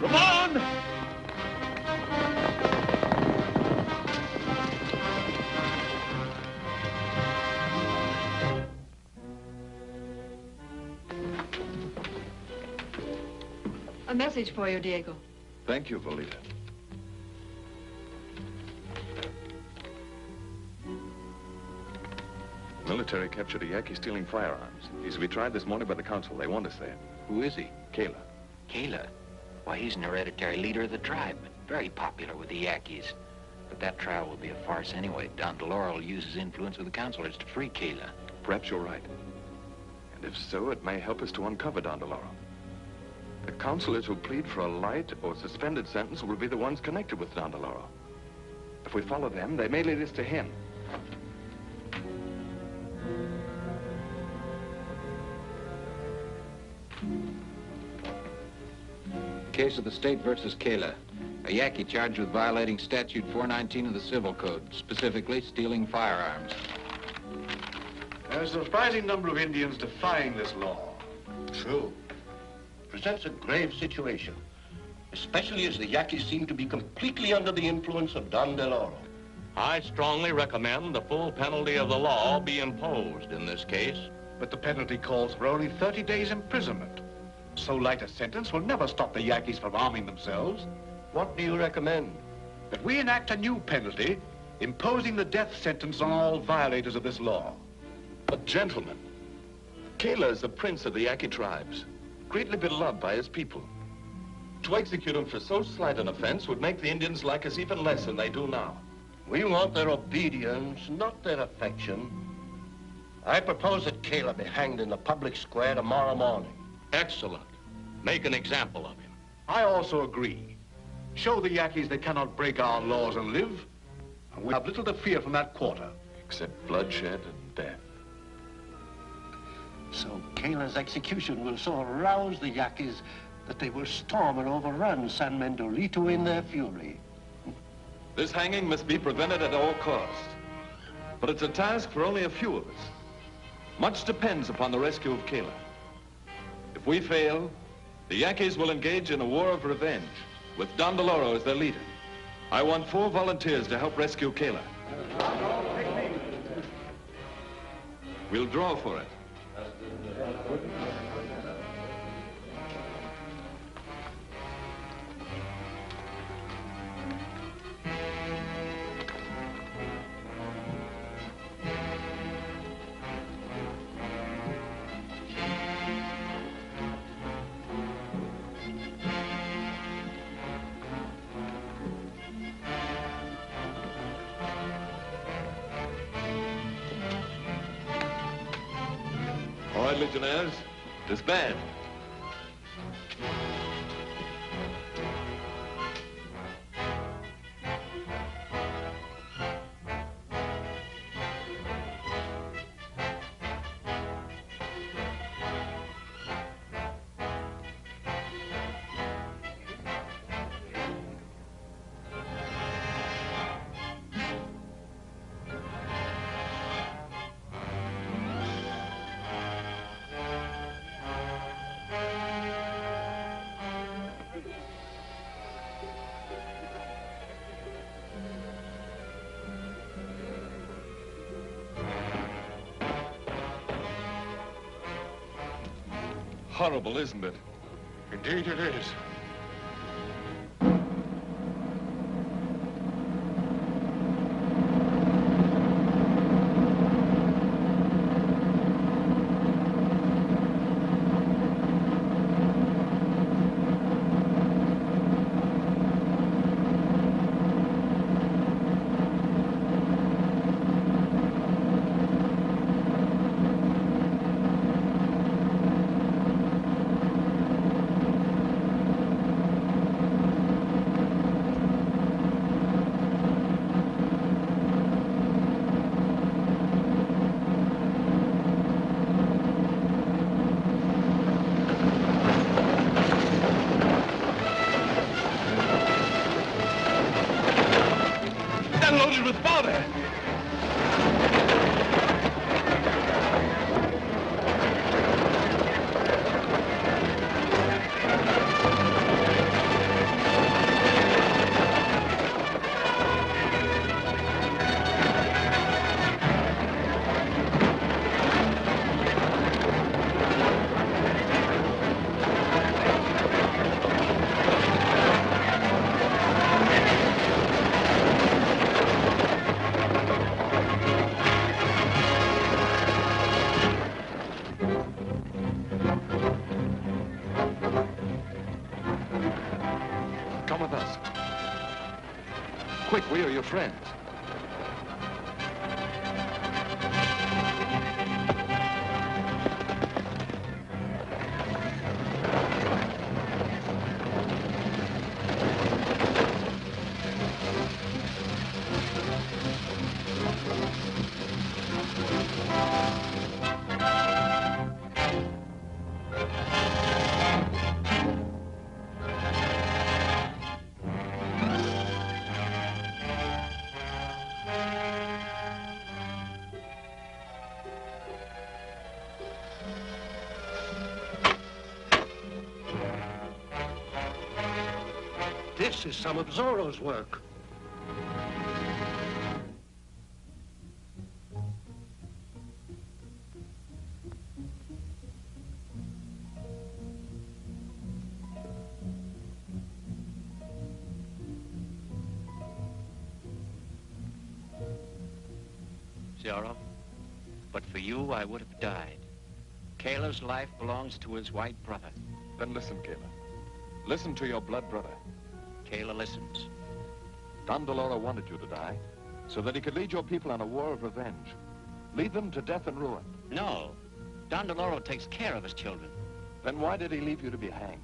Ramon! A message for you, Diego. Thank you, Volita. Military captured a Yankee stealing firearms. He's to be tried this morning by the council. They want us there. Who is he? Kayla. Kayla? Why, he's an hereditary leader of the tribe. Very popular with the Yankees. But that trial will be a farce anyway. Don DeLauro will use his influence with the councilors to free Kayla. Perhaps you're right. And if so, it may help us to uncover Don DeLauro. The councilors who plead for a light or suspended sentence will be the ones connected with Don DeLauro. If we follow them, they may lead us to him. Case of the state versus Kayla. A Yankee charged with violating Statute 419 of the Civil Code, specifically stealing firearms. There's a surprising number of Indians defying this law. True. Presents a grave situation, especially as the Yankees seem to be completely under the influence of Don DeLauro. I strongly recommend the full penalty of the law be imposed in this case. But the penalty calls for only 30 days imprisonment. So light a sentence will never stop the Yankees from arming themselves. What do you recommend? That we enact a new penalty, imposing the death sentence on all violators of this law. But gentlemen, Kayla is the prince of the Yankee tribes, greatly beloved by his people. To execute him for so slight an offense would make the Indians like us even less than they do now. We want their obedience, not their affection. I propose that Kayla be hanged in the public square tomorrow morning. Excellent. Make an example of him. I also agree. Show the Yankees they cannot break our laws and live, and we have little to fear from that quarter. Except bloodshed and death. So Kayla's execution will so arouse the Yankees that they will storm and overrun San Mendolito in their fury. This hanging must be prevented at all costs. But it's a task for only a few of us. Much depends upon the rescue of Kayla. If we fail, the Yankees will engage in a war of revenge, with Don DeLauro as their leader. I want 4 volunteers to help rescue Kayla. We'll draw for it. legionnaires. Disband. Horrible, isn't it? Indeed it is. Loaded with powder. Come with us. Quick, we are your friends. This is some of Zorro's work. Zorro, but for you, I would have died. Kayla's life belongs to his white brother. Then listen, Kayla. Listen to your blood brother. Kayla listens. Don Deloro wanted you to die so that he could lead your people on a war of revenge. Lead them to death and ruin. No. Don Deloro takes care of his children. Then why did he leave you to be hanged?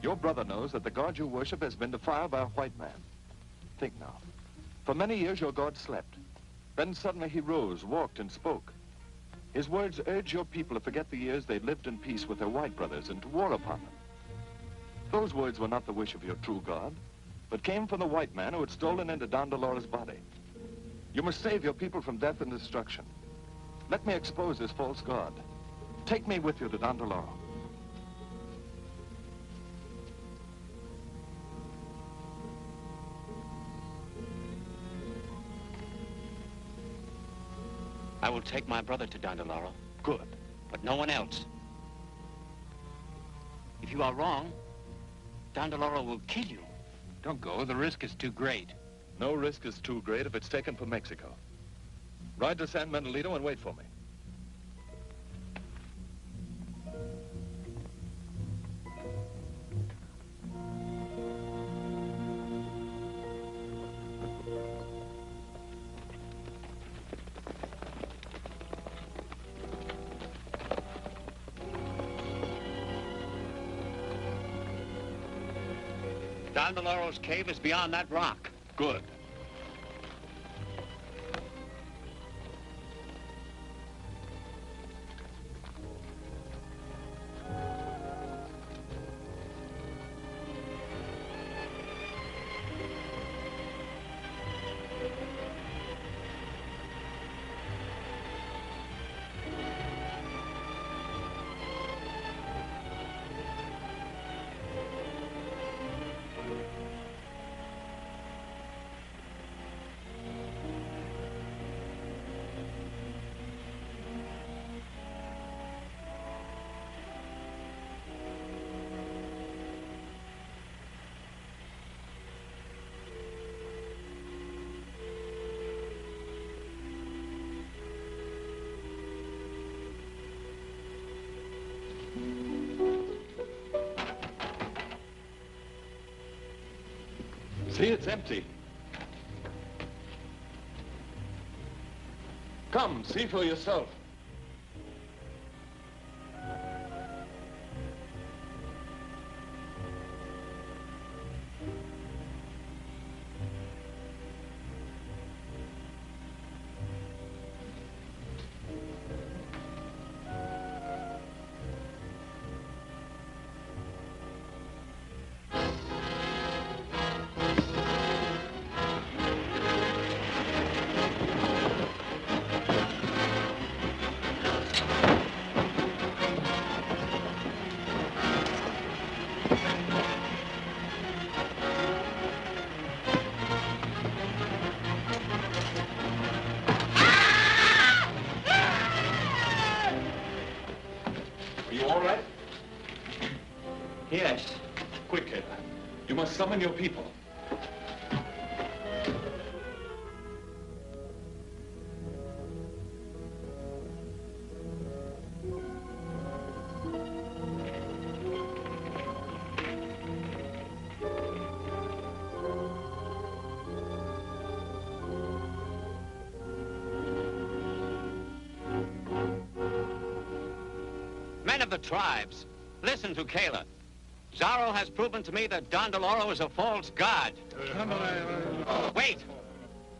Your brother knows that the God you worship has been defiled by a white man. Think now. For many years your God slept. Then suddenly he rose, walked, and spoke. His words urged your people to forget the years they lived in peace with their white brothers and to war upon them. Those words were not the wish of your true God, but came from the white man who had stolen into Don Deloro's body. You must save your people from death and destruction. Let me expose this false God. Take me with you to Don Deloro. I will take my brother to Don Deloro. Good. But no one else. If you are wrong, Don Deloro will kill you. Don't go. The risk is too great. No risk is too great if it's taken for Mexico. Ride to San Mendolito and wait for me. Don DeLauro's cave is beyond that rock. Good. See, it's empty. Come, see for yourself. Yes. Quick, you must summon your people. Men of the tribes, listen to Kayla. Zorro has proven to me that Don DeLauro is a false god. Wait!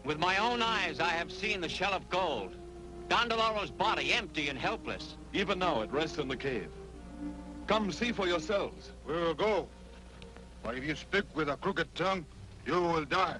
With my own eyes, I have seen the shell of gold. Don DeLauro's body empty and helpless. Even now, it rests in the cave. Come see for yourselves. We will go. But if you speak with a crooked tongue, you will die.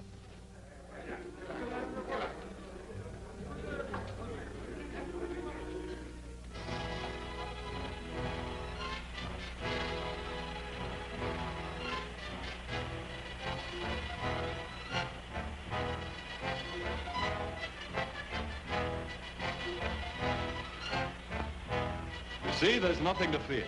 See, there's nothing to fear.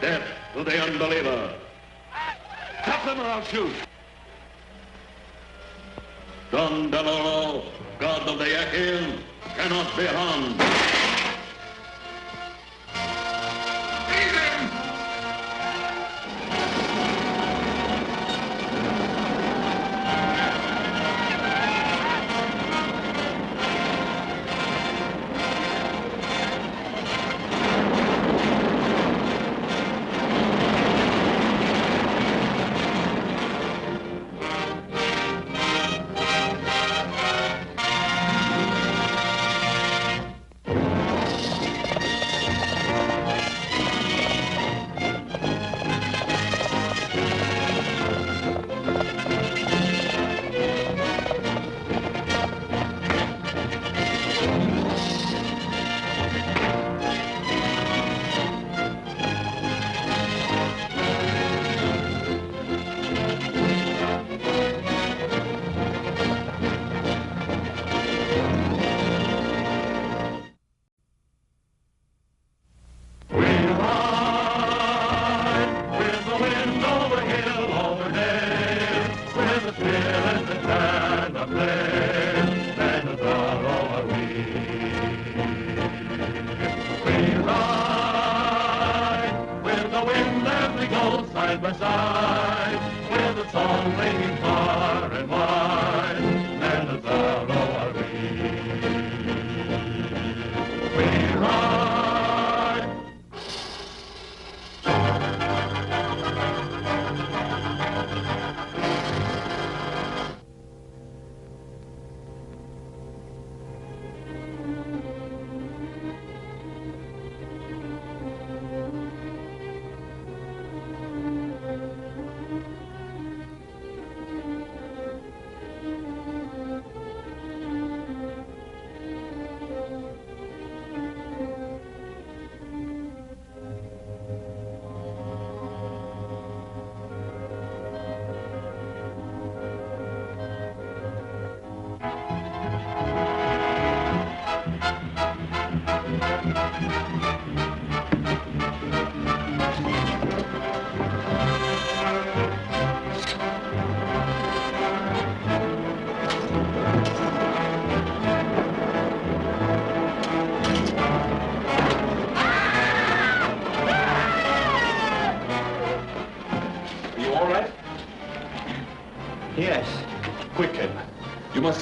Death to the unbeliever. Tap them or I'll shoot. Don DeLauro, god of the Yaquis, cannot be harmed. Side by side, with a song ringing far and wide, and the Zorro are we.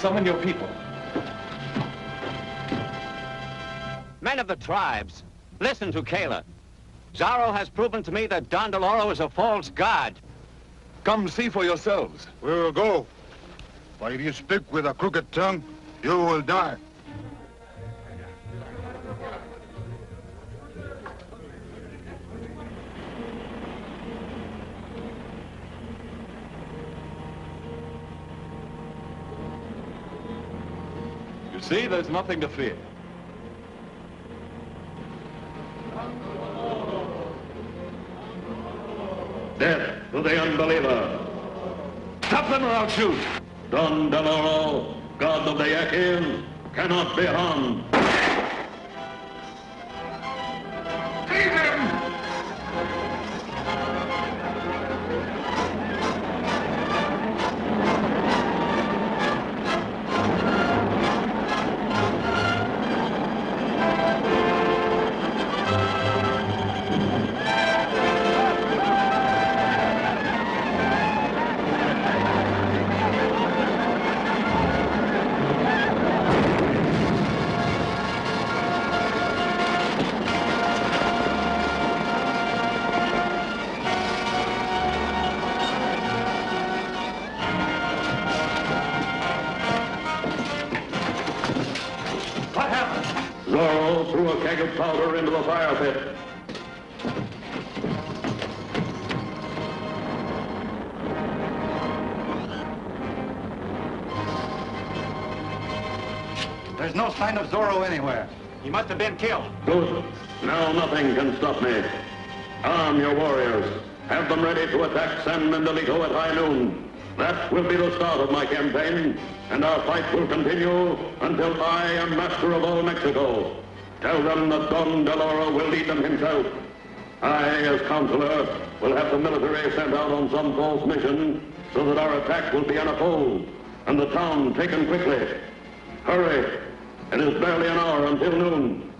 summon your people. Men of the tribes, listen to Kayla. Zorro has proven to me that Don Deloro is a false god. Come see for yourselves. We will go. But if you speak with a crooked tongue, you will die. You see, there's nothing to fear. Death to the unbeliever. Stop them or I'll shoot. Don Deloro, god of the Yaquis, cannot be harmed. Seize him! Zorro threw a keg of powder into the fire pit. There's no sign of Zorro anywhere. He must have been killed. Good. Now nothing can stop me. Arm your warriors. Have them ready to attack San Mendolito at high noon. That will be the start of my campaign, and our fight will continue until I am master of all Mexico. Tell them that Don Deloro will lead them himself. I, as counselor, will have the military sent out on some false mission so that our attack will be unopposed and the town taken quickly. Hurry. It is barely an hour until noon.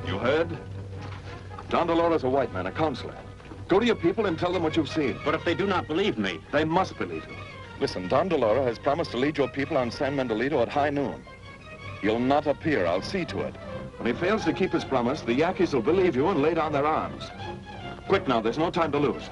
You heard? Don Deloro's a white man, a counselor. Go to your people and tell them what you've seen. But if they do not believe me... They must believe you. Listen, Don Deloro has promised to lead your people on San Mendolito at high noon. He'll not appear, I'll see to it. When he fails to keep his promise, the Yaquis will believe you and lay down their arms. Quick now, there's no time to lose.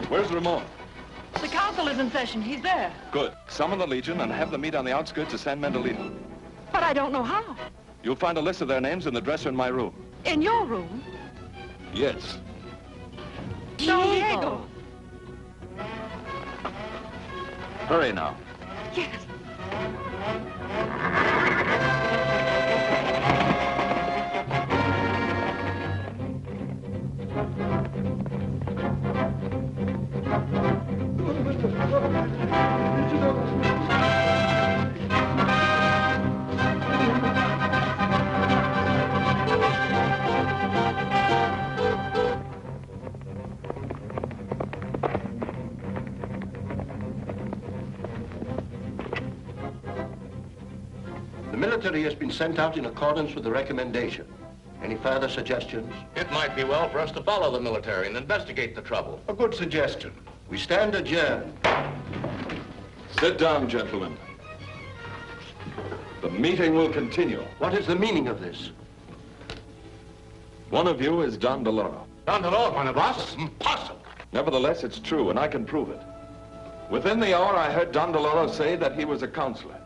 Where's Ramon? The council is in session. He's there. Good. Summon the Legion and have them meet on the outskirts of San Mendolito. But I don't know how. You'll find a list of their names in the dresser in my room. In your room? Yes. Don Diego. Hurry now. Yes. military has been sent out in accordance with the recommendation. Any further suggestions? It might be well for us to follow the military and investigate the trouble. A good suggestion. We stand adjourned. Sit down, gentlemen. The meeting will continue. What is the meaning of this? One of you is Don DeLoro. Don DeLoro, one of us? Impossible. Nevertheless, it's true, and I can prove it. Within the hour, I heard Don DeLoro say that he was a counselor,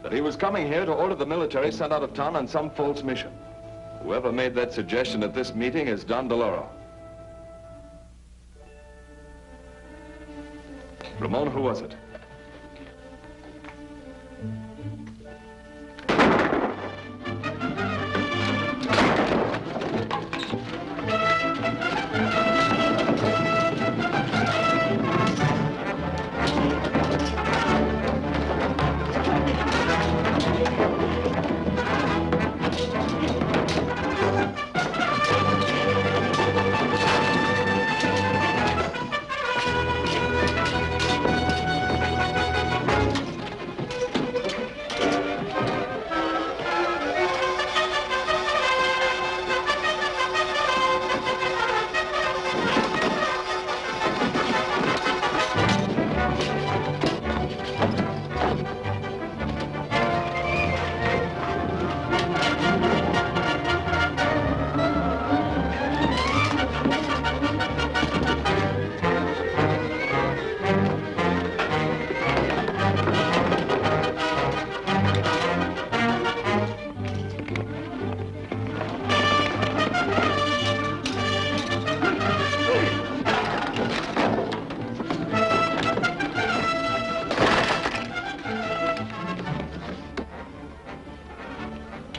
that he was coming here to order the military sent out of town on some false mission. Whoever made that suggestion at this meeting is Don DeLoro. Ramon, who was it?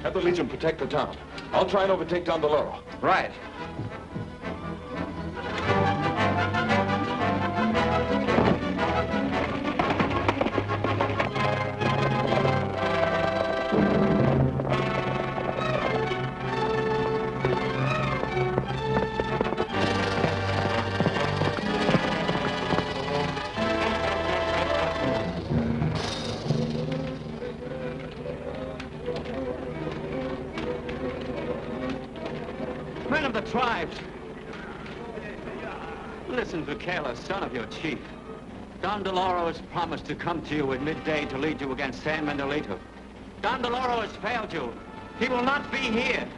Have the Legion protect the town. I'll try and overtake Don DeLoro. Right. Men of the tribes, listen to Kayla, son of your chief. Don DeLoro has promised to come to you at midday to lead you against San Mendolito. Don DeLoro has failed you. He will not be here.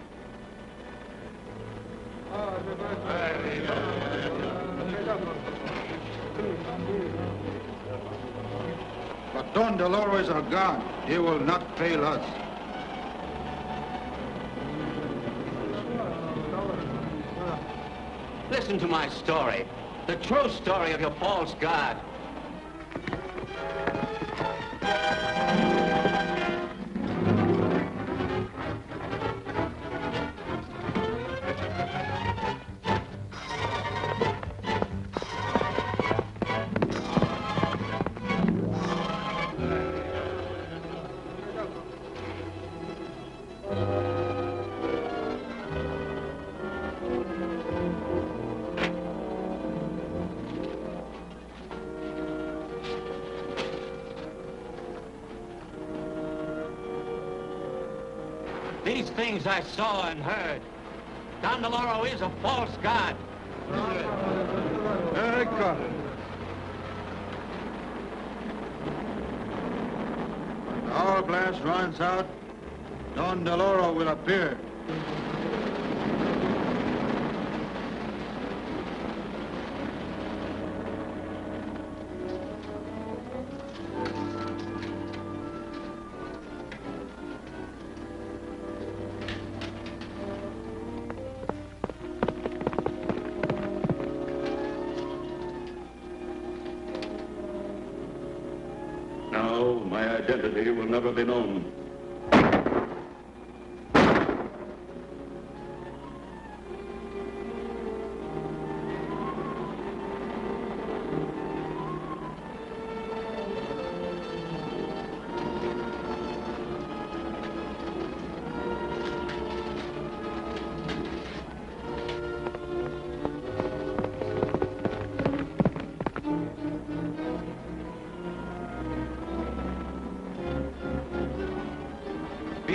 But Don DeLoro is our God. He will not fail us. Listen to my story, the true story of your false god. These things I saw and heard. Don DeLoro is a false god. I got it. When the hour blast runs out, Don DeLoro will appear. Now, my identity will never be known.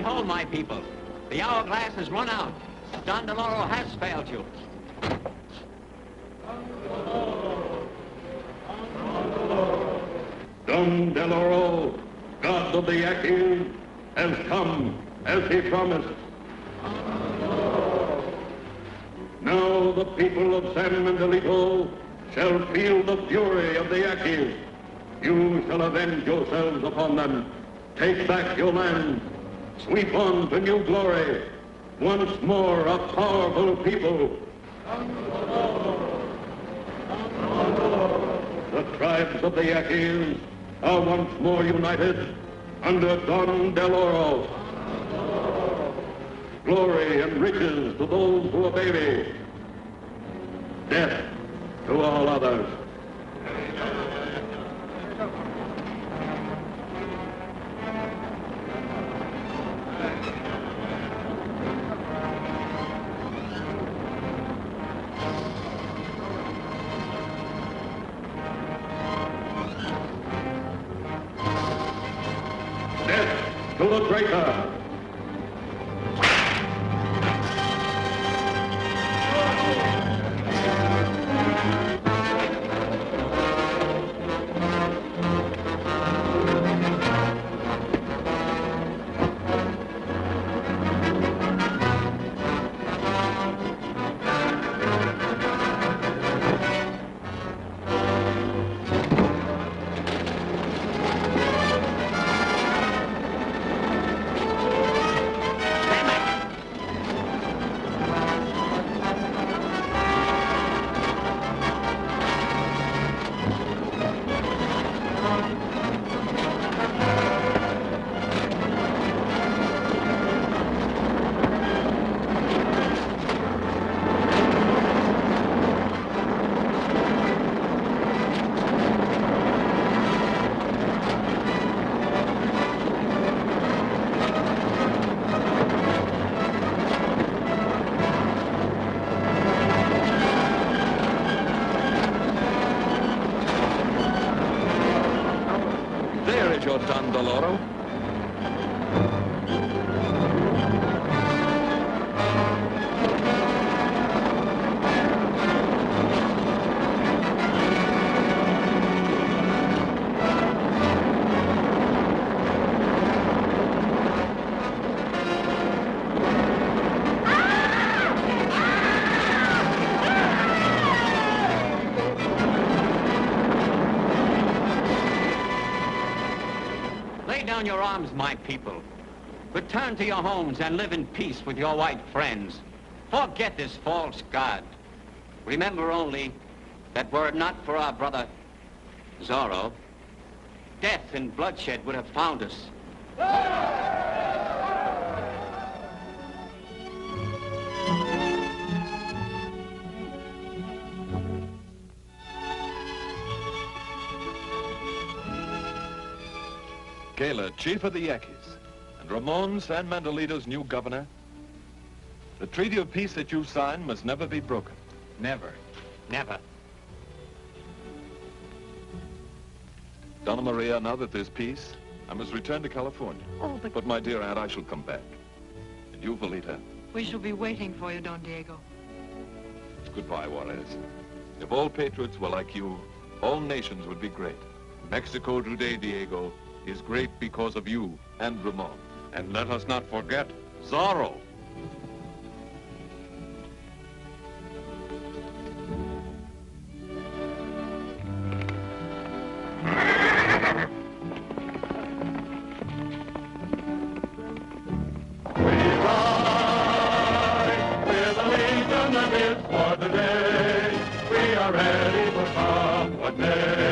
Behold, my people, the hourglass has run out. Don Deloro has failed you. Don Deloro, God of the Yaquis, has come as he promised. Now the people of San Miguelito shall feel the fury of the Yaquis. You shall avenge yourselves upon them. Take back your land. Sweep on to new glory. Once more a powerful people. The tribes of the Yaquis are once more united under Don Deloro. Glory and riches to those who obey me. Death to all others. Death to the traitor. Your Don Deloro. Down your arms, my people. Return to your homes and live in peace with your white friends. Forget this false god. Remember only that were it not for our brother Zorro, death and bloodshed would have found us. Kayla, chief of the Yaquis, and Ramon, San Miguelito's new governor. The treaty of peace that you signed must never be broken. Never. Never. Donna Maria, now that there's peace, I must return to California. Oh, But my dear aunt, I shall come back. And you, Valita, We shall be waiting for you, Don Diego. goodbye, Juarez. If all patriots were like you, all nations would be great. Mexico today, Diego, is great because of you and Ramon. And let us not forget Zorro. With a legion that is for the day, we are ready for come what may.